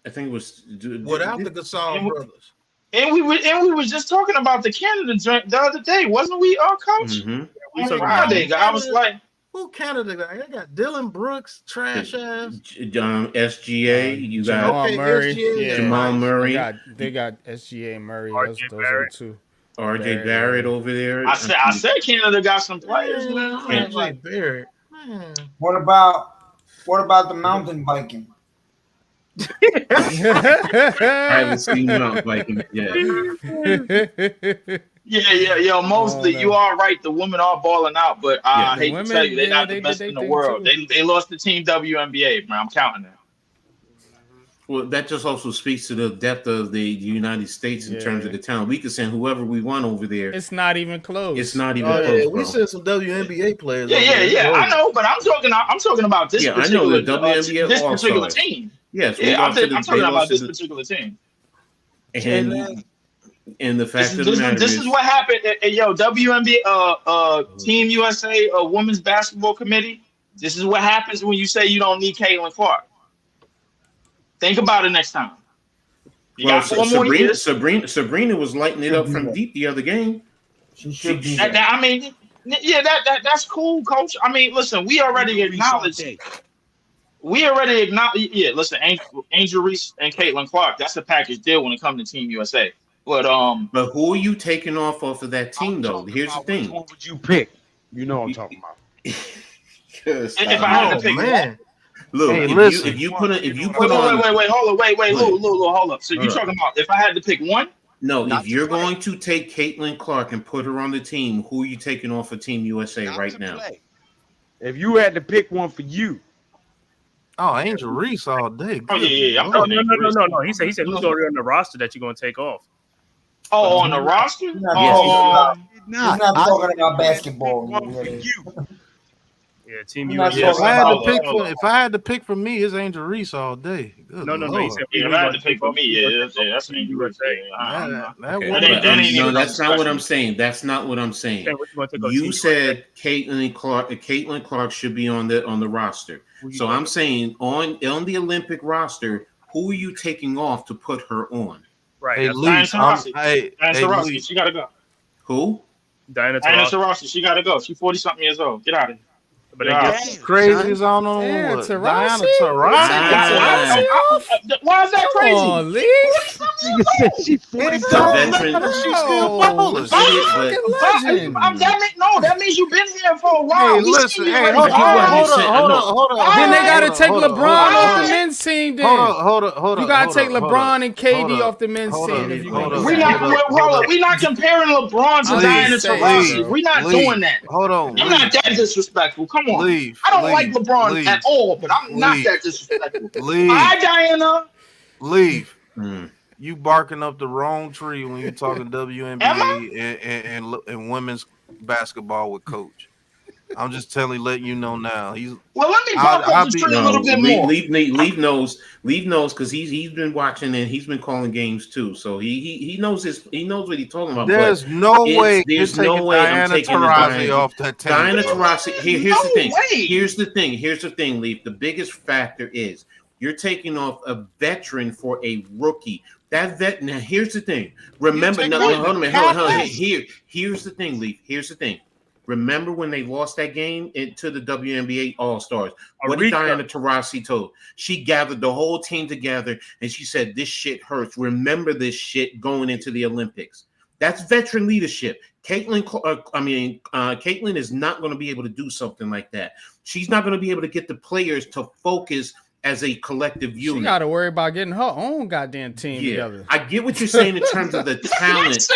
I think it was without the Gasol brothers. And we were just talking about the Canada joint the other day, wasn't we? Our coach. Mm-hmm. Friday, I was like. Who Canada guy? I got Dylan Brooks, trash ass. SGA. You got Jamal Murray. Yeah. Jamal Murray. They got SGA and Murray. Those are the two. RJ Barrett over there. I said Canada got some players, man. RJ Barrett. What about the mountain biking? I haven't seen mountain biking yet. Yeah. Mostly, you are right. The women are balling out, but I hate to tell you, they're not the best in the world. They lost the Team WNBA, man. I'm counting that. Well, that just also speaks to the depth of the United States in terms of the talent. We could send whoever we want over there. It's not even close. It's not even close. Yeah, we sent some WNBA players. Yeah. I know, but I'm talking about this. Yeah, I know the WNBA particular team. Yes, Yeah, I'm talking about this the, particular team. and the fact of the matter this is what happened. Yo, WNBA, Team USA, Women's Basketball Committee. This is what happens when you say you don't need Caitlin Clark. Think about it next time. You got 4 more years. Sabrina was lighting it up from deep the other game. She should be. I mean, yeah, that's cool, Coach. I mean, listen, we already acknowledged. Yeah, listen, Angel Reese and Caitlin Clark. That's a package deal when it comes to Team USA. But who are you taking off of that team though? Here's the thing. Which one would you pick? You know what I'm talking about. if I had to pick one. Look, hey, if you put on wait, Lou, hold up. So you're talking about if I had to pick one? No, if you're going to take Caitlin Clark and put her on the team, who are you taking off for Team USA right now? If you had to pick one for you. Oh, Angel Reese all day. Oh yeah. No. He said who's already on the roster that you're going to take off. Oh, on the roster? He's not talking about basketball. Yeah, Team You're not USA. talking If I had to pick for me, it's Angel Reese all day. Good No. He said, if I had to pick for me, that's Team USA. No, that's not what I'm saying. That's not what I'm saying. You said Caitlin Clark should be on the roster. So I'm saying on the Olympic roster, who are you taking off to put her on? Right. Hey, Diana Taurasi, Lee. she gotta go. Who? Diana Taurasi, she gotta go. She's 40-something years old. Get out of here. But Crazy is on Damn, what? Taurasi? Diana Taurasi. Why is that crazy? Come on, Lee. She She's still ballers. That means you've been here for a while. Hey, listen, hold on. Then they gotta take LeBron off the men's team. Then Hold on. you gotta take LeBron and KD off the men's team. If you We're not comparing LeBron to Diana Taurasi. We're not doing that. Hold on. I'm not that disrespectful. Come on. I don't like LeBron at all, but I'm not that disrespectful. Hi, Diana. Leave. You barking up the wrong tree when you're talking WNBA and women's basketball with Coach. I'm just letting you know now. Well, let me bark up the tree a little bit more. Leave knows because he's been watching and he's been calling games too. So he knows what he's talking about. There's no way you're taking Diana Taurasi off that team. Diana Taurasi. Here's the thing. Here's the thing, Leaf. The biggest factor is you're taking off a veteran for a rookie. Now here's the thing. Remember, hold on a minute. Here's the thing, Leaf. Here's the thing. Remember when they lost that game to the WNBA All-Stars? What did Diana Taurasi told? She gathered the whole team together and she said, "This shit hurts. Remember this shit going into the Olympics." That's veteran leadership. Caitlin is not going to be able to do something like that. She's not going to be able to get the players to focus as a collective unit. She got to worry about getting her own goddamn team together. I get what you're saying in terms of the talent.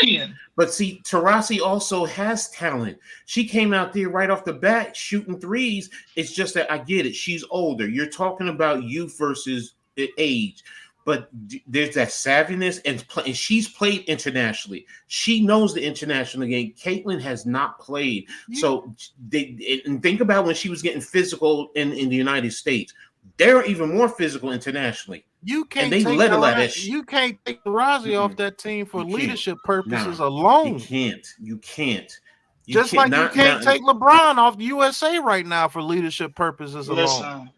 But see, Taurasi also has talent. She came out there right off the bat shooting threes. It's just that I get it. She's older. You're talking about youth versus age. But there's that savviness, and she's played internationally. She knows the international game. Caitlin has not played. So and think about when she was getting physical in the United States. They're even more physical internationally. You can't take Taurasi off that team for leadership purposes alone. You can't. You can't take LeBron off the USA right now for leadership purposes alone.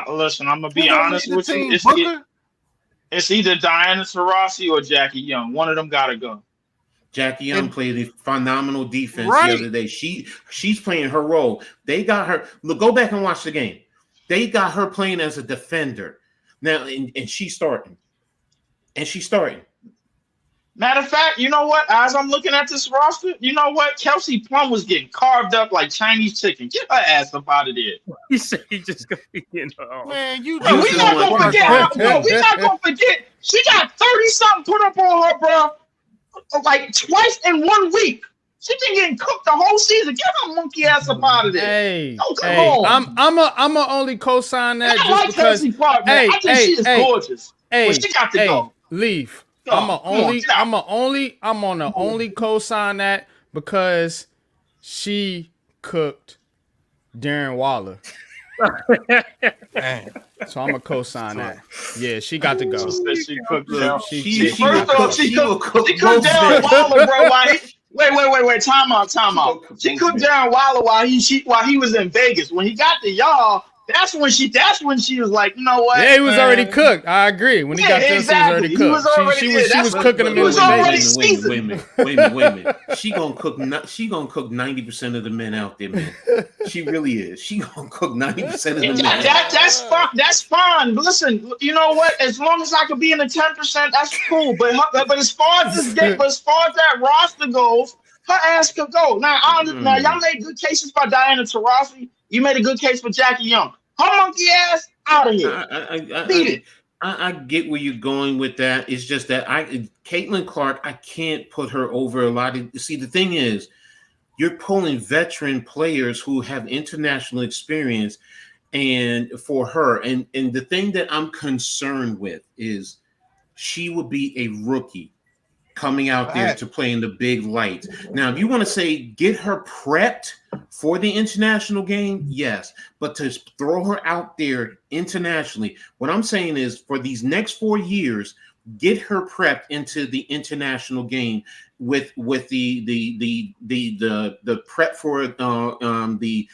Listen, I'm gonna be honest with you. It's either Diana Taurasi or Jackie Young. One of them gotta go. Jackie Young played a phenomenal defense the other day. She's playing her role. They got her. Look, go back and watch the game. They got her playing as a defender now, and she's starting. Matter of fact, you know what? As I'm looking at this roster, you know what? Kelsey Plum was getting carved up like Chinese chicken. Get her ass up out of there. You said he just gonna be in her. Man, we're not gonna forget. She got 30-something put up on her, bro. Like twice in 1 week. She been getting cooked the whole season. Get her monkey ass up out of there. Hey, I'm a only co-sign that just because. I think she is gorgeous. Hey, but she got to go. Leave. I'm on the only co-sign that because she cooked Darren Waller. Dang. So I'm gonna co-sign that. Yeah, she got to go. She said she cooked Look, down. she First will off, cook. She will cook she both cooked down men. Wilder, bro. Wait. Time out. She gonna cook She both cooked men. down Wilder while he was in Vegas. When he got to y'all, that's when she was like, you know what? Yeah, he was already cooked. I agree. When he got this, exactly. he was already He cooked. was already She was cooking him he was in already Vegas. Wait a minute. She gonna cook 90% of the men out there, man. She really is. She gonna cook 90% of the men. That's fine. That's fine. But listen, you know what? As long as I could be in the 10%, that's cool. But as far as that roster goes, her ass could go. Now y'all made good cases for Diana Taurasi. You made a good case for Jackie Young. Her monkey ass out of here. Beat it. I get where you're going with that. It's just that Caitlin Clark, I can't put her over a lot of. See, the thing is, you're pulling veteran players who have international experience, and for her, and the thing that I'm concerned with is she would be a rookie coming out there to play in the big lights. Now, if you want to say get her prepped for the international game, yes, but to throw her out there internationally, what I'm saying is for these next 4 years, get her prepped into the international game with the prep for the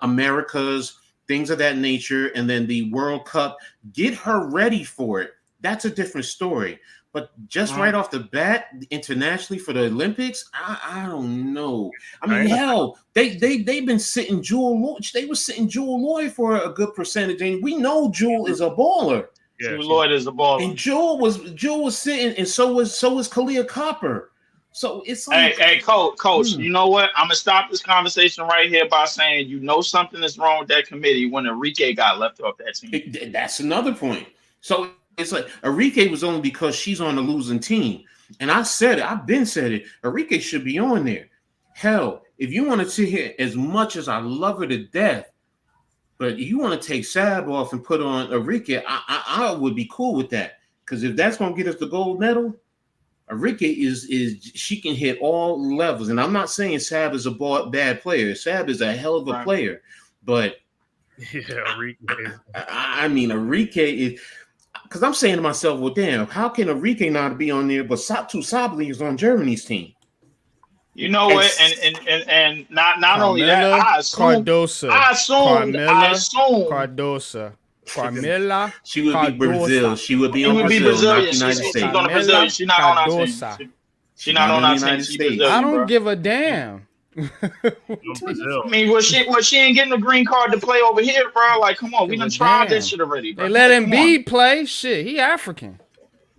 Americas, things of that nature, and then the World Cup. Get her ready for it. That's a different story. But just right off the bat, internationally for the Olympics, I don't know. I mean, hell, they've been sitting Jewel Lloyd. They were sitting Jewel Lloyd for a good percentage, and we know Jewel is a baller. Yeah, Jewel Lloyd is a baller. And Jewel was sitting, and so was Kalia Copper. So it's like, hey, coach. You know what? I'm gonna stop this conversation right here by saying you know something is wrong with that committee when Enrique got left off that team. That's another point. So it's like Enrique was only because she's on a losing team. And I said it, I've been said it. Enrique should be on there. Hell, if you want to sit here, as much as I love her to death, but you want to take Sab off and put on Enrique, I would be cool with that. Because if that's going to get us the gold medal, Enrique is she can hit all levels. And I'm not saying Sab is a bad player. Sab is a hell of a player. But Enrique. I mean, Enrique is. Because I'm saying to myself, well, damn, how can Enrique not be on there? But Satu Sabli is on Germany's team. You know what? And not only that, I assume Cardosa. Carmela. She would be Brazil. She would be on Brazil, not United States. She's on Brazil. She's not on our team. She's not on our team. I don't give a damn. I mean, she ain't getting a green card to play over here, bro. Like, come on, we done tried that shit already, bro. They let Embiid play. Shit, he African.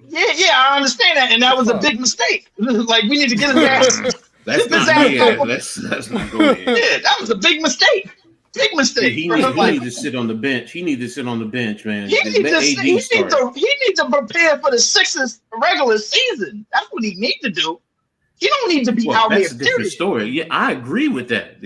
Yeah, I understand that, and that was a big mistake. Like, we need to get his ass. Let's not go there. Yeah, that was a big mistake. Big mistake. He need to sit on the bench. He need to sit on the bench, man. He need to prepare for the Sixers regular season. That's what he need to do. He don't need to be out there. That's a different story. Yeah, I agree with that.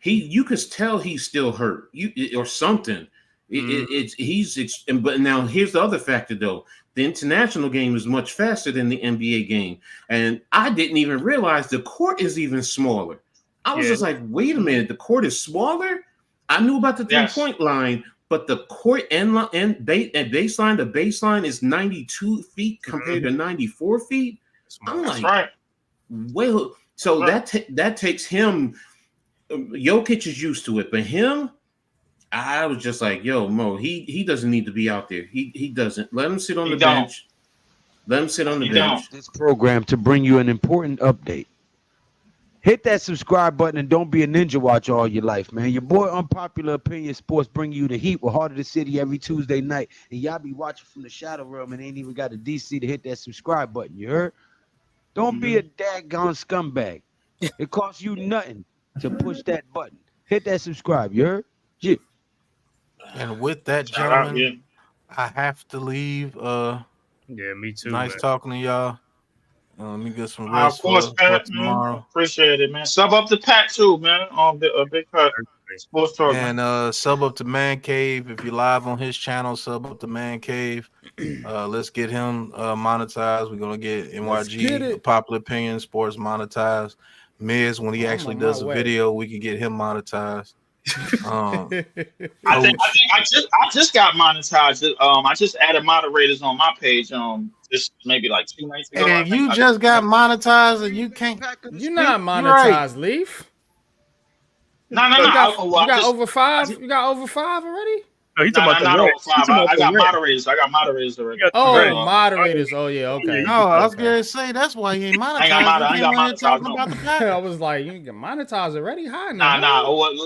You could tell he's still hurt, or something. But now here's the other factor though. The international game is much faster than the NBA game, and I didn't even realize the court is even smaller. I was just like, wait a minute, the court is smaller. I knew about the 3-point line, but the court baseline, the baseline is 92 feet compared to 94 feet. I'm like, right. Well, so that takes him. Jokic is used to it, but him, I was just like, yo, Mo, he doesn't need to be out there. He doesn't. Let him sit on the bench. Let him sit on the bench. This program to bring you an important update. Hit that subscribe button and don't be a ninja watch all your life, man. Your boy Unpopular Opinion Sports bring you the heat with Heart of the City every Tuesday night. And y'all be watching from the shadow room and ain't even got a DC to hit that subscribe button. You heard? Don't be a daggone scumbag. It costs you nothing to push that button. Hit that subscribe. You heard? Yeah. And with that, gentlemen, I have to leave. Yeah, me too. Nice man. talking to y'all. Let me get some rest Of course, Pat, tomorrow. Appreciate it, man. Sub up to Pat too, man. On a big cut. Sports talk. And sub up to Man-Cave. If you're live on his channel, sub up to Man-Cave. Let's get him monetized. We're gonna get NYG Popular Opinion Sports monetized. Miz, when he actually does a video, we can get him monetized. I just got monetized. I just added moderators on my page. Just maybe like 2 nights ago. And you just got monetized, and you can't. You're not monetized, Leaf. No. You got over 5. You got over 5 already. No, he's talking about over 5. I got moderators. I got moderators already. Moderators. Oh yeah, okay. No, I was gonna say that's why you ain't monetized. I got monetized. I was like, you get monetized already? Hi, nah.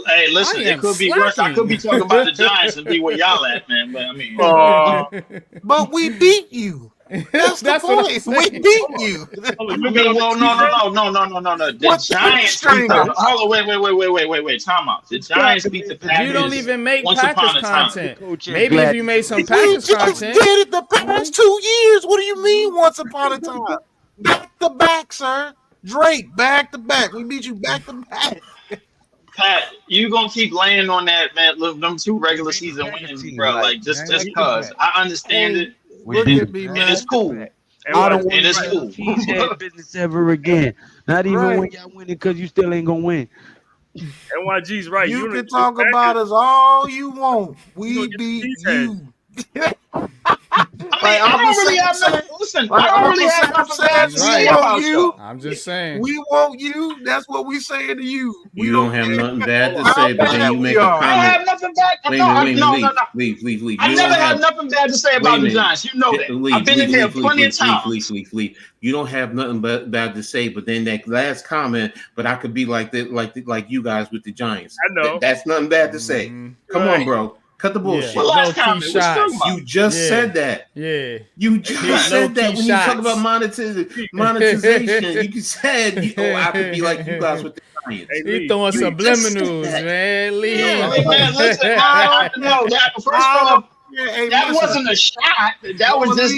Hey, listen, it could be worse. I could be talking about the Giants and be where y'all at, man. But I mean, but we beat you. That's the point. We beat you. Well, no. The Giants beat the. Hold on, wait. Time out. The Giants beat the Packers. You don't even make Packers content. Maybe if you made some Packers content. We did it the past 2 years. What do you mean? Once upon a time, back to back, sir. Drake, back to back. We beat you back to back. Pat, you gonna keep laying on that, man? Look, them 2 regular season wins, bro. Like just cause I understand it. Look at me, man. It's cool. I don't want it's to cool. cheesehead business ever again. Not even when y'all winning, because you still ain't gonna win. NYG's right. You can talk about us all you want. We beat you. I don't really have nothing. Listen, I don't really have nothing bad to say about you. I'm just saying. We want you. That's what we saying to you. You don't have nothing bad to say, but then you make a comment. I don't have nothing bad. No. Leave. I never had nothing bad to say about the Giants. You know that. I've been in here plenty of times. Leave. You don't have nothing bad to say, but then that last comment, but I could be like that, like you guys with the Giants. I know. That's nothing bad to say. Come on, bro. Cut the bullshit. Yeah. You just said that. Yeah. You just said that when you talk about monetization. You said, I could be like you guys with the Giants. He throwing subliminals, man. Leave. Man, listen, no, that first off, that wasn't a shot. That was just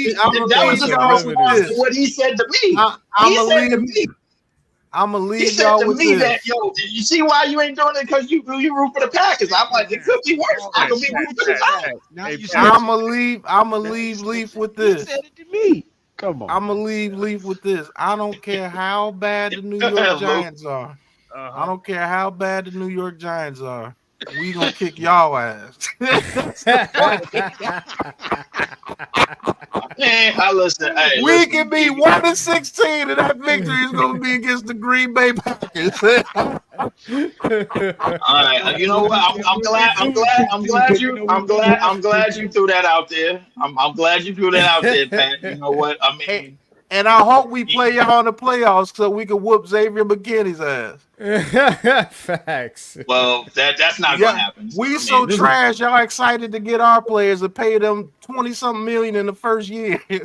what he said to me. He said to me. I'm gonna leave he said y'all to with me this. that, you see why you ain't doing it? Because you root for the Packers. I'm like, it could be worse. I could be rooting for the Giants. I'm gonna leave Leaf with this. You said it to me. Come on. I'm gonna leave Leaf with this. I don't care how bad the New York Giants are. I don't care how bad the New York Giants are. We gonna kick y'all ass. Listen. Hey, we can be 1-16, and that victory is gonna be against the Green Bay Packers. All right, you know what? I'm glad you threw that out there. I'm glad you threw that out there, Pat. You know what? I mean. And I hope we play y'all in the playoffs so we can whoop Xavier McKinney's ass. Facts. Well, that's not gonna happen. We trash. Y'all excited to get our players and pay them 20-something million in the first year. Y'all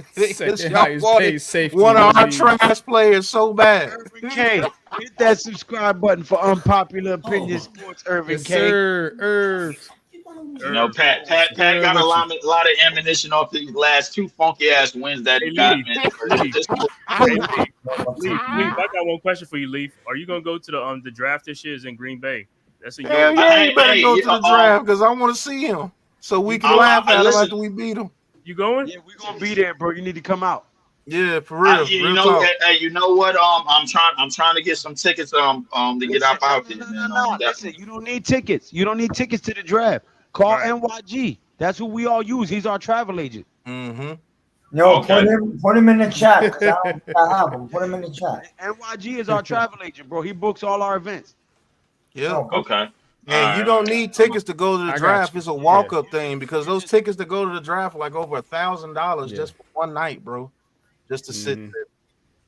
wanted one of our trash players so bad. Irvin K, hit that subscribe button for Unpopular Opinion Sports. Irvin K. Sir, You know, Pat got a lot of ammunition off the last 2 funky ass wins that he got, man. Leaf, I got one question for you, Leaf. Are you gonna go to the draft this year? Is in Green Bay? That's a you better go to the draft because I want to see him so we can laugh at him after we beat him. You going? Yeah, we gonna be there, bro. You need to come out. Yeah, for real. You know what? I'm trying to get some tickets. To get out there. No. Listen, you don't need tickets. You don't need tickets to the draft. Call NYG. That's who we all use. He's our travel agent. Mm-hmm. No, put him in the chat. I have him. Put him in the chat. NYG is our travel agent, bro. He books all our events. Yeah. Okay. And you don't need tickets to go to the draft. It's a walk-up thing because those tickets to go to the draft are like over $1,000 just for one night, bro. Just to sit there.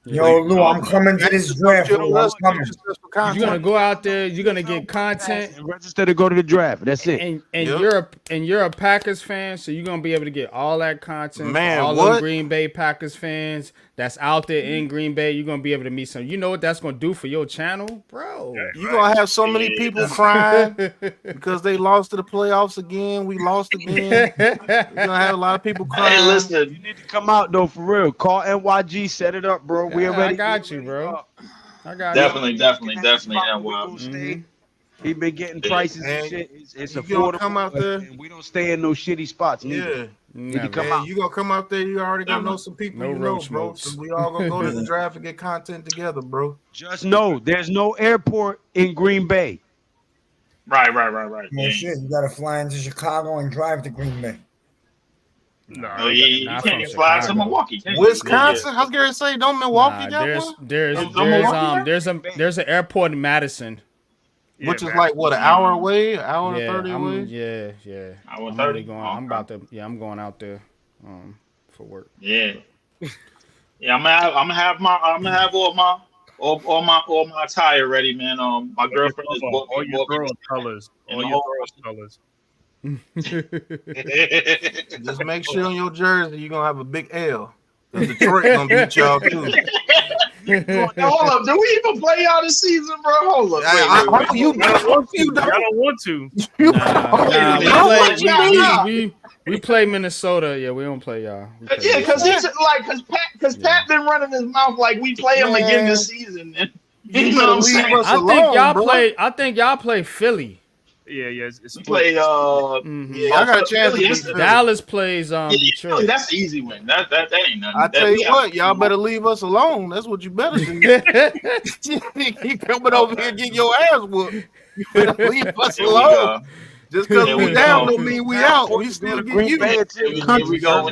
Yo, Lou, I'm coming to this draft. You're gonna go out there. You're gonna get content and register to go to the draft. That's it. And you're a Packers fan, so you're gonna be able to get all that content. Man, all the Green Bay Packers fans that's out there in Green Bay. You're gonna be able to meet some. You know what that's gonna do for your channel, bro? You're gonna have so many people crying because they lost to the playoffs again. We lost again. You're gonna have a lot of people crying. Hey, listen, you need to come out though, for real. Call NYG, set it up, bro. We already got you, bro. I got definitely. He been getting prices and shit. It's affordable. Come out there. And we don't stay in no shitty spots. Yeah. You need to come out. You gonna come out there. You already gonna know some people. No roach bro. So we all gonna go to the draft and get content together, bro. Just know there's no airport in Green Bay. Right. Well, Yeah. shit, you got to fly into Chicago and drive to Green Bay. No, Oh, yeah, you Not can't from fly to Chicago. Milwaukee. Can you? Wisconsin. I was gonna say, don't Milwaukee got one? There's an airport in Madison. Yeah, Which is man. like what, an hour away, an hour and 30 away? Yeah. Hour I'm 30? already going. Okay. I'm going out there, for work. Yeah. Yeah, I'm gonna have all my attire ready, man. My girlfriend just bought all me your girl colors. and All the your girl colors. Just make sure on your jersey you're gonna have a big L. Because Detroit gonna beat y'all too. Hold up, do we even play y'all this season, bro? Hold up, wait. You don't want to. We play Minnesota. Yeah, we don't play y'all. Yeah, because Pat been running his mouth like we play him again this season. And, you know what I'm saying? I think y'all play Philly. Yeah, it's we play. I got a chance to beat Dallas plays Detroit. That's the easy win. That ain't nothing. I tell you what, y'all better leave us alone. That's what you better do. You coming over here getting your ass whooped. You better leave us alone. Just because we down don't mean we out. We still get you. Here we go.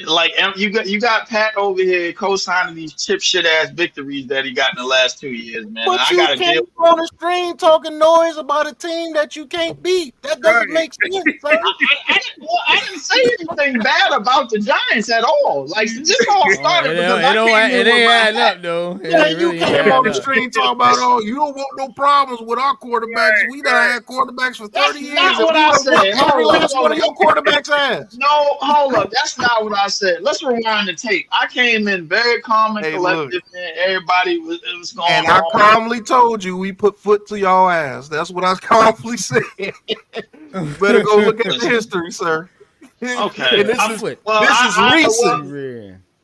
Like you got Pat over here co-signing these chip shit ass victories that he got in the last 2 years, man. But you can't on the stream talking noise about a team that you can't beat. That doesn't make sense. I didn't say anything bad about the Giants at all. Like this all started because it ain't adding up though. Yeah, you came on the stream talking about you don't want no problems with our quarterbacks. We done had quarterbacks for 30 years. That's not what I said. One of your quarterbacks ass. No, hold up. That's not what I said. Let's rewind the tape. I came in very calm and collected, man. Everybody was going on. And I calmly told you we put foot to y'all ass. That's what I calmly said. Better go look at the history, sir. Okay. This is recent.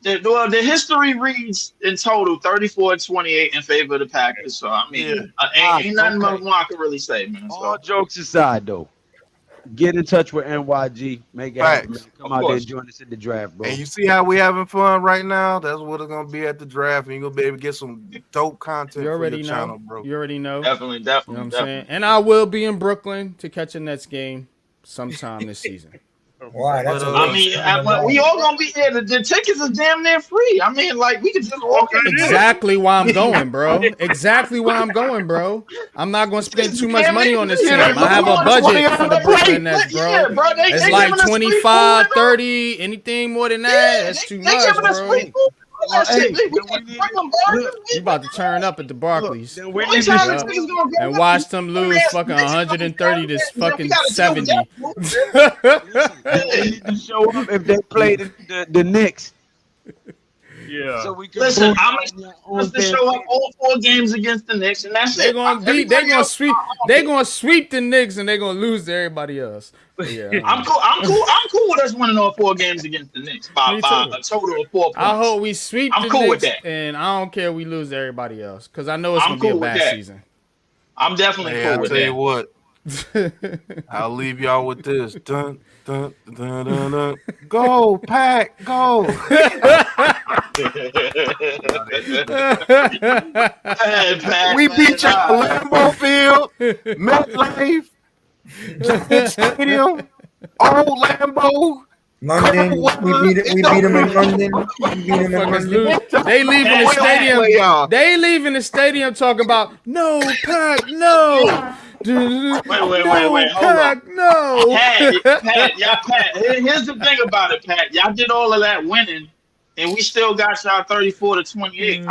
The history reads in total 34-28 in favor of the Packers. So I mean, ain't nothing more I can really say, man. All jokes aside, though. Get in touch with NYG. Make it happen. Come out there and join us in the draft, bro. And you see how we having fun right now? That's what it's gonna be at the draft, and you're gonna be able to get some dope content for your channel, bro. You already know. Definitely. You know what I'm saying? And I will be in Brooklyn to catch a Nets game sometime this season. Why? That's we all gonna be here. The tickets are damn near free. I mean, like we could just walk in. Exactly why I'm going, bro. Exactly why I'm going, bro. I'm not gonna spend too much money on this team. I have a budget for the Brooklyn Nets, bro. It's like 25, 30. Anything more than that, that's too much, bro. You about to turn up at the Barcleys and watch them lose fucking 130 to fucking 70. They need to show up if they play the Knicks. Yeah. So we can listen. I'm supposed to show up all 4 games against the Knicks, and that's They're gonna sweep the Knicks, and they're gonna lose to everybody else. Yeah, I'm cool with us winning all 4 games against the Knicks by a total of 4 points. I hope we sweep the cool Knicks, with that. and I don't care if we lose to everybody else, because I know it's gonna be a bad season. I'm definitely cool with that. I'll tell you what. I'll leave y'all with this. Dun, dun, dun, dun, dun. Go, Pack, go. We beat y'all Lambeau Field, MetLife, Stadium, Old Lambeau. London, we beat them in London. They leave in the stadium. They leave in the stadium talking about no Pack, no. Wait, Pack, no. Pat, here's the thing about it, Pat. Y'all did all of that winning, and we still got y'all 34-28. It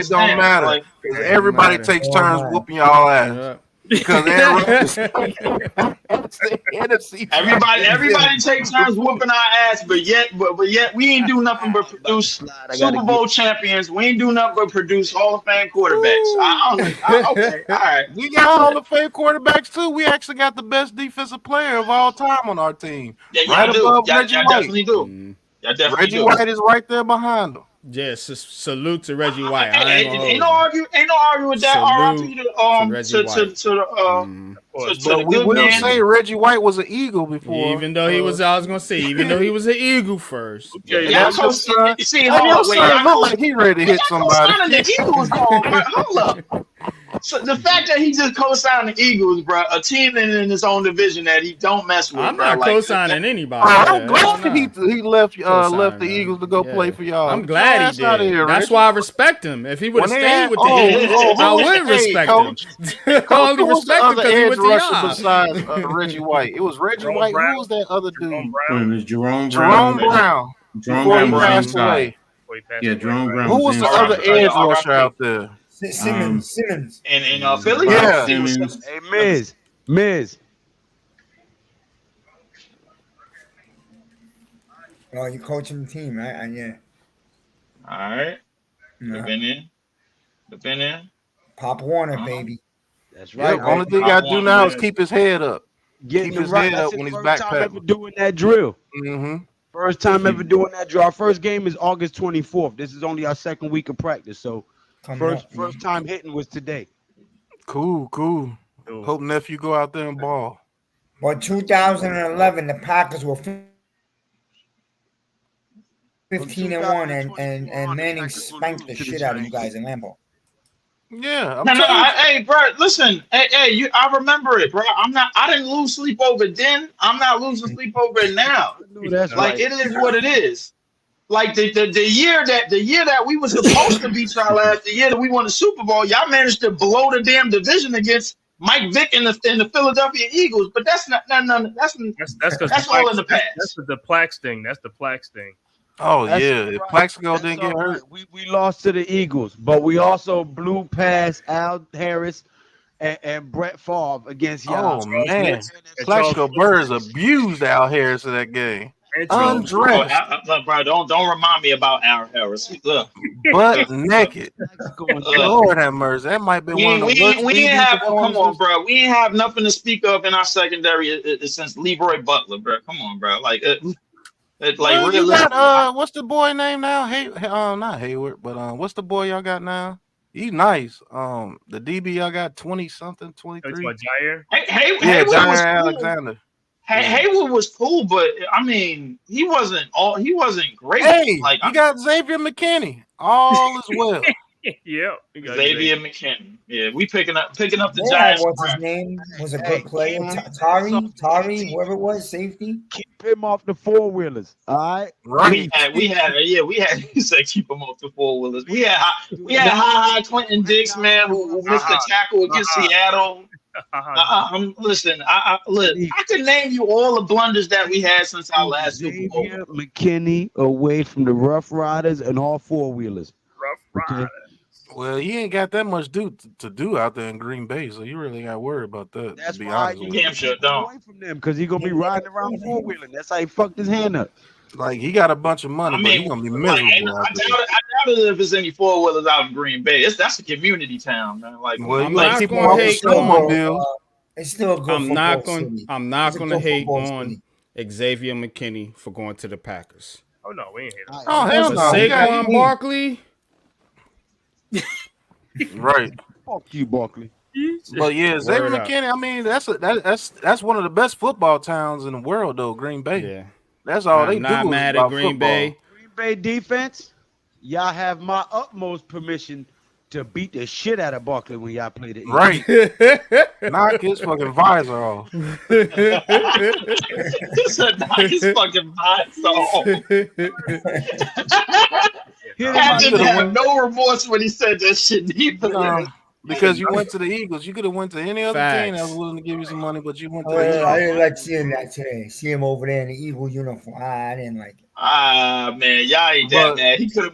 don't matter. Like, everybody takes turns whooping y'all ass. Because everybody takes turns whooping our ass, but yet we ain't do nothing but produce Super Bowl champions. We ain't do nothing but produce Hall of Fame quarterbacks. Okay, all right. We got Hall of Fame quarterbacks too. We actually got the best defensive player of all time on our team. Yeah, right above Reggie White. Definitely do. Reggie White is right there behind him. Yes, salute to Reggie White. Ain't no argue with that. RIP But we will say Reggie White was an Eagle before. Even though he was, I was gonna say, even though he was an Eagle first. Yeah, see, look like he ready to hit somebody. The Eagles hold up. So the fact that he just co-signed the Eagles, bro, a team in his own division that he don't mess with, I'm bro. not Like, co-signing anybody. I'm Yeah, glad hell he left the Co-sign, Eagles to man. go Yeah. play for y'all. I'm Get glad your he ass outta did. here, That's Reggie. why I respect him. If he would have When they stayed had- with the Eagles, who I was wouldn't the- hey, respect Coach, him. I only who was the respect him other because he edge went to rusher y'all. besides Reggie White? It was Reggie Jerome White. Brown. Who was that other dude? Jerome Wait a Brown. minute, Jerome Jerome Brown. Brown. Jerome Before he Brown was passed inside. away. Before he passed Yeah, away, Jerome right? Brown Who was was the inside. other edge rusher out there? Simmons. in Philly, Bob Yeah. Simmons. Hey, Miz. Oh, you coaching the team, right? Yeah. all right, Yeah. been in. Pop Warner, baby. That's Right. right. Only thing he got to do now is keep his head up. Getting Keep him his right. head That's up his when he's first time ever backpedaling. doing that drill. Mm-hmm. First time ever doing that drill. Our first game is August 24th. This is only our second week of practice. So first time hitting was today. Cool. Hope nephew go out there and ball. Well, 2011, the Packers were 15-1, and Manning spanked the shit out of you guys in Lambeau. Yeah. Hey, bro, listen. Hey, I remember it, bro. I didn't lose sleep over it then. I'm not losing sleep over it now. That's like right. it is what it is. Like the year that we were supposed to beat y'all last, the year that we won the Super Bowl, y'all managed to blow the damn division against Mike Vick and the Philadelphia Eagles. But that's not that's all in the past. That's the Plax thing. That's the Plax thing. Oh That's yeah, right. if Plaxico That's didn't get all hurt. right. We lost to the Eagles, but we also blew past Al Harris and Brett Favre against y'all. Oh man, And Plaxico Burrs abused Al Harris in that game. Undressed, Bro, don't remind me about Aaron Harris. Look, butt naked. Lord have mercy. That might be one of the worst. We ain't have. Come on, bro. We ain't have nothing to speak of in our secondary since Leroy Butler, bro. Come on, bro. Like, well, you got what's the boy name now? Not Hayward, but what's the boy y'all got now? He's nice. The DB y'all got 20-something, 23. Jair? Hayward was cool. Alexander. Hayward was cool, but I mean, he wasn't great. Hey, like you got Xavier McKinney. All is well. Yeah, Xavier McKinney. Yeah, we picking up the Yeah, Giants. what's his name? Was a good player. Tari, whoever it was, safety. Keep him off the four-wheelers. All right. We had. You said keep him off the four wheelers. We had high Clinton Dix, man, who missed the tackle against Seattle. Listen, I could name you all the blunders that we had since our last Super Bowl. Xavier McKinney away from the Rough Riders and all four-wheelers. Rough Riders. Well, he ain't got that much to do out there in Green Bay, so you really got to worry about that. That's to be why honest you with you. Damn sure don't. away from them because he's gonna be riding around four-wheeling. That's how he fucked his hand up. Like he got a bunch of money, but he's gonna be miserable out there. I doubt it if there's any four wheelers out in Green Bay. That's a community town, man. Like, Well, I'm you gotta not keep him gonna off the hate snowmobile. It's still a good I'm not gonna hate football on Xavier McKinney for going to the Packers. Oh no, we ain't hit him. Oh hell But no! He got- Saquon Barkley, Right. Fuck you, Barkley. But yeah, Xavier Word up. McKinney. I mean, that's one of the best football towns in the world, though. Green Bay. yeah. That's all they I'm do. not is mad about at Green football. Bay. Green Bay defense, y'all have my utmost permission to beat the shit out of Barkley when y'all play the Eagles. Right. Knock his fucking visor off. he said, knock his fucking eyes off. Captain had no remorse when he said that shit. Because you went to the Eagles. You could have went to any other team that was Facts. willing to give you some money, but you went to the I Eagles. didn't like seeing that today. See him over there in the Eagle uniform. I didn't like it. Man, y'all ain't that mad. He could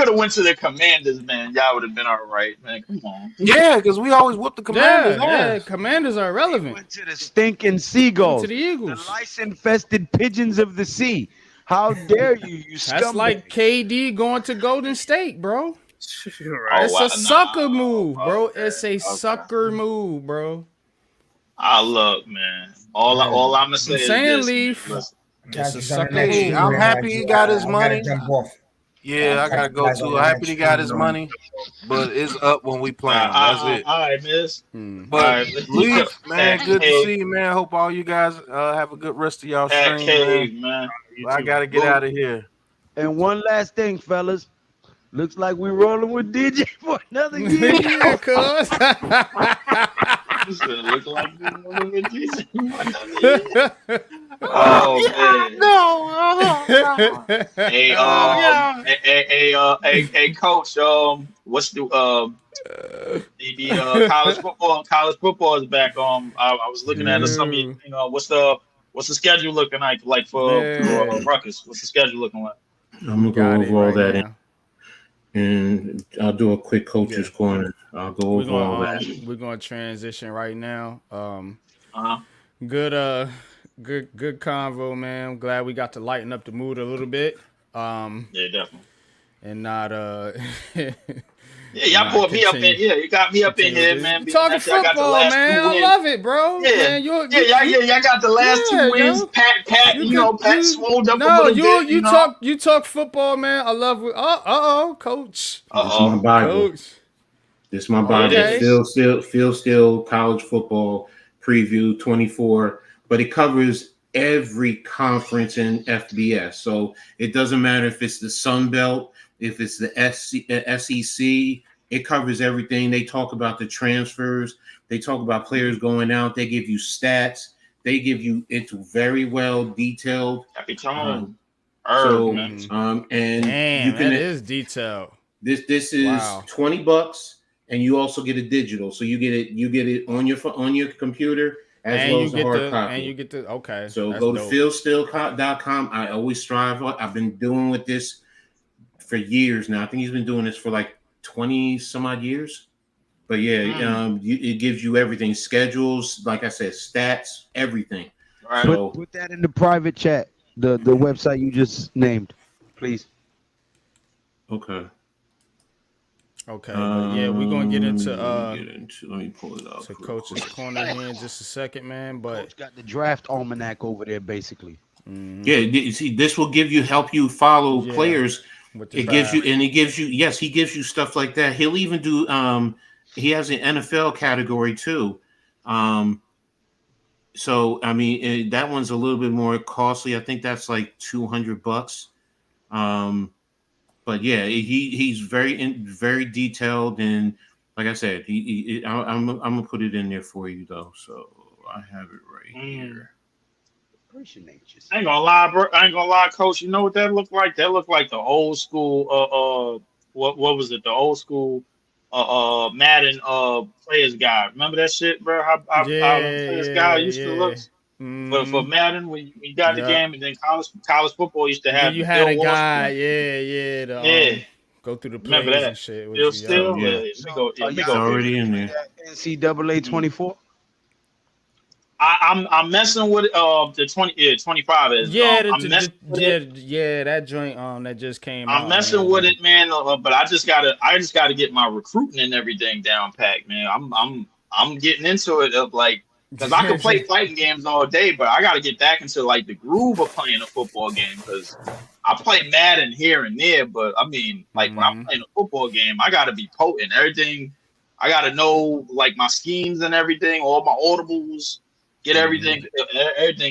have went to the Commanders, man. Y'all would have been all right, man. Come on. Yeah, because we always whoop the Commanders. Yeah, Commanders are irrelevant. Went to the stinking Seagulls, To the Eagles. the lice-infested pigeons of the sea. How dare you That's scumbag. like KD going to Golden State, bro. Right. It's a sucker move, bro. It's a sucker move, bro. Look, man. All I'm gonna say I'm is saying, this, Leaf. man. It's a Catches on the sucker next move. team, I'm man. happy he got his I gotta money. jump off. Yeah, I gotta go too. Happy he got his money, but it's up when we play him. That's it. All right, miss. But All right. Leaf, man, good to Hey, see you, man. Hope all you guys have a good rest of y'all At stream, Cave, man. man. I gotta get out of here. And one last thing, fellas. Looks like we're rolling with DJ for another year. Yeah, cuz. This shit look like you rolling with Jesus for another year. Oh man. Hey, hey, coach. What's the college football is back. I was looking at some of Dude. what's the schedule looking like for Man. Ruckus? What's the schedule looking like? I'm Got gonna it go over all right that, now. and I'll do a quick coach's corner. I'll go We're over all gonna that. we're gonna transition right now. Uh-huh. Good convo, man. I'm glad we got to lighten up the mood a little bit. Yeah, definitely. And not Yeah, y'all brought me up in. Yeah, you got me up in here, man. We talking Y'all got the football, last man. 2 I wins. love it, bro. Yeah, Man, y'all got the last 2 wins. yo. Pat swolled up a No, little bit. you talk football, man. I love it. Coach. This is my Bible. Coach. This is my Bible. Okay. Phil Steele college football preview 24, but it covers every conference in FBS. So it doesn't matter if it's the Sun Belt, if it's the SEC, it covers everything. They talk about the transfers. They talk about players going out. They give you stats. They give you, it's very well detailed. And Man, you can, that is detailed. This is $20, and you also get a digital. So you get it on your computer as well as the hard copy. And you get the So that's go to dope. philsteele.com. I always strive. I've been doing with this for years now. I think he's been doing this for like 20 some odd years. But yeah, it gives you everything, schedules, like I said, stats, everything. Right. So Put that in the private chat. The website you just named, please. okay. Okay, but yeah, we're gonna get into let me pull it up. to Coach's corner here in just a second, man. But Coach got the draft almanac over there, basically. Yeah, you see, this will help you follow players. It gives you stuff like that. He'll even do he has an NFL category too. So I mean that one's a little bit more costly. I think that's like $200. But yeah, he's very detailed, and like I said, I'm gonna put it in there for you though. So I have it right here. I ain't gonna lie, Coach. You know what that looked like? That looked like the old school. What was it? The old school. Madden players guide. Remember that shit, bro? How players guide used to look. For Madden, we got the game, and then college football used to have. You had a guy, go through the plays and shit. It's already in there. NCAA 24. I'm messing with the 25 is. That joint that just came out. I'm messing with it, man. But I just gotta get my recruiting and everything down packed, man. I'm getting into it of like. Because I could play fighting games all day, but I got to get back into like the groove of playing a football game. Because I play Madden here and there, but I mean, like when I'm playing a football game, I got to be potent. Everything, I got to know like my schemes and everything, all my audibles, get everything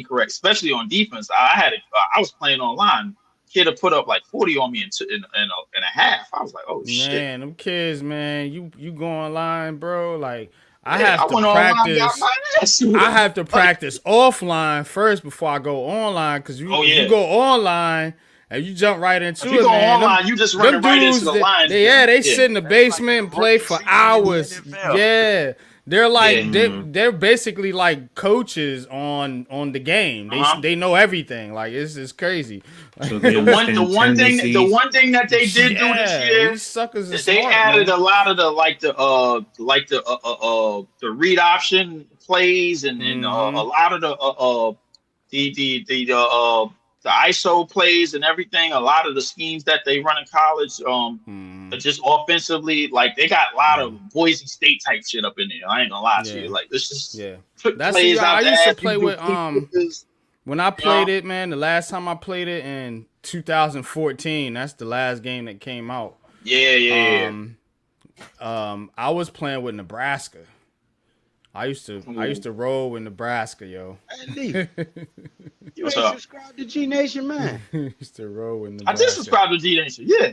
correct. Especially on defense, I was playing online. Kid had put up like 40 on me in a half. I was like, oh shit, man, them kids, man, you go online, bro, like. I have to practice offline first before I go online because you go online and you jump right into it. You go man. online, you just run right into the lines. They sit in the basement and play for hours. Yeah. They're like they're basically like coaches on the game. They know everything. Like it's crazy. So the one thing that they did do this year, these suckers is they added a lot of the read option plays and a lot of the ISO plays and everything. A lot of the schemes that they run in college, just offensively, like they got a lot of Boise State type shit up in there. I ain't gonna lie to you. Like this just that's plays I used to play with when I played it, man. The last time I played it in 2014, that's the last game that came out. Yeah. I was playing with Nebraska. I used to roll with Nebraska, yo. You ain't subscribed to G Nation, man. Used to roll with Nebraska. I did subscribe to G Nation, yeah.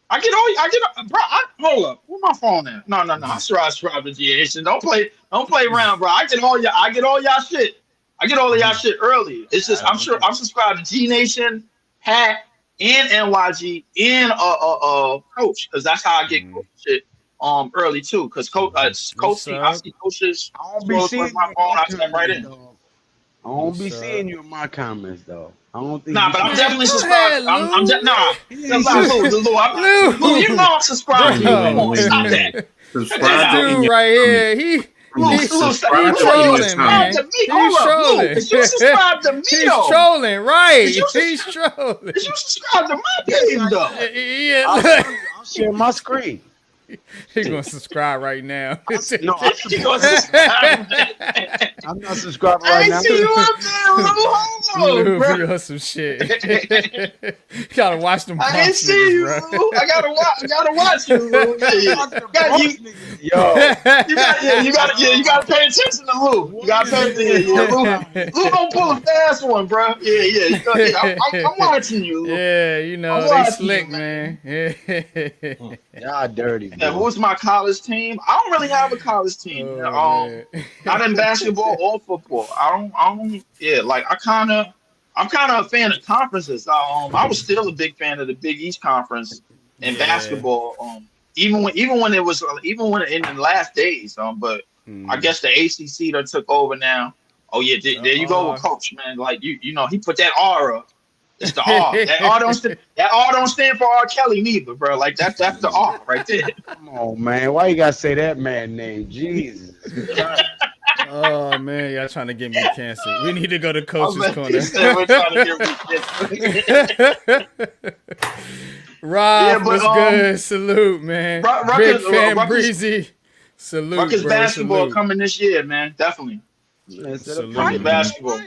bro. Hold up, where my phone at? No. I subscribe to G Nation. Don't play around, bro. I get all y'all shit. I get all of y'all shit early. It's just I'm subscribed to G Nation, Hat, and NYG, and Coach, because that's how I get Coach shit early too. Because Coach, I see Coach's. I don't be seeing my phone. I step right in. I don't be seeing you in my comments though. I don't think. Nah, but I'm definitely subscribed. I'm Lou, you know I'm subscribed. Come on, stop that. This dude right here, he's trolling, man. He's trolling. Did you subscribe to me? He's trolling, right? He's trolling. Did you subscribe to my page though? Yeah, I'll share my screen. He's gonna subscribe right now. I'm not subscribed right now. I see you up there, Lou. Lou, bro. Some shit. You gotta watch them. I didn't see you, bro. Lou. I gotta watch you, Lou. You gotta pay attention to Lou. You gotta pay attention. Lou don't pull a fast one, bro. Yeah. I'm watching you, Lou. Yeah, you know they slick, you, man. Y'all dirty. Yeah, who's my college team? I don't really have a college team. Not in basketball or football. I don't. Yeah, like I'm kind of a fan of conferences. I was still a big fan of the Big East Conference in basketball. Even when in the last days. But I guess the ACC that took over now. Oh yeah, there you go with Coach, man. Like you know he put that R up. It's the R. That R don't stand for R. Kelly neither, bro. Like that's the R right there. Come on, man. Why you gotta say that man name? Jesus. Oh man, y'all trying to get me canceled. We need to go to Coach's Corner. We're trying to get me canceled. Rob, what's good? Salute, man. Big fan, Breezy. Salute, Rutgers bro. basketball Salute. coming this year, man. Definitely. Salute. Basketball.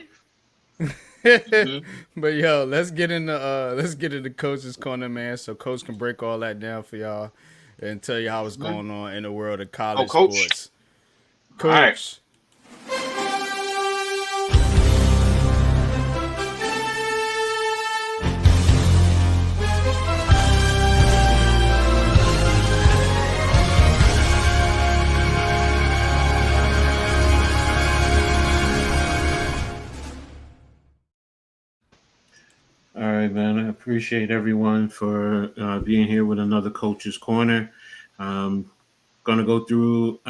But yo, let's get into Coach's Corner, man, so Coach can break all that down for y'all and tell you how it's going on in the world of college sports. Coach. All right, man. I appreciate everyone for being here with another Coach's Corner. Going to go through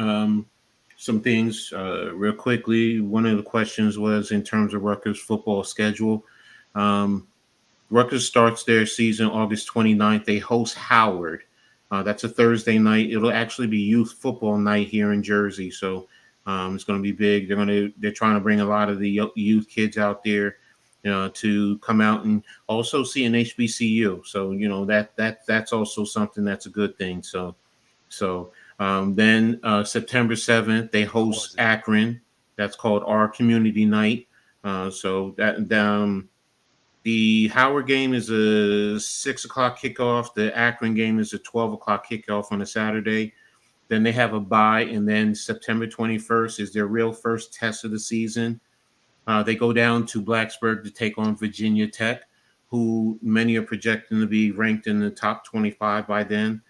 some things real quickly. One of the questions was in terms of Rutgers football schedule. Rutgers starts their season August 29th. They host Howard. That's a Thursday night. It'll actually be youth football night here in Jersey, so it's going to be big. They're trying to bring a lot of the youth kids out there. To come out and also see an HBCU. So, that's also something that's a good thing. So then September 7th, they host Akron. That's called Our Community Night. So that the Howard game is a 6 o'clock kickoff. The Akron game is a 12 o'clock kickoff on a Saturday. Then they have a bye. And then September 21st is their real first test of the season. They go down to Blacksburg to take on Virginia Tech, who many are projecting to be ranked in the top 25 by then.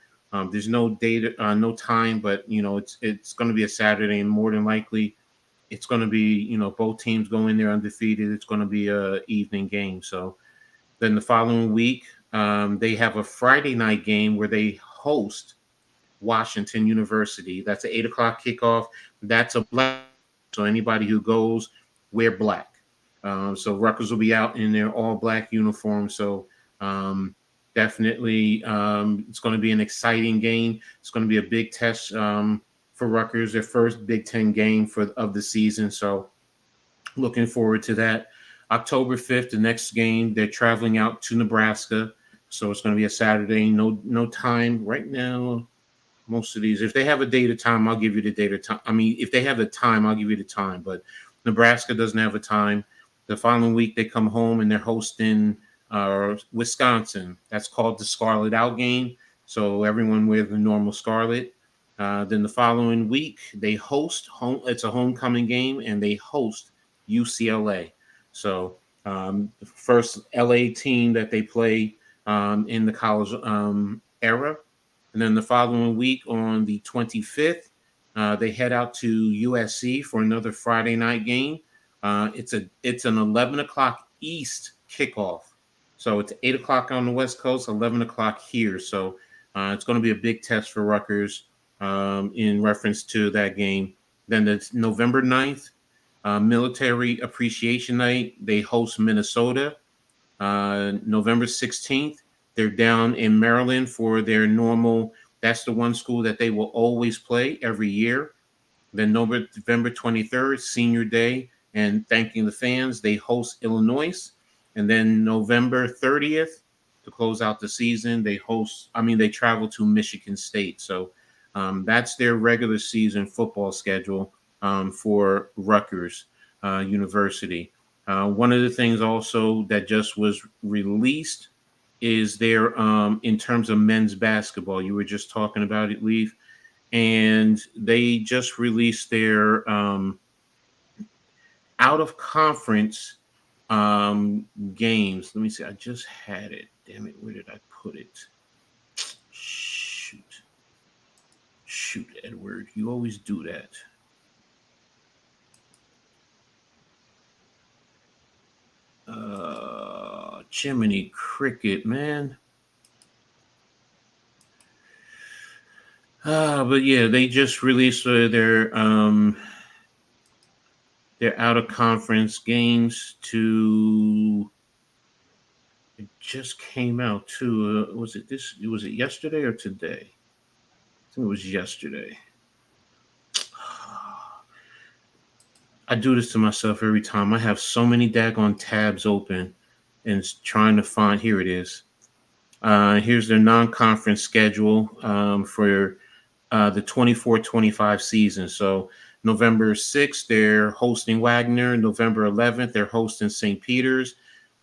There's no data, no time, but it's going to be a Saturday, and more than likely, it's going to be both teams go in there undefeated. It's going to be a evening game. So then the following week, they have a Friday night game where they host Washington University. That's an 8 o'clock kickoff. That's a black. So anybody who goes, wear black. So Rutgers will be out in their all black uniform. So definitely it's going to be an exciting game. It's going to be a big test for Rutgers, their first Big Ten game of the season. So looking forward to that. October 5th, the next game, they're traveling out to Nebraska. So it's going to be a Saturday. No time right now. Most of these, if they have a date or time, I'll give you the date or time. I mean, if they have the time, I'll give you the time. But Nebraska doesn't have a time. The following week, they come home and they're hosting Wisconsin. That's called the Scarlet Out game. So everyone wears the normal scarlet. Then the following week, they host home. It's a homecoming game, and they host UCLA. So the first LA team that they play in the college era. And then the following week on the 25th, they head out to USC for another Friday night game. It's an 11 o'clock East kickoff. So it's 8 o'clock on the West Coast, 11 o'clock here. So it's going to be a big test for Rutgers in reference to that game. Then it's November 9th, Military Appreciation Night. They host Minnesota. November 16th, they're down in Maryland for their normal. That's the one school that they will always play every year. Then November 23rd, Senior Day, and thanking the fans, they host Illinois. And then November 30th, to close out the season, they travel to Michigan State. So that's their regular season football schedule for Rutgers University. One of the things also that just was released is their in terms of men's basketball. You were just talking about it, Leaf, and they just released their out of conference games. Let me see. I just had it. Damn it. Where did I put it? Shoot, Edward. You always do that. Jiminy Cricket, man. But yeah, they just released their out of conference games to. It just came out too. Was it yesterday or today? I think it was yesterday. I do this to myself every time. I have so many daggone tabs open and trying to find. Here it is. Here's their non-conference schedule for the 24-25 season. So November 6th, they're hosting Wagner. November 11th, they're hosting St. Peter's.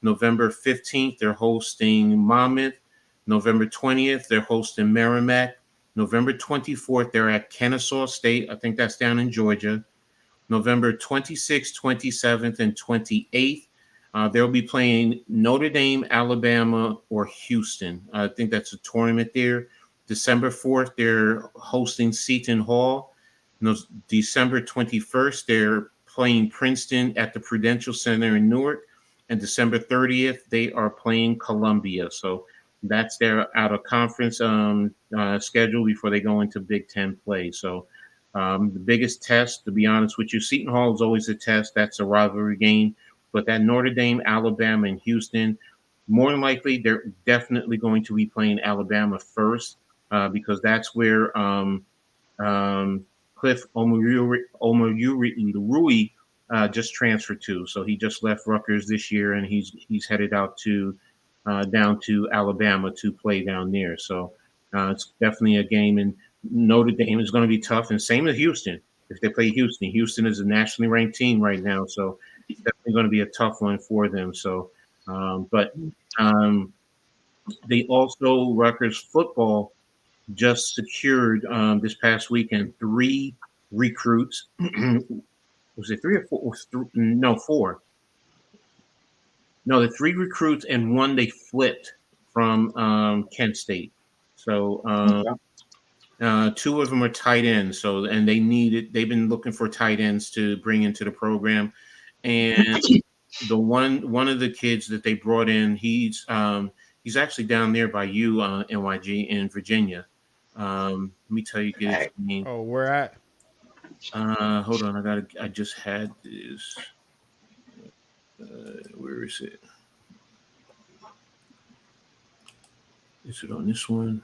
November 15th, they're hosting Monmouth. November 20th, they're hosting Merrimack. November 24th, they're at Kennesaw State. I think that's down in Georgia. November 26th, 27th, and 28th, they'll be playing Notre Dame, Alabama, or Houston. I think that's a tournament there. December 4th, they're hosting Seton Hall. December 21st, they're playing Princeton at the Prudential Center in Newark. And December 30th, they are playing Columbia. So that's their out-of-conference schedule before they go into Big Ten play. So the biggest test, to be honest with you, Seton Hall is always a test. That's a rivalry game. But that Notre Dame, Alabama, and Houston, more than likely, they're definitely going to be playing Alabama first because that's where Cliff Omoruyi just transferred to. So he just left Rutgers this year, and he's headed out to down to Alabama to play down there. So it's definitely a game, and Notre Dame is going to be tough, and same as Houston. If they play Houston, Houston is a nationally ranked team right now, so it's definitely going to be a tough one for them. So, they also, Rutgers football just secured this past weekend 3 recruits. Was it 3 or 4? No, 4. No, the 3 recruits and 1 they flipped from Kent State. So 2 of them are tight ends. So, and they've been looking for tight ends to bring into the program. And the one of the kids that they brought in, he's actually down there by you, NYG in Virginia. Let me tell you his name. Oh, where at? Hold on, I just had this. Where is it? Is it on this one?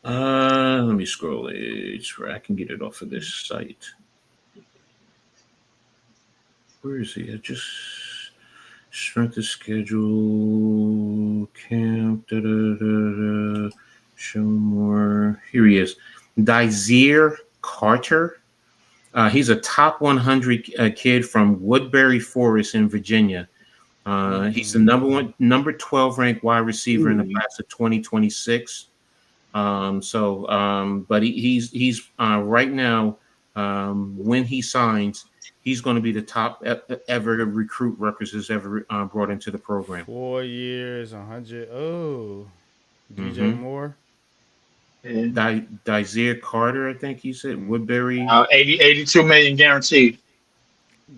Let me scroll it. I can get it off of this site. Where is he? I just strength of schedule, camp, show more. Here he is. Dizir Carter. He's a top 100 kid from Woodbury Forest in Virginia. He's the number 12 ranked wide receiver in the class of 2026. But he's right now when he signs, he's going to be the top ever recruit Rutgers has ever brought into the program. 4 years, 100. Oh, DJ Mm-hmm. Moore. Yeah. Dysere Carter, I think he said. Woodbury. 82 million guaranteed.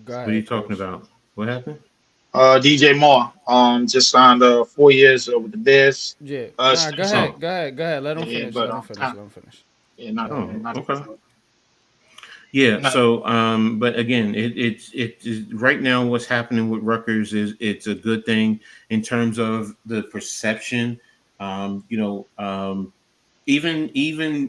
Go What are you ahead, talking coach. about? What happened? DJ Moore just signed 4 years with the Bears. Yeah. Nah, go So, ahead. Go ahead. Go ahead. Let him yeah, finish. but Let him finish. Let him finish. yeah, not Oh, not okay. Yeah. not So, but again, it's right now what's happening with Rutgers is it's a good thing in terms of the perception. Even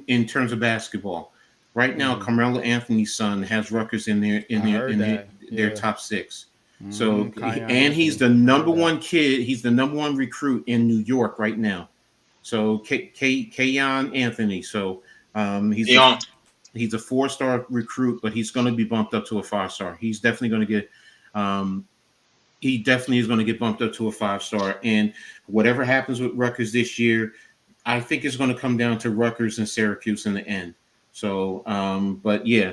in terms of basketball, right now, Carmelo Anthony's son has Rutgers in I heard that. their Yeah. top 6. So, Kion and he's Anthony. the I number heard that. one kid. He's the number one recruit in New York right now. So, Kayon Anthony. So, he's young. a 4-star recruit, but he's going to be bumped up to a 5-star. He's definitely going to get. He definitely is going to get bumped up to a 5-star. And whatever happens with Rutgers this year, I think it's going to come down to Rutgers and Syracuse in the end. So, but yeah,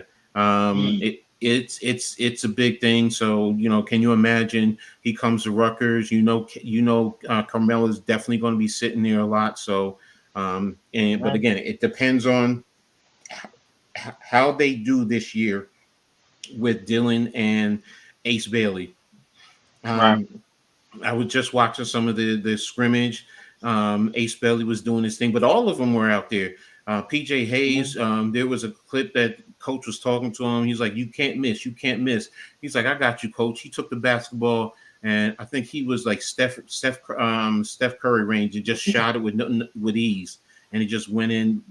it's a big thing. So, can you imagine he comes to Rutgers? Carmelo is definitely going to be sitting there a lot. So, but again, it depends on how they do this year with Dylan and Ace Bailey. Right. I was just watching some of the scrimmage. Ace Bailey was doing his thing, but all of them were out there. PJ Hayes, there was a clip that coach was talking to him. He's like, "You can't miss. You can't miss." He's like, "I got you, coach." He took the basketball, and I think he was like Steph Curry range and just shot it with ease, and he just went in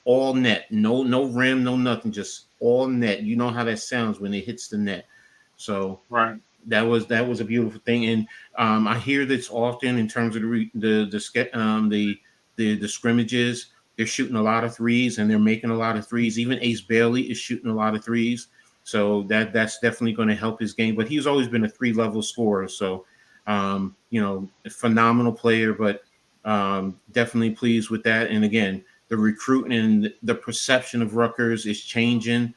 all net, no rim, no nothing, just all net. You know how that sounds when it hits the net. So Right. that was a beautiful thing, and I hear this often in terms of the scrimmages. They're shooting a lot of threes and they're making a lot of threes. Even Ace Bailey is shooting a lot of threes, so that's definitely going to help his game. But he's always been a 3-level scorer, so a phenomenal player. But definitely pleased with that. And again, the recruiting and the perception of Rutgers is changing.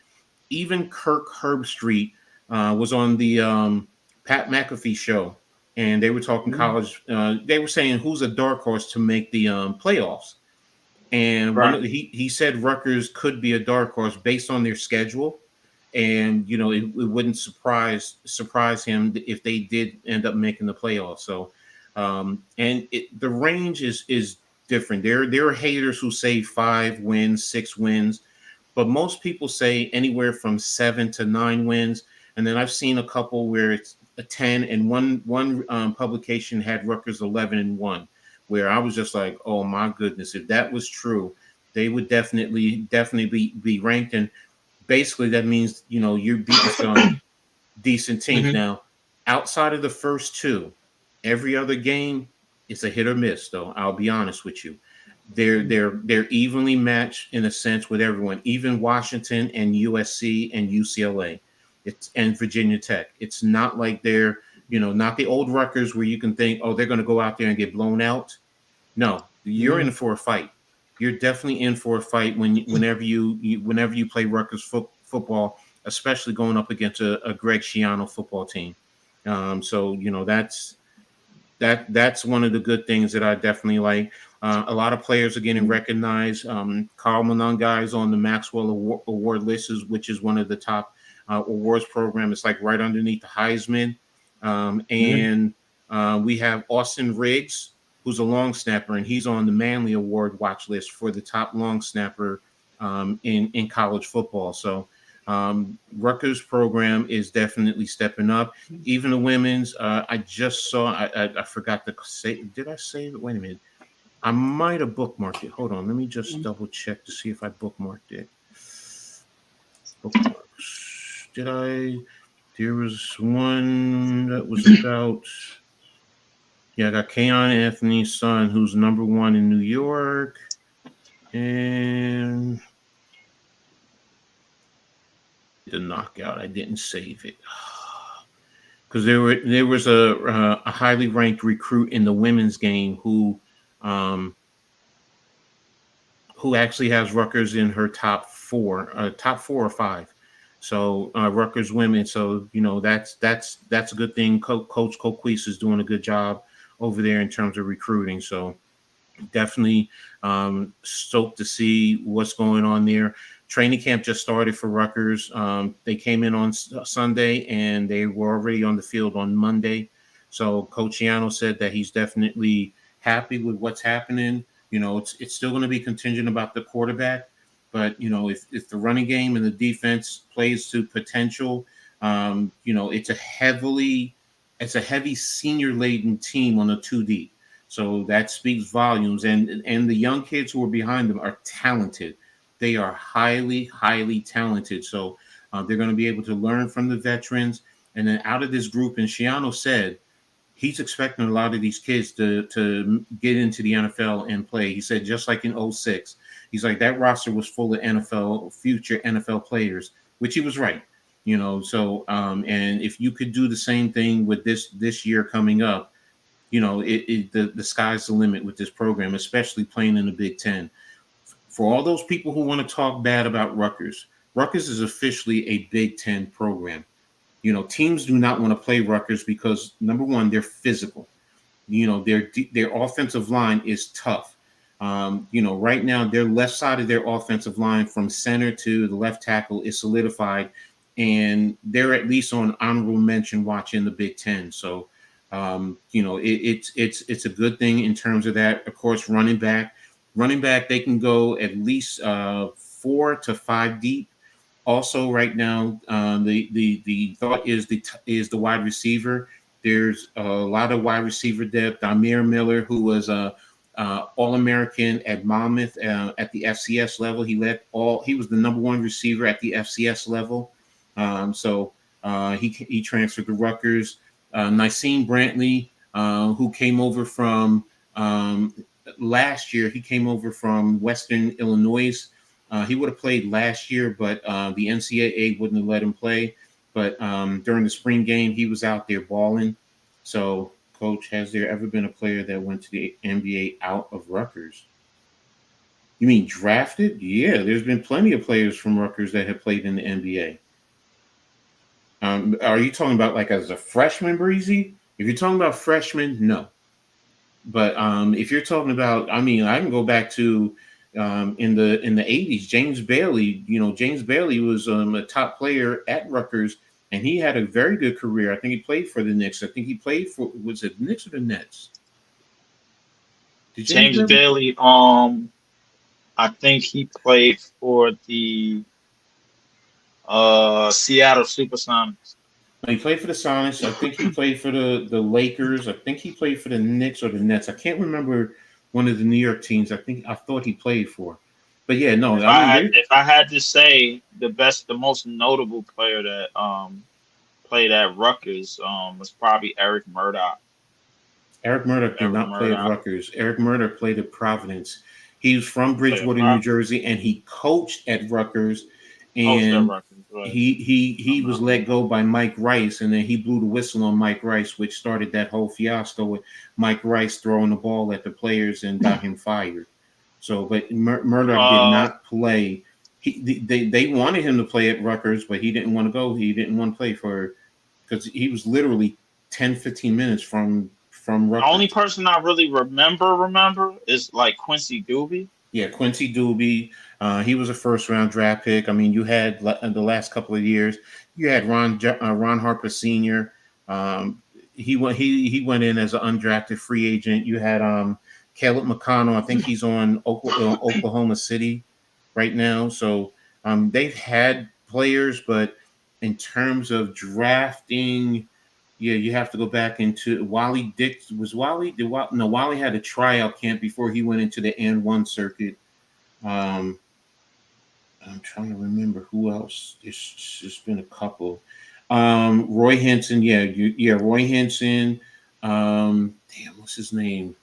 Even Kirk Herbstreit was on the Pat McAfee show, and they were talking college. They were saying who's a dark horse to make the playoffs, and he said Rutgers could be a dark horse based on their schedule, and it wouldn't surprise him if they did end up making the playoffs. So, the range is different. There are haters who say 5 wins, 6 wins, but most people say anywhere from 7 to 9 wins. And then I've seen a couple where it's a 10, and one publication had Rutgers 11-1, where I was just like, oh my goodness, if that was true, they would definitely be ranked. And basically that means you're beating some decent teams. Now, outside of the first 2, every other game it's a hit or miss. Though I'll be honest with you, they're evenly matched in a sense with everyone, even Washington and USC and UCLA. And Virginia Tech. It's not like they're, not the old Rutgers where you can think, oh, they're going to go out there and get blown out. No, you're in for a fight. You're definitely in for a fight whenever you play Rutgers football, especially going up against a Greg Schiano football team. So that's one of the good things that I definitely like. A lot of players are getting recognized. Carl Monangai is on the Maxwell Award list, which is one of the top awards program. It's like right underneath the Heisman. And we have Austin Riggs, who's a long snapper, and he's on the Manley Award watch list for the top long snapper in college football. So Rutgers program is definitely stepping up. Even the women's, I just saw, I forgot to say, did I say it? Wait a minute. I might have bookmarked it. Hold on. Let me just double check to see if I bookmarked it. Bookmarks. Did I? There was one that was about. Yeah, I got Kayon Anthony's son, who's number 1 in New York, and the knockout. I didn't save it because there was a highly ranked recruit in the women's game who actually has Rutgers in her top 4 or 5. So Rutgers women. So that's a good thing. Coach Coahes is doing a good job over there in terms of recruiting. So definitely stoked to see what's going on there. Training camp just started for Rutgers. They came in on Sunday and they were already on the field on Monday. So Coach Yano said that he's definitely happy with what's happening. It's still going to be contingent about the quarterback, but if the running game and the defense plays to potential, it's a heavy senior laden team on the 2 deep. So that speaks volumes. And the young kids who are behind them are talented. They are highly, highly talented. So they're going to be able to learn from the veterans. And then out of this group, and Shiano said he's expecting a lot of these kids to get into the NFL and play. He said just like in 06, he's like that roster was full of future NFL players, which he was right. So and if you could do the same thing with this year coming up, the sky's the limit with this program, especially playing in the Big Ten. For all those people who want to talk bad about Rutgers is officially a Big Ten program. Teams do not want to play Rutgers because, number one, they're physical. Their offensive line is tough. Right now, their left side of their offensive line from center to the left tackle is solidified, and they're at least on honorable mention watch in the Big Ten. So, it's a good thing in terms of that. Of course, running back, they can go at least 4 to 5 deep. Also, right now, the thought is the wide receiver. There's a lot of wide receiver depth. Amir Miller, who was a All-American at Monmouth at the FCS level, he was the number 1 receiver at the FCS level. So he transferred to Rutgers. Nyseem Brantley, who came over from last year, he came over from Western Illinois. He would have played last year, but the NCAA wouldn't have let him play. But during the spring game, he was out there balling. So, Coach, has there ever been a player that went to the NBA out of Rutgers? You mean drafted? Yeah, there's been plenty of players from Rutgers that have played in the NBA. Are you talking about like as a freshman, Breezy? If you're talking about freshman, no. But if you're talking about, I can go back to in the 80s, James Bailey. James Bailey was a top player at Rutgers, and he had a very good career. I think he played for the Knicks. I think he played for, was it Knicks or the Nets? James Bailey, I think he played for the Seattle Supersonics. He played for the Sonics. I think he played for the Lakers. I think he played for the Knicks or the Nets. I can't remember one of the New York teams. I thought he played for. But yeah, no. If I had to say the most notable player that played at Rutgers was probably Eric Murdoch. Eric Murdoch did not play at Rutgers. Eric Murdoch played at Providence. He was from Bridgewater, New Jersey, and he coached at Rutgers. And he was let go by Mike Rice, and then he blew the whistle on Mike Rice, which started that whole fiasco with Mike Rice throwing the ball at the players and got him fired. So, but Murdoch did not play. They wanted him to play at Rutgers, but he didn't want to go. He didn't want to play because he was literally 10, 15 minutes from Rutgers. The only person I really remember is like Quincy Doobie. Yeah, Quincy Doobie. He was a first-round draft pick. You had the last couple of years. You had Ron Harper Sr. He went in as an undrafted free agent. You had Caleb McConnell. I think he's on Oklahoma City right now. So they've had players, but in terms of drafting, yeah, you have to go back into Wally Dix. Wally had a tryout camp before he went into the N1 circuit. I'm trying to remember who else. It's just been a couple. Roy Henson, Roy Henson. What's his name?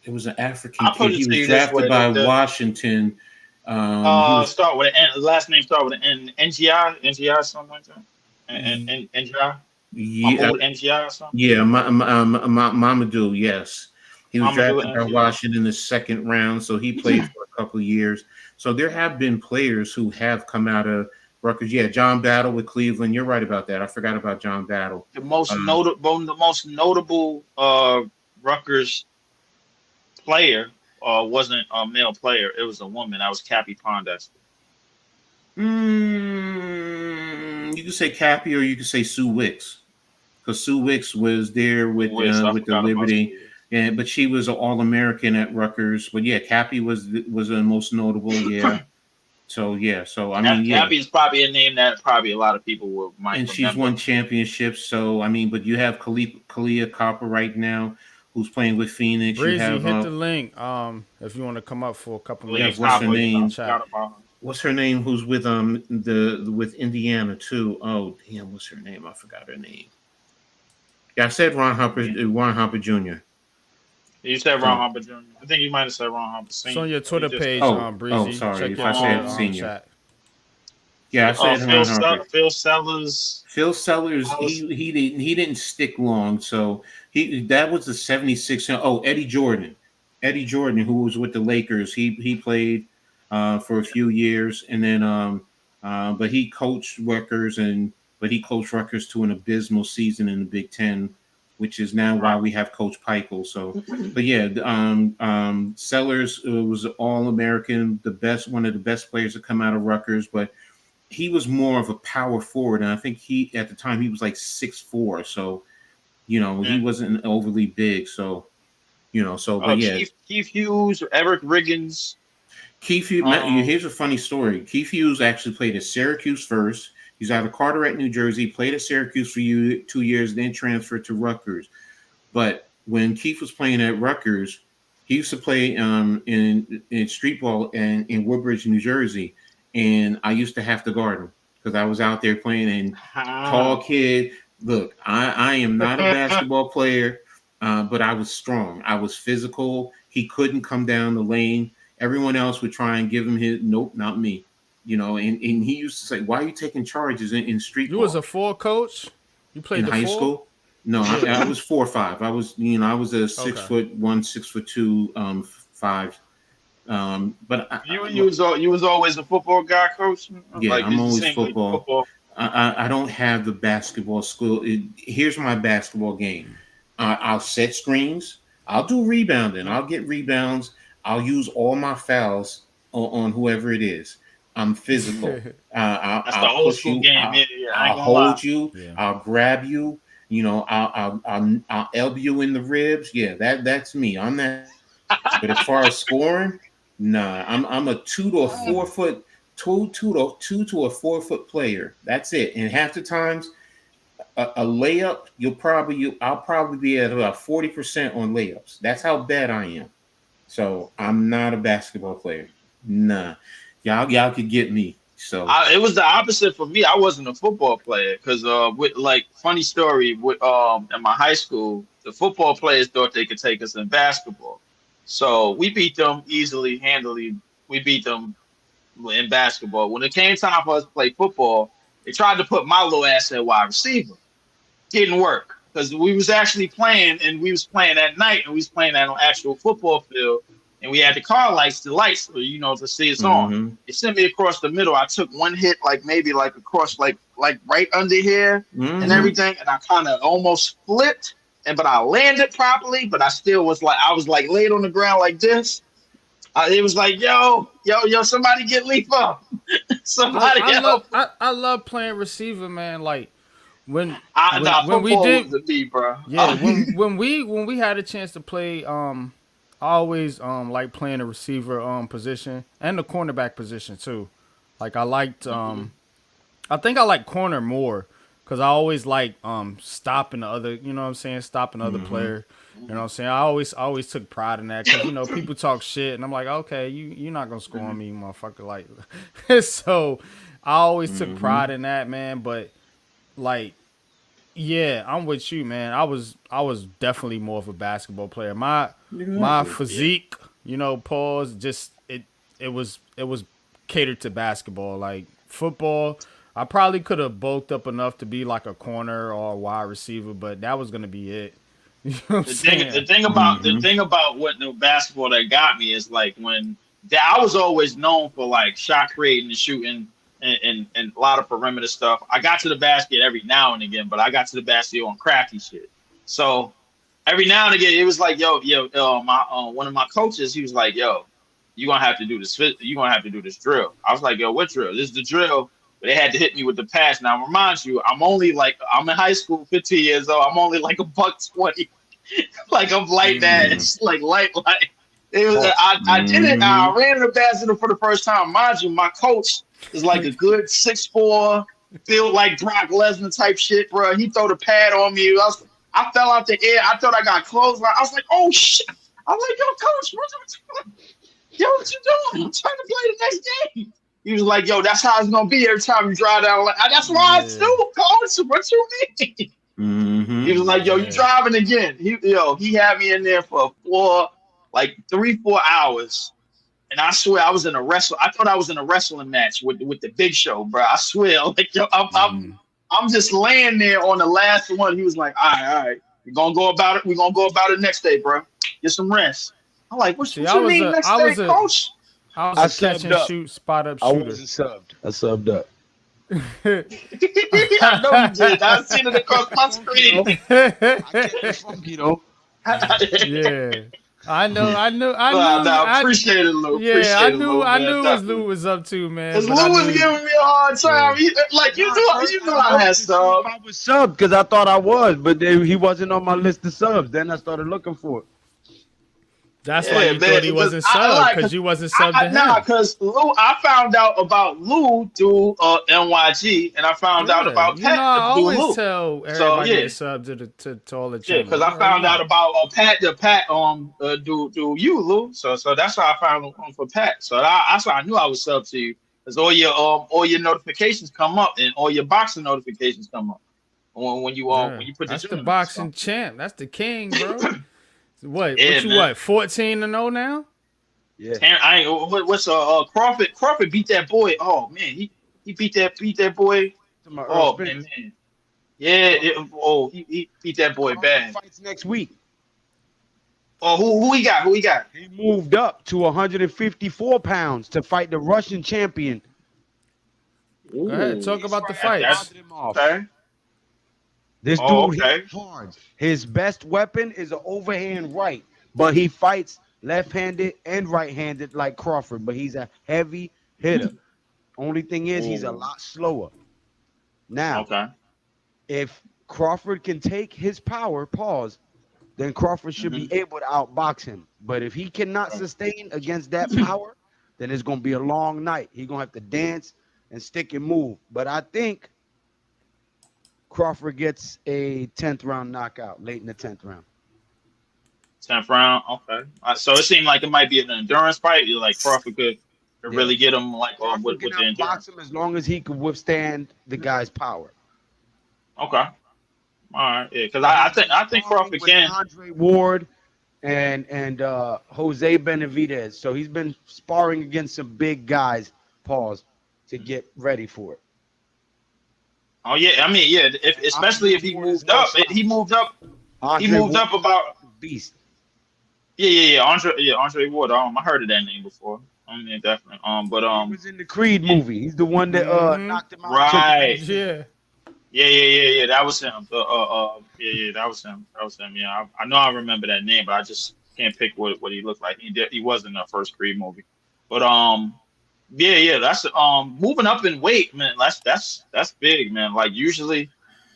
It was an African kid. He was drafted by Washington. Start with an N. Last name start with an N. NGI, something like that. And NGI. Yeah, NGI or something. Yeah, Mamadou. Yes, he was drafted by Washington in the second round, so he played for a couple of years. So there have been players who have come out of Rutgers. Yeah, John Battle with Cleveland. You're right about that. I forgot about John Battle. The most notable Rutgers player wasn't a male player. It was a woman. That was Cappy Pondexter. You could say Cappy or you could say Sue Wicks, because Sue Wicks was there with the Liberty, but she was an All-American at Rutgers. But yeah, Cappy was the most notable. Yeah. So I mean, Cappy is probably a name that probably a lot of people might and remember. she's won championships. So I mean, but you have Kalia Copper right now, who's playing with Phoenix. Breezy, you have hit the link. If you want to come up for a couple minutes. What's her name? What's her name? Who's with with Indiana too? Oh damn, what's her name? I forgot her name. Yeah, I said Ron Harper Jr. You said Ron Harper Jr. I think you might have said Ron Harper Sr. It's on your Twitter page, Breezy. Oh, sorry. Check if I said senior. Chat. Yeah, I said Ron Harper. Phil Sellers. Phil Sellers, he didn't stick long, so that was the 76. Oh, Eddie Jordan, who was with the Lakers. He played for a few years, and then but he coached Rutgers to an abysmal season in the Big Ten, which is now why we have Coach Peichel. So, but yeah, Sellers was All-American, one of the best players to come out of Rutgers, but he was more of a power forward, and I think at the time he was like 6'4", so he wasn't overly big. So, but yeah, Keith Hughes or Eric Riggins. Keith Hughes. Here's a funny story. Keith Hughes actually played at Syracuse first. He's out of Carteret, New Jersey. Played at Syracuse for 2 years, then transferred to Rutgers. But when Keith was playing at Rutgers, he used to play in street ball in Woodbridge, New Jersey, and I used to have to guard him because I was out there playing. And tall kid. Look, I am not a basketball player, but I was strong. I was physical. He couldn't come down the lane. Everyone else would try and give him his. Nope, not me. And he used to say, "Why are you taking charges in street ball?" You was a 4 coach? You played in high school? No, I was 4'5". I was, I was a 6'1", 6'2", 5. But you was always a football guy, coach. Yeah, I'm always football. I don't have the basketball skill. Here's my basketball game. I'll set screens. I'll do rebounding. I'll get rebounds. I'll use all my fouls on whoever it is. I'm physical. That's the old school game. I'll hold you. Yeah. I'll grab you. I'll elbow you in the ribs. Yeah, that's me. I'm that. But as far as scoring, nah. I'm a 2 to a 4 foot, 2 to a 4 foot player. That's it. And half the times, a layup, I'll probably be at about 40% on layups. That's how bad I am. So I'm not a basketball player. Nah. Y'all could get me. So it was the opposite for me. I wasn't a football player because funny story with in my high school, the football players thought they could take us in basketball. So we beat them handily. We beat them in basketball. When it came time for us to play football, they tried to put my little ass at wide receiver. Didn't work because we was actually playing, and we was playing at night, and we was playing at an actual football field. And we had the car lights, to see us on. It sent me across the middle. I took one hit, maybe across, right under here and everything. And I kind of almost flipped, but I landed properly. But I still was laid on the ground like this. It was like, yo, somebody get Leaf up. Somebody help. I love playing receiver, man. Like when we did, bro. Yeah, when we had a chance to play, I always like playing the receiver position and the cornerback position too. Like I liked I think I like corner more because I always like stopping the other, stopping the other player. You know what I'm saying? I always took pride in that because people talk shit and I'm like, okay, you're not gonna score on me, motherfucker. Like so I always took pride in that, man. But yeah, I'm with you, man. I was definitely more of a basketball player. My physique, pause, just it was catered to basketball. Like football, I probably could have bulked up enough to be like a corner or a wide receiver, but that was gonna be it. The thing about what the basketball that got me is when I was always known for shot creating and shooting and a lot of perimeter stuff. I got to the basket every now and again, but I got to the basket on crafty shit. So every now and again, it was like, my one of my coaches, he was like, yo, you're gonna have to do this. You're gonna have to do this drill. I was like, yo, what drill? This is the drill. But they had to hit me with the pass. Now, remind you, I'm in high school, 15 years old. I'm only like $120. Like I'm light ass, like light. It was. I did it. I ran the basket for the first time. Mind you, my coach is like a good 6'4", built like Brock Lesnar type shit, bro. He throw the pad on me. I fell out the air. I thought I got close. I was like, oh shit. I was like, yo, coach, what you doing? I'm trying to play the next game. He was like, yo, that's how it's gonna be every time you drive down. That's why I do, coach. What you mean? Mm-hmm. He was like, yo, you driving again. He had me in there for 3-4 hours. And I swear I was in a I thought I was in a wrestling match with the Big Show, bro. I swear, like, yo, I'm just laying there on the last one. He was like, all right, we're gonna go about it. We're gonna go about it next day, bro. Get some rest. I'm like, what you mean next day, coach? I was a catch and shoot, spot up shooter. I wasn't subbed. I subbed up. I know you did. I seen it across my screen. I can't be funky though. Yeah. I know. I appreciate it, Lou. Yeah, I knew what Lou was up to, man. Because Lou was giving me a hard time. You know I had sub. I was subbed because I thought I was, but he wasn't on my list of subs. Then I started looking for it. That's why you thought he wasn't subbed, because you wasn't subbed to him. Nah, because Lou, I found out about Lou through NYG, and I found out about Pat I always Lou. tell everybody to sub to all the channels. Yeah, because I found out about Pat do you, Lou. So that's how I found him for Pat. So that's why I knew I was subbed to you, because all your notifications come up, and all your boxing notifications come up when you put that's the boxing champ. That's the king, bro. What you 14-0 now? Yeah. And what's Crawford beat that boy. Oh man, he beat that boy. Oh man. Yeah. He beat that boy bad. Fights next week. Oh, who he got? He moved up to 154 pounds to fight the Russian champion. Go ahead, talk about the fights. Okay. This dude hits hard. His best weapon is an overhand right, but he fights left-handed and right-handed like Crawford, but he's a heavy hitter. Only thing is he's a lot slower. Now, if Crawford can take his power, then Crawford should be able to outbox him. But if he cannot sustain against that power, then it's going to be a long night. He's going to have to dance and stick and move. But I think Crawford gets a 10th round knockout late in the 10th round. 10th round, okay. So it seemed like it might be an endurance fight. Like Crawford could really get him with the endurance. Box him as long as he could withstand the guy's power. Okay. All right. Yeah, because I think Crawford can. Andre Ward and Jose Benavidez. So he's been sparring against some big guys. To get ready for it. Oh yeah, I mean especially if he moved up. He moved up about beast. Yeah. Andre Ward. I heard of that name before. I mean, definitely. But he was in the Creed movie. He's the one that knocked him out. Right. Yeah. Yeah. That was him. That was him. Yeah, I know I remember that name, but I just can't pick what he looked like. He was in the first Creed movie. But Yeah, that's moving up in weight, man. That's big, man. Like usually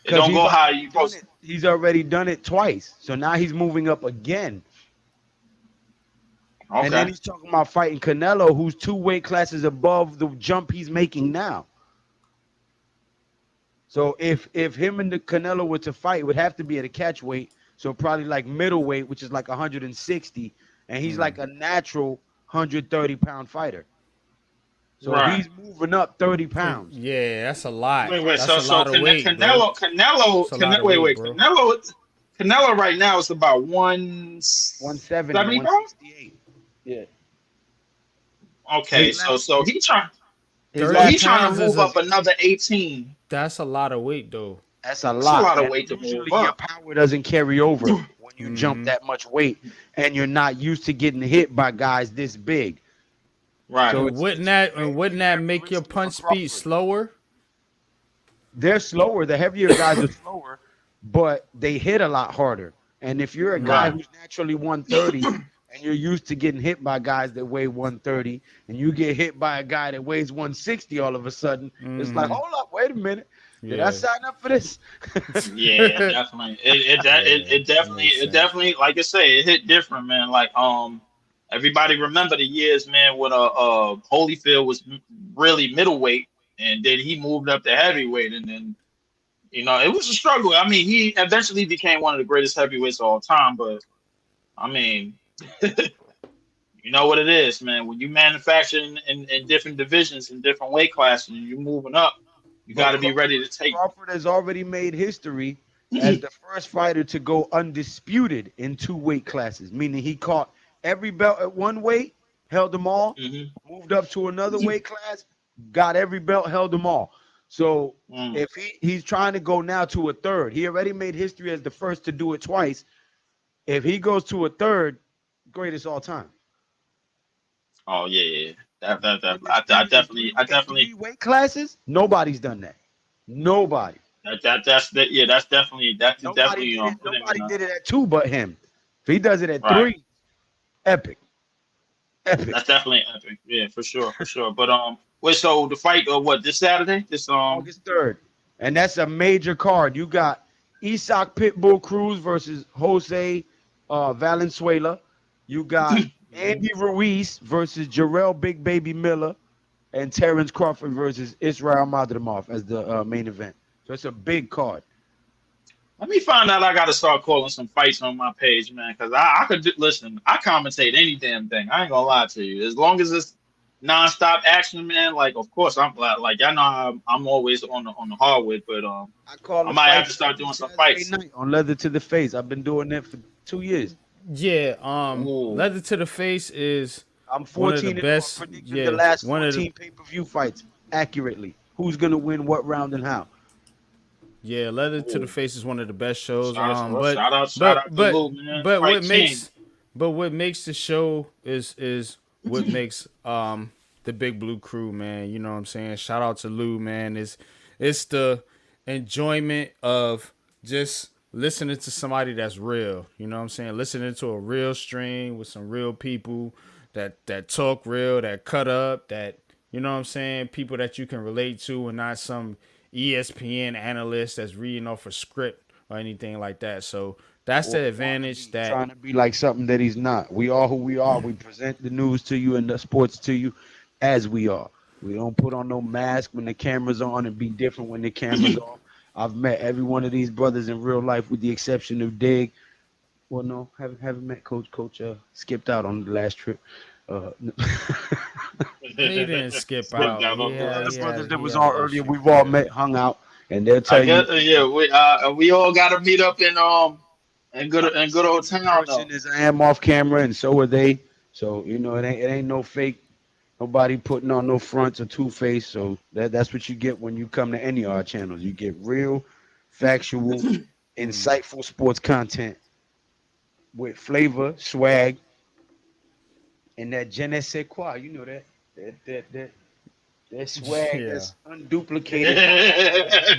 it don't go how you supposed to. He's already done it twice, so now he's moving up again. Okay. And then he's talking about fighting Canelo, who's 2 weight classes above the jump he's making now. So if him and the Canelo were to fight, it would have to be at a catch weight, so probably like middleweight, which is like 160, and he's like a natural 130-pound fighder. So he's moving up 30 pounds. Yeah, that's a lot. Wait, that's a lot of weight, Canelo right now is about 170, 168. Yeah. Okay, so he's trying to move up another 18. That's a lot of weight, though. That's a lot of weight to move up. Your power doesn't carry over when you jump that much weight, and you're not used to getting hit by guys this big. Right. So And wouldn't that make your punch speed slower? they're slower. The heavier guys are slower, but they hit a lot harder. And if you're a guy Right. who's naturally 130 and you're used to getting hit by guys that weigh 130, and you get hit by a guy that weighs 160 all of a sudden, it's like, hold up, wait a minute. Did I sign up for this? Yeah, definitely. It definitely, like I say, it hit different, man. Like everybody remember the years, man, when Holyfield was really middleweight, and then he moved up to heavyweight, and then it was a struggle. I mean, he eventually became one of the greatest heavyweights of all time, but I mean, you know what it is, man. When you manufacture in different divisions, in different weight classes, and you're moving up, you got to be ready to take. Crawford has already made history as the first fighter to go undisputed in 2 weight classes, meaning he caught every belt at 1 weight, held them all, moved up to another weight class, got every belt, held them all. So if he's trying to go now to a 3rd, he already made history as the first to do it twice. If he goes to a 3rd, greatest all time. Oh yeah. I definitely 3 weight classes. Nobody's done that. Nobody. That's definitely Nobody did it at 2 but him. If he does it at 3, epic. That's definitely epic. Yeah, for sure. But wait, so the fight this Saturday? This August 3rd. And that's a major card. You got Isak Pitbull Cruz versus Jose Valenzuela. You got Andy Ruiz versus Jarrell Big Baby Miller, and Terrence Crawford versus Israel Madrimov as the main event. So it's a big card. Let me find out. I got to start calling some fights on my page, man, because I could listen. I commentate any damn thing. I ain't gonna lie to you. As long as it's nonstop action, man. Like, of course, I'm like y'all know I'm always on the hardwood, but I might have to start doing some fights on Leather to the Face. I've been doing that for 2 years. Yeah, Leather to the Face is I'm 14 the best. Predicting the last 14 pay-per-view fights accurately. Who's gonna win what round and how? Yeah, Leather to the Face is one of the best shows. Shout out to Lou, man. But what makes the show is what makes the Big Blue Crew, man. You know what I'm saying? Shout out to Lou, man. It's the enjoyment of just listening to somebody that's real. You know what I'm saying? Listening to a real stream with some real people that talk real, that cut up, that, you know what I'm saying, people that you can relate to, and not some ESPN analyst that's reading off a script or anything like that. So that's the advantage that trying to be like something that he's not. We are who we are. We present the news to you and the sports to you as we are. We don't put on no mask when the camera's on and be different when the camera's off. I've met every one of these brothers in real life with the exception of Dig. Well, no, haven't met Coach. Coach skipped out on the last trip. He didn't skip out. The brothers that was on earlier, we've all met, hung out, and they'll tell you. We all got to meet up in good old town. As I am off camera, and so are they. So it ain't no fake. Nobody putting on no fronts or two-face. So that's what you get when you come to any of our channels. You get real, factual, insightful sports content with flavor, swag, and that je ne sais quoi. You know that swag that's unduplicated.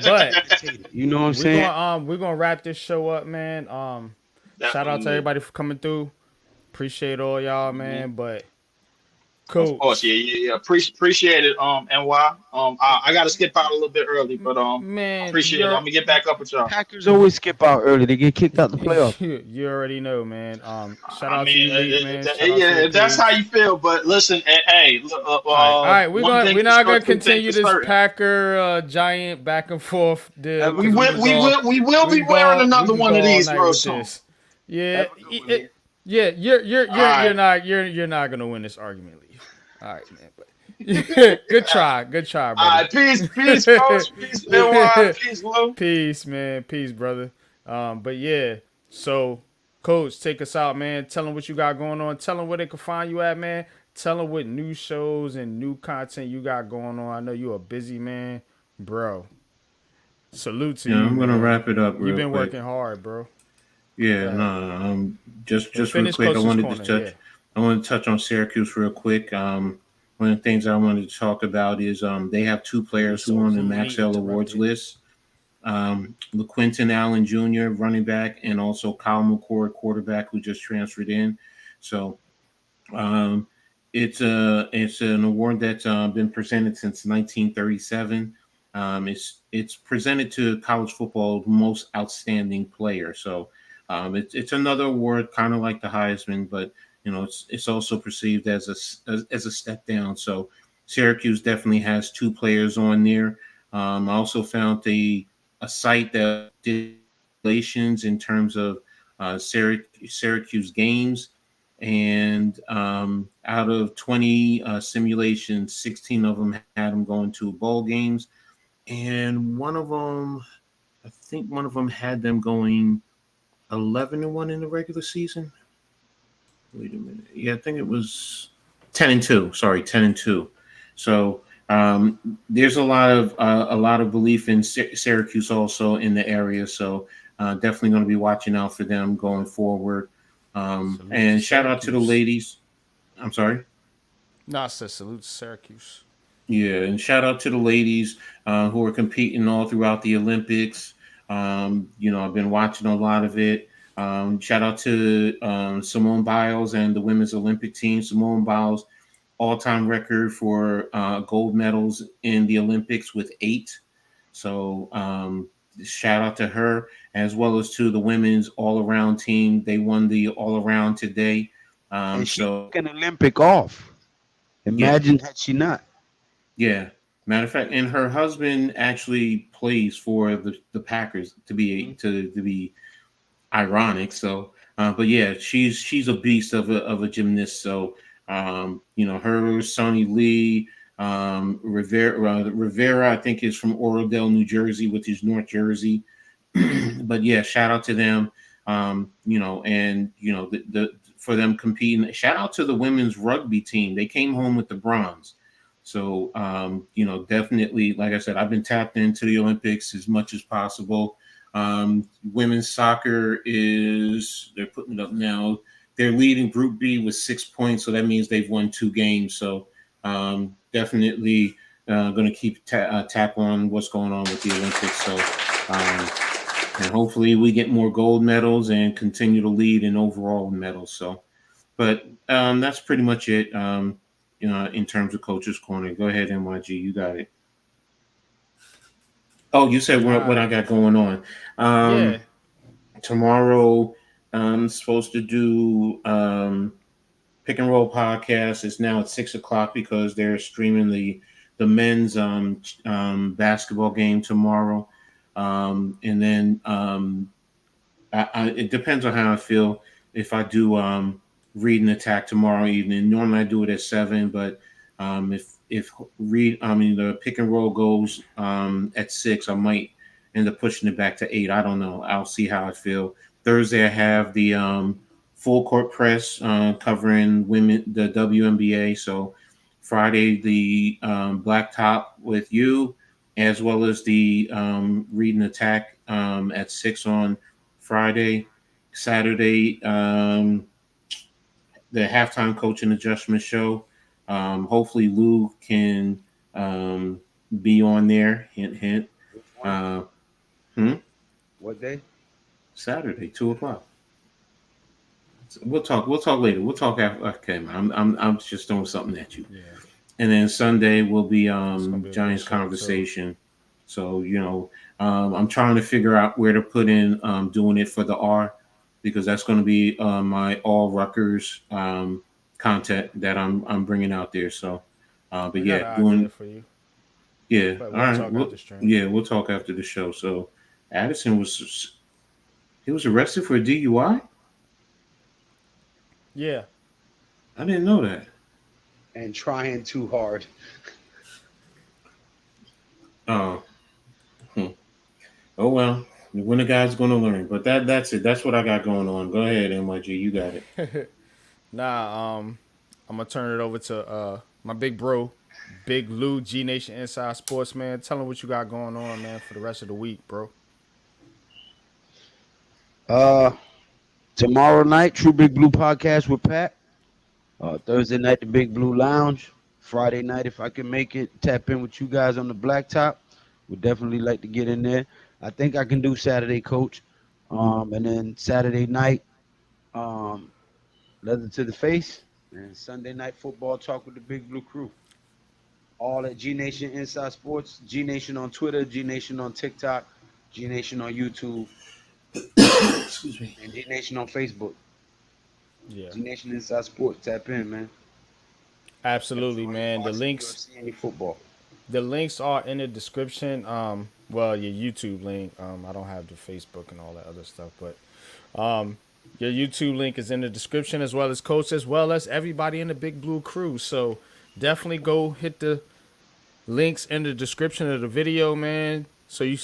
But you know what I'm saying? We're gonna wrap this show up, man. Shout out to everybody for coming through. Appreciate all y'all, man. But cool. Of course, yeah. Appreciate it, NY. I gotta skip out a little bit early, but man, appreciate it. I'm gonna get back up with y'all. Packers always skip out early. They get kicked out the playoffs. You already know, man. Shout out to you, Lee, man. Yeah, that's how you feel. But listen, hey, all right, we're not gonna continue this Packer Giant back and forth. We will be wearing another one of these real soon. Yeah, you're not gonna win this argument, Lee. All right, man. But good try, brother. All right, peace, coach. Peace, NY. Peace, Lou. Peace, man. Peace, brother. But yeah, so coach, take us out, man. Tell them what you got going on. Tell them where they can find you at, man. Tell them what new shows and new content you got going on. I know you're a busy man, bro. Salute to you. I'm gonna wrap it up. You've been working hard, bro. Yeah, just real quick. I wanted to touch on Syracuse real quick. Want one of the things I wanted to talk about is they have two players who are on the Maxwell Awards list. LaQuinton Allen Jr., running back, and also Kyle McCord, quarterback, who just transferred in. So it's an award that's been presented since 1937. It's presented to college football most outstanding player. So it's another award, kind of like the Heisman, but it's also perceived as a step down. So Syracuse definitely has two players on there. I also found a site that did relations in terms of Syracuse games, and out of 20 simulations, 16 of them had them going to bowl games, and I think one of them had them going 11-1 in the regular season. Wait a minute. Yeah, I think it was 10-2. Sorry, 10-2. So there's a lot of belief in Syracuse also in the area. So definitely going to be watching out for them going forward. And shout out to the ladies. I'm sorry. No, I said salute to Syracuse. Yeah, and shout out to the ladies who are competing all throughout the Olympics. I've been watching a lot of it. Shout out to Simone Biles and the women's Olympic team. Simone Biles, all-time record for gold medals in the Olympics with 8. So shout out to her, as well as to the women's all-around team. They won the all-around today. And she took an Olympic off. Imagine had she not. Yeah. Matter of fact, and her husband actually plays for the Packers, to be ironic. So, but yeah, she's a beast of a gymnast. So, her, Sonny Lee, Rivera, I think is from Oradell, New Jersey, which is North Jersey. But yeah, shout out to them. For them competing. Shout out to the women's rugby team. They came home with the bronze. So, definitely, like I said, I've been tapped into the Olympics as much as possible. Women's soccer they're putting it up now. They're leading Group B with 6 points. So that means they've won 2 games. So definitely going to keep tap on what's going on with the Olympics. So, and hopefully we get more gold medals and continue to lead in overall medals. So, but that's pretty much it. In terms of Coach's Corner. Go ahead, NYG. You got it. Oh, you said what I got going on. Yeah. Tomorrow, I'm supposed to do Pick and Roll podcast. It's now at 6:00 because they're streaming the men's basketball game tomorrow. And then it depends on how I feel. If I do Read and Attack tomorrow evening, normally I do it at 7, but if the Pick and Roll goes at 6, I might end up pushing it back to 8. I don't know. I'll see how I feel. Thursday I have the Full Court Press covering the WNBA. So Friday the Blacktop with you, as well as the Read and Attack at 6 on Friday. Saturday the Halftime Coaching Adjustment Show. Hopefully Lou can be on there. Hint, hint. What day? Saturday, 2:00. We'll talk later. We'll talk after. Okay, I'm just throwing something at you. Yeah. And then Sunday will be Giants Conversation. So I'm trying to figure out where to put in doing it for the R, because that's going to be my all Rutgers content that I'm bringing out there. So, but yeah, doing for you. Yeah, But all right. We'll talk after the show. So, Addison was arrested for a DUI. Yeah, I didn't know that. And trying too hard. Oh, oh well. When the guy's going to learn, but that's it. That's what I got going on. Go ahead, NYG. You got it. I'm gonna turn it over to my big bro, Big Lou, G Nation Inside Sports, man. Tell him what you got going on, man, for the rest of the week, bro. Tomorrow night, True Big Blue podcast with Pat. Thursday night, the Big Blue Lounge. Friday night, if I can make it, tap in with you guys on the blacktop. Would definitely like to get in there. I think I can do Saturday, coach. And then Saturday night, leather to the face, and Sunday night football talk with the Big Blue Crew. All at G Nation Inside Sports, G Nation on Twitter, G Nation on TikTok, G Nation on YouTube, Excuse me. and G Nation on Facebook. Yeah, G Nation Inside Sports, tap in, man. absolutely, man. The Watch links, UFC, any football. the links are in the description. Well, your YouTube link. I don't have the Facebook and all that other stuff, but your YouTube link is in the description, as well as Coach, as well as everybody in the Big Blue Crew. So definitely go hit the links in the description of the video, man. So you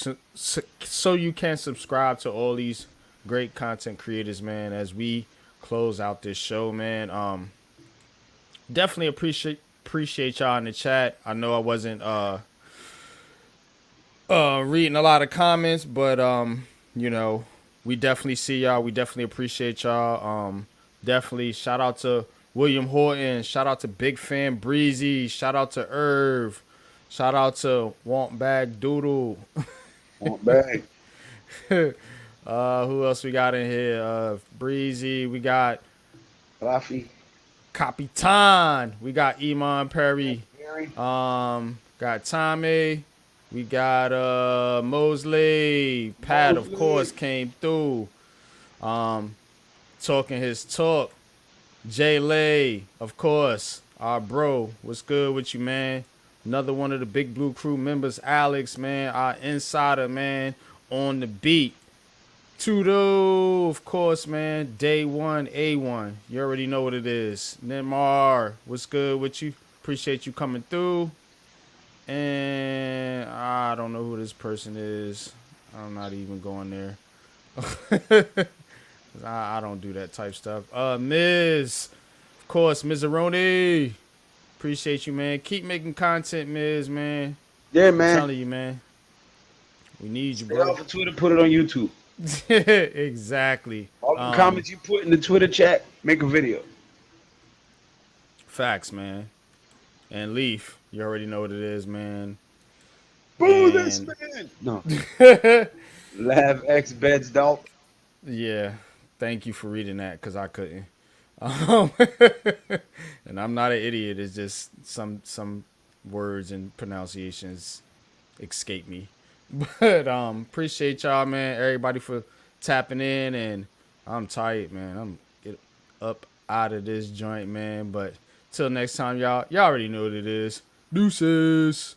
can subscribe to all these great content creators, man. As we close out this show, man. Definitely appreciate y'all in the chat. I know I wasn't reading a lot of comments, but you know, we definitely see y'all. We definitely appreciate y'all. Definitely shout out to William Horton. Shout out to Big Fan Breezy. Shout out to Irv. Shout out to Want Bag Doodle. Want bag. Who else we got in here? Breezy. We got Rafi. Capitan. We got Iman Perry. Got Tommy. We got Mosley. Pat, of course, came through. Talking his talk. Jay Lay, of course. Our bro. What's good with you, man? Another one of the Big Blue Crew members, Alex, man. Our insider, man. On the beat. Tudo, of course, man. Day one, A1. You already know what it is. Neymar, what's good with you? Appreciate you coming through. And I don't know who this person is. I'm not even going there. I don't do that type stuff. Miz, of course, Mizaroni. Appreciate you, man. Keep making content, Miz, man. Yeah, man. I'm telling you, man. We need you, Stay bro. off of Twitter, put it on YouTube. Exactly. All the comments you put in the Twitter chat, make a video. Facts, man. And Leaf, you already know what it is, man. Boo this man. No. Lav X Beds Dog. Yeah. Thank you for reading that, because I couldn't. And I'm not an idiot. It's just some words and pronunciations escape me. But appreciate y'all, man. Everybody for tapping in, and I'm tired, man. I'm get up out of this joint, man. But till next time, y'all already know what it is. Deuces.